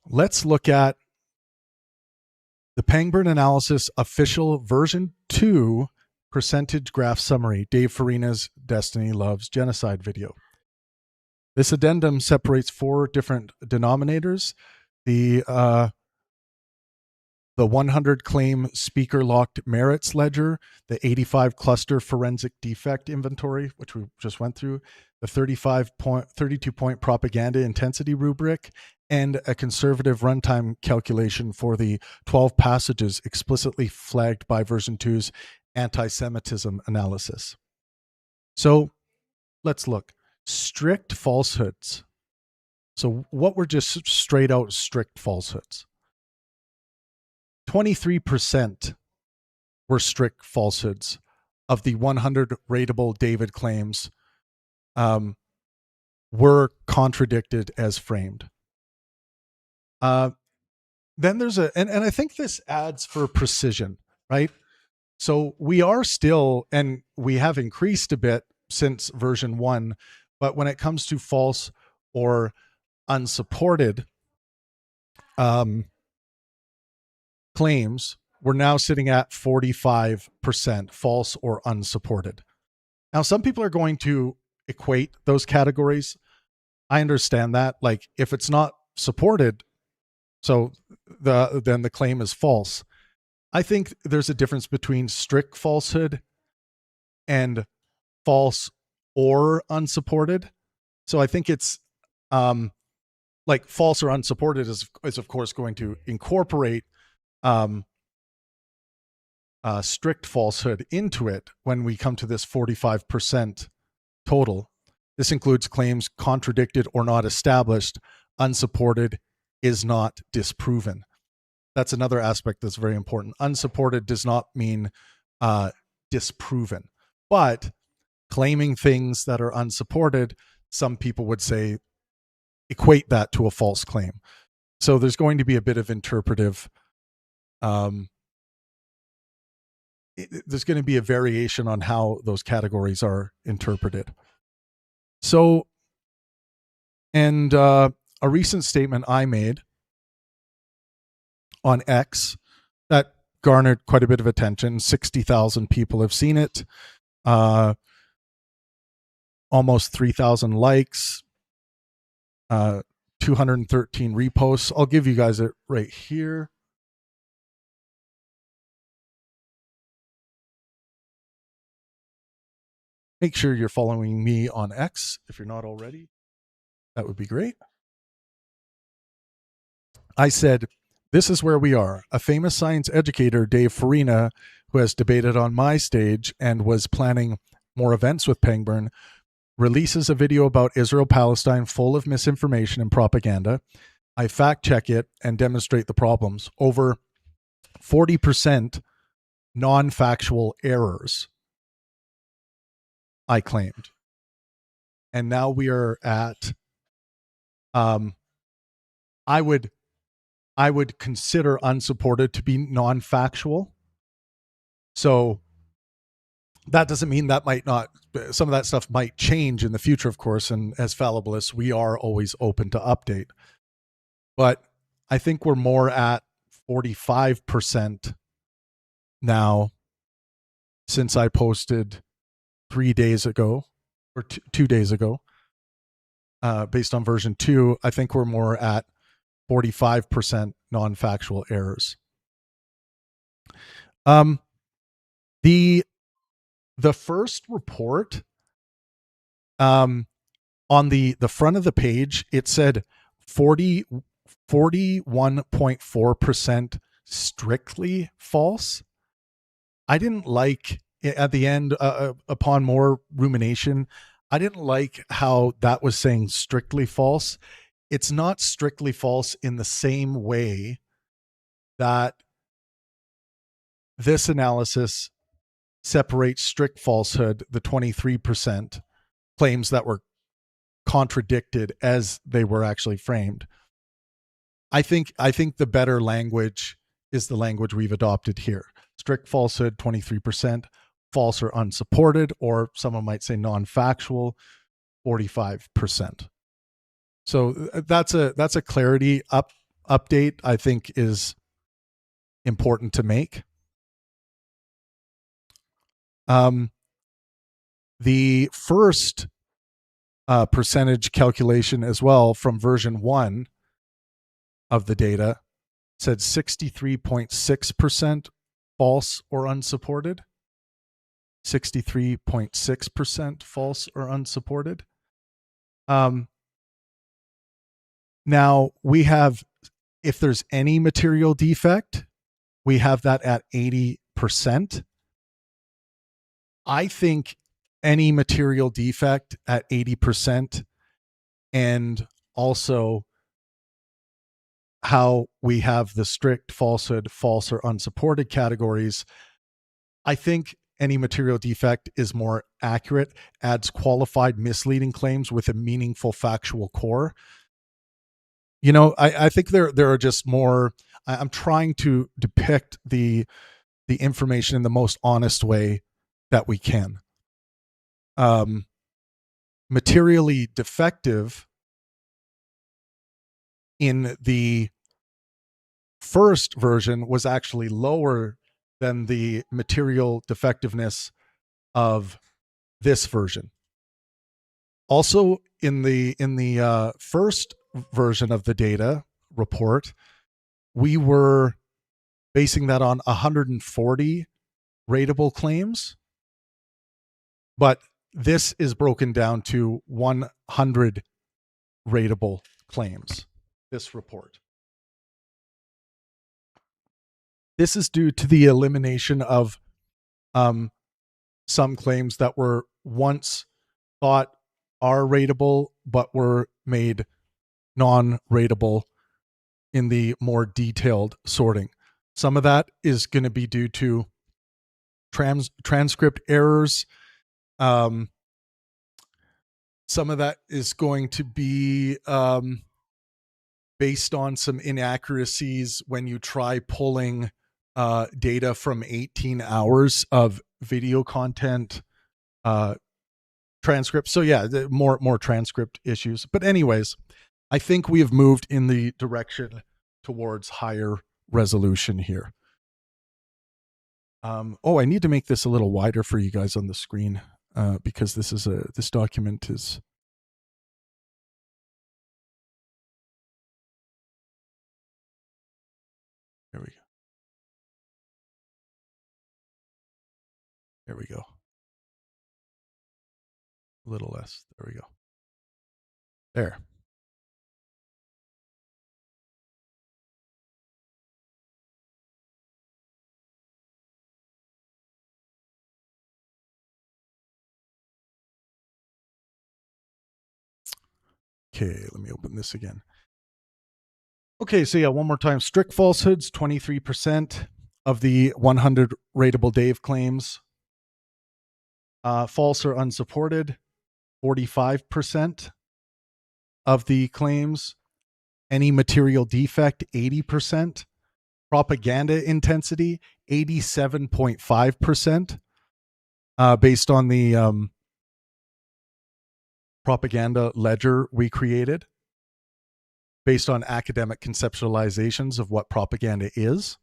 Let's look at the Pangburn analysis official version 2 percentage graph summary, Dave Farina's Destiny Loves Genocide video. This addendum separates 4 different denominators. The the 100 claim speaker locked merits ledger, the 85 cluster forensic defect inventory, which we just went through, the 32 point propaganda intensity rubric, and a conservative runtime calculation for the 12 passages explicitly flagged by version 2's anti-Semitism analysis. So let's look. Strict falsehoods. So what were just straight out strict falsehoods? 23% were strict falsehoods of the 100 rateable David claims were contradicted as framed. Then there's and I think this adds for precision, right? So we are still, and we have increased a bit since version 1, but when it comes to false or unsupported claims, we're now sitting at 45% false or unsupported. Now, some people are going to equate those categories. I understand that. Like, if it's not supported, so then the claim is false. I think there's a difference between strict falsehood and false or unsupported. So I think it's like false or unsupported is of course going to incorporate strict falsehood into it when we come to this 45% total. This includes claims contradicted or not established. Unsupported is not disproven. That's another aspect that's very important. Unsupported does not mean disproven, but claiming things that are unsupported, some people would say equate that to a false claim. So there's going to be a bit of interpretive there's going to be a variation on how those categories are interpreted. So, and a recent statement I made on X that garnered quite a bit of attention. 60,000 people have seen it. Almost 3,000 likes. 213 reposts. I'll give you guys it right here. Make sure you're following me on X if you're not already. That would be great. I said, this is where we are. A famous science educator, Dave FARINA, who has debated on my stage and was planning more events with Pangburn, releases a video about Israel-Palestine full of misinformation and propaganda. I fact check it and demonstrate the problems. Over 40% non-factual errors, I claimed. And now we are at, I would consider unsupported to be non-factual. So that doesn't mean that might not, some of that stuff might change in the future, of course. And as fallibilists, we are always open to update. But I think we're more at 45% now since I posted 3 days ago or 2 days ago. Based on version 2, I think we're more at 45% non-factual errors. The first report, on the front of the page, it said 41.4% strictly false. I didn't like, at the end, upon more rumination, I didn't like how that was saying strictly false. It's not strictly false in the same way that this analysis separates strict falsehood, the 23% claims that were contradicted as they were actually framed. I think the better language is the language we've adopted here. Strict falsehood, 23%, false or unsupported, or someone might say non-factual, 45%. So that's a clarity update I think is important to make. The first percentage calculation as well from version 1 of the data said 63.6% false or unsupported. 63.6% false or unsupported. Now we have, if there's any material defect, we have that at 80%. I think any material defect at 80%, and also how we have the strict falsehood, false or unsupported categories, I think any material defect is more accurate, adds qualified misleading claims with a meaningful factual core. You know, I think there are just more. I'm trying to depict the information in the most honest way that we can. Materially defective in the first version was actually lower than the material defectiveness of this version. Also, in the first version of the data report, we were basing that on 140 rateable claims, but this is broken down to 100 rateable claims, this report. This is due to the elimination of some claims that were once thought are rateable but were made non-rateable in the more detailed sorting. Some of that is going to be due to transcript errors. Some of that is going to be based on some inaccuracies when you try pulling data from 18 hours of video content transcripts. So yeah, more transcript issues. But anyways, I think we have moved in the direction towards higher resolution here. I need to make this a little wider for you guys on the screen because this document is. There we go. There we go. A little less. There we go. There. Okay, let me open this again. Okay, so yeah, one more time. Strict falsehoods, 23% of the 100 rateable Dave claims. False or unsupported, 45% of the claims. Any material defect, 80%. Propaganda intensity, 87.5%, based on the propaganda ledger we created, based on academic conceptualizations of what propaganda is.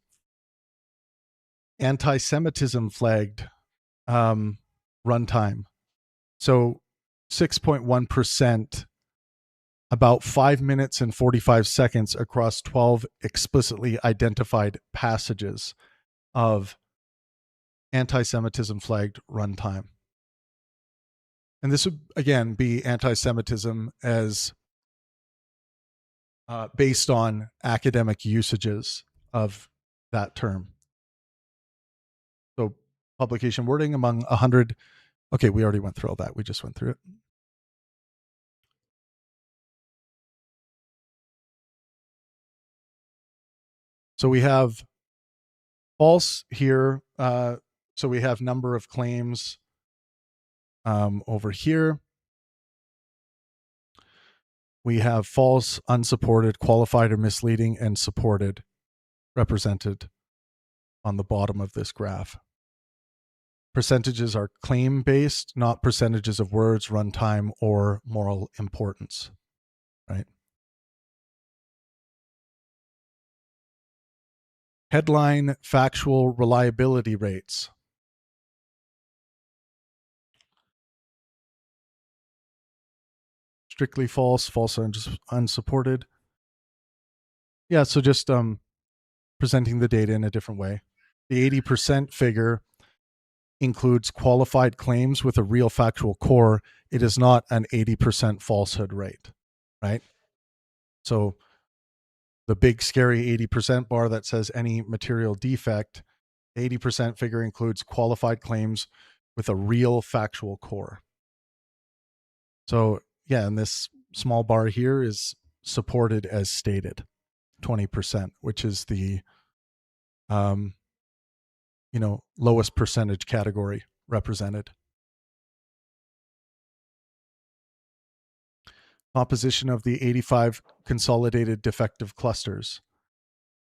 Anti-Semitism flagged runtime. So 6.1%, about 5 minutes and 45 seconds across 12 explicitly identified passages of anti-Semitism flagged runtime. And this would, again, be anti-Semitism as based on academic usages of that term. So publication wording among 100. Okay, we already went through all that. We just went through it. So we have false here. So we have number of claims over here. We have false, unsupported, qualified or misleading, and supported represented on the bottom of this graph. Percentages are claim-based, not percentages of words, runtime, or moral importance, right? Headline factual reliability rates. Strictly false, false unsupported. Yeah, so just presenting the data in a different way. The 80% figure includes qualified claims with a real factual core. It is not an 80% falsehood rate, right? So the big scary 80% bar that says any material defect, 80% figure includes qualified claims with a real factual core. So yeah, and this small bar here is supported as stated, 20%, which is the lowest percentage category represented. Composition of the 85 consolidated defective clusters.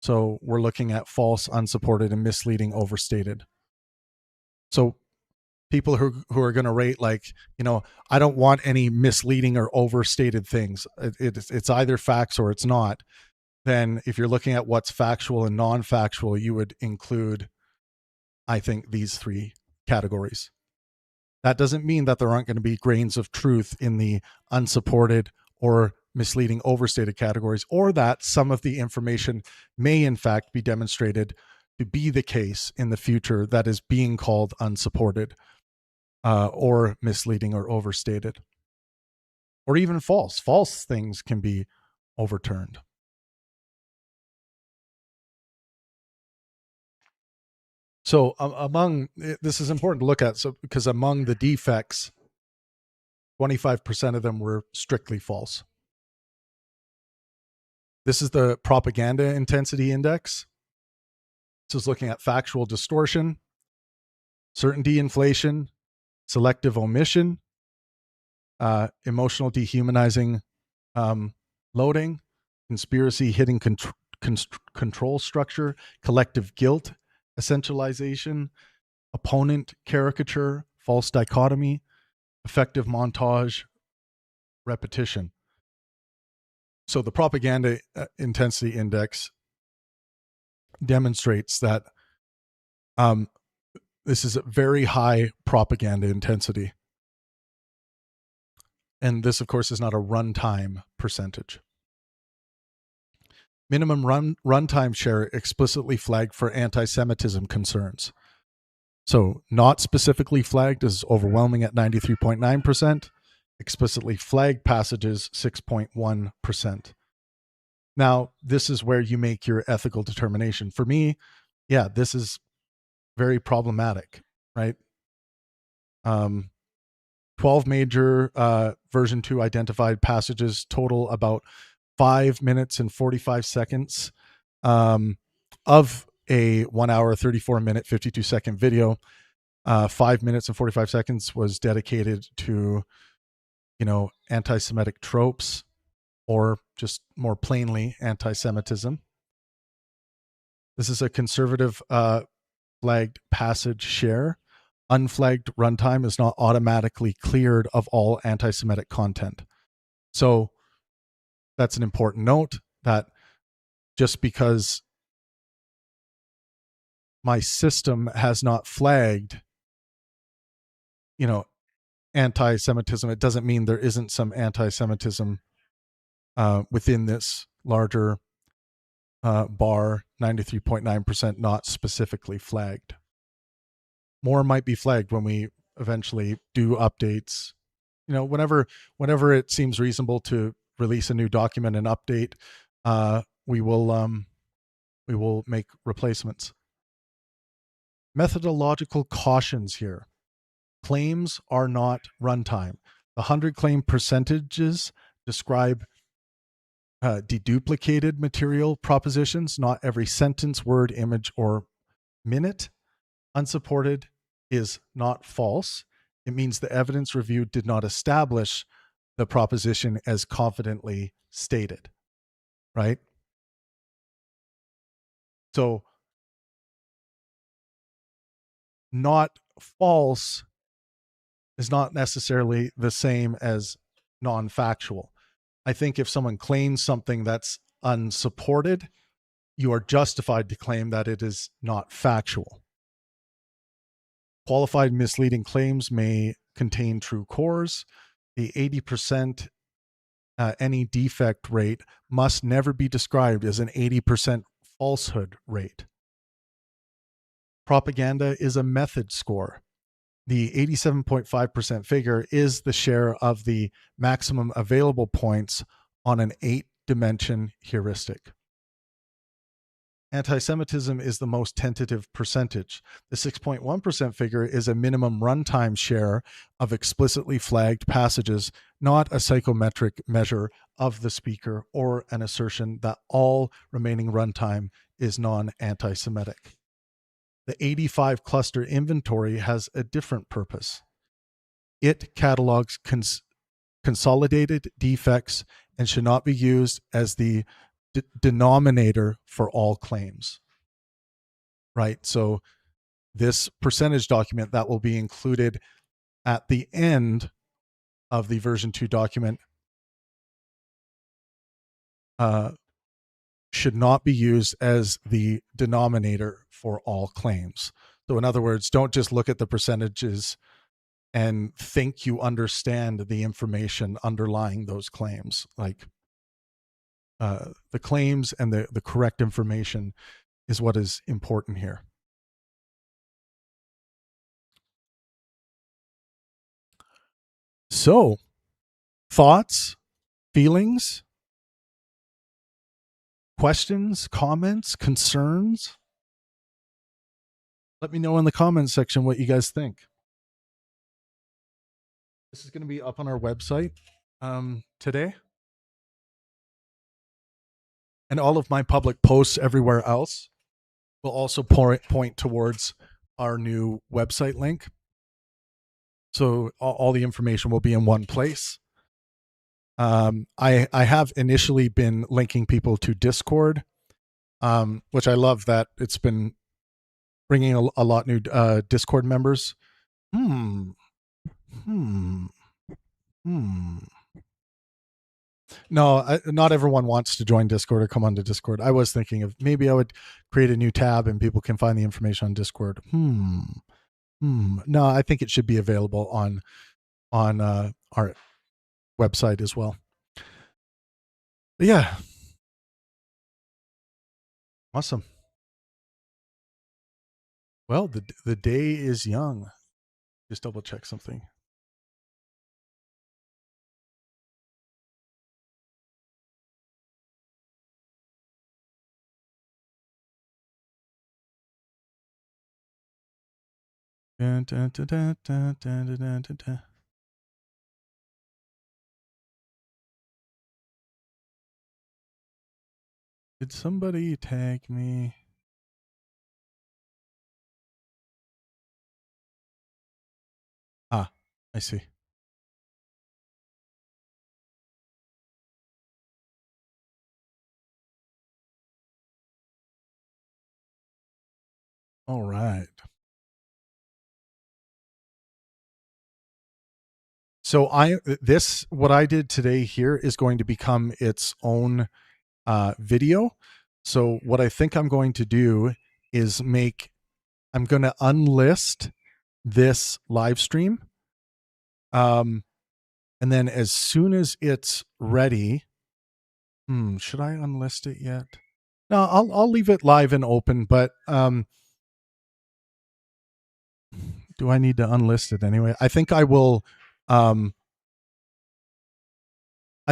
So we're looking at false, unsupported, and misleading, overstated. So people who are going to rate like, I don't want any misleading or overstated things. It's either facts or it's not. Then if you're looking at what's factual and non-factual, you would include, I think, these three categories. That doesn't mean that there aren't going to be grains of truth in the unsupported or misleading, overstated categories, or that some of the information may in fact be demonstrated to be the case in the future that is being called unsupported or misleading or overstated, or even false. False things can be overturned. So this is important to look at, because among the defects, 25% of them were strictly false. This is the propaganda intensity index. This is looking at factual distortion, certainty inflation, selective omission, emotional dehumanizing loading, conspiracy hitting control structure, collective guilt, essentialization, opponent caricature, false dichotomy, effective montage, repetition. So the propaganda intensity index demonstrates that this is a very high propaganda intensity. And this, of course, is not a runtime percentage. Minimum runtime share explicitly flagged for anti-Semitism concerns. So not specifically flagged is overwhelming at 93.9%. Explicitly flagged passages, 6.1%. Now, this is where you make your ethical determination. For me, yeah, this is very problematic, right? 12 major version 2 identified passages, total about 5 minutes and 45 seconds of a 1 hour, 34 minute, 52 second video. 5 minutes and 45 seconds was dedicated to, anti-Semitic tropes, or just more plainly anti-Semitism. This is a conservative flagged passage share. Unflagged runtime is not automatically cleared of all anti-Semitic content. So that's an important note, that just because my system has not flagged, anti-Semitism, it doesn't mean there isn't some anti-Semitism within this larger bar, 93.9% not specifically flagged. More might be flagged when we eventually do updates. Whenever it seems reasonable to release a new document and update, we will make replacements. Methodological cautions here. Claims are not runtime. The 100 claim percentages describe deduplicated material propositions, not every sentence, word, image, or minute. Unsupported is not false. It means the evidence reviewed did not establish the proposition as confidently stated, right? So not false is not necessarily the same as non-factual. I think if someone claims something that's unsupported, you are justified to claim that it is not factual. Qualified misleading claims may contain true cores. The 80% any defect rate must never be described as an 80% falsehood rate. Propaganda is a method score. The 87.5% figure is the share of the maximum available points on an 8-dimension heuristic. Anti-Semitism is the most tentative percentage. The 6.1% figure is a minimum runtime share of explicitly flagged passages, not a psychometric measure of the speaker or an assertion that all remaining runtime is non-anti-Semitic. The 85 cluster inventory has a different purpose. It catalogs consolidated defects and should not be used as the denominator for all claims. Right? So this percentage document that will be included at the end of the version 2 document should not be used as the denominator for all claims. So in other words, don't just look at the percentages and think you understand the information underlying those claims. Like the claims and the correct information is what is important here. So, thoughts, feelings, questions, comments, concerns? Let me know in the comments section what you guys think. This is going to be up on our website today. And all of my public posts everywhere else will also point towards our new website link. So all the information will be in one place. I have initially been linking people to Discord, which I love that it's been bringing a lot new Discord members. No, not everyone wants to join Discord or come onto Discord. I was thinking of maybe I would create a new tab and people can find the information on Discord. No, I think it should be available on our website as well. But yeah. Awesome. Well, the day is young. Just double check something. Dun, dun, dun, dun, dun, dun, dun, dun, dun. Did somebody tag me? Ah, I see. All right. So what I did today here is going to become its own video. So what I think I'm going to do is I'm going to unlist this live stream. And then as soon as it's ready, should I unlist it yet? No, I'll leave it live and open, but do I need to unlist it anyway? I think I will. I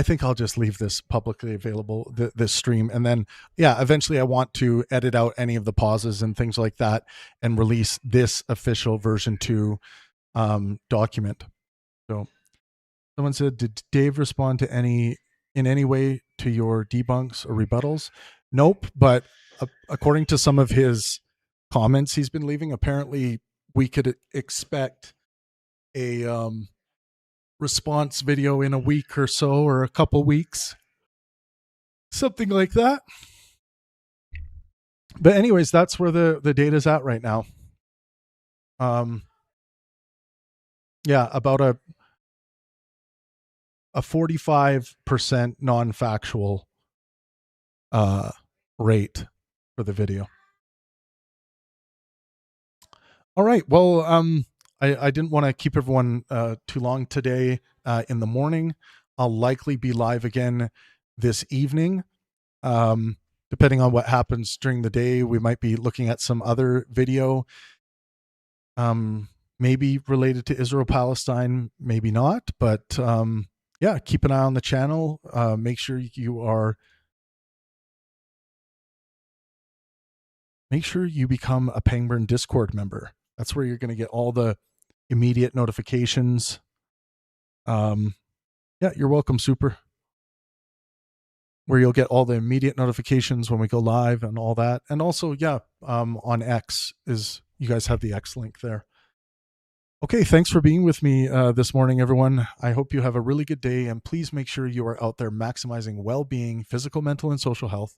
think I'll just leave this publicly available, this stream. And then, yeah, eventually I want to edit out any of the pauses and things like that and release this official version 2 document. So someone said, did Dave respond to in any way to your debunks or rebuttals? Nope. But according to some of his comments he's been leaving, apparently we could expect a response video in a week or so, or a couple weeks, something like that. But anyways, that's where the data's at right now. Yeah, about a 45% non-factual rate for the video. All right. Well, I didn't want to keep everyone too long today in the morning. I'll likely be live again this evening, depending on what happens during the day, we might be looking at some other video, maybe related to Israel Palestine, maybe not. But yeah, keep an eye on the channel. Make sure you become a Pangburn Discord member. That's where you're going to get all the immediate notifications. Yeah, you're welcome, Super. Where you'll get all the immediate notifications when we go live and all that. And also, yeah, on X you guys have the X link there. Okay, thanks for being with me this morning, everyone. I hope you have a really good day, and please make sure you are out there maximizing well-being, physical, mental, and social health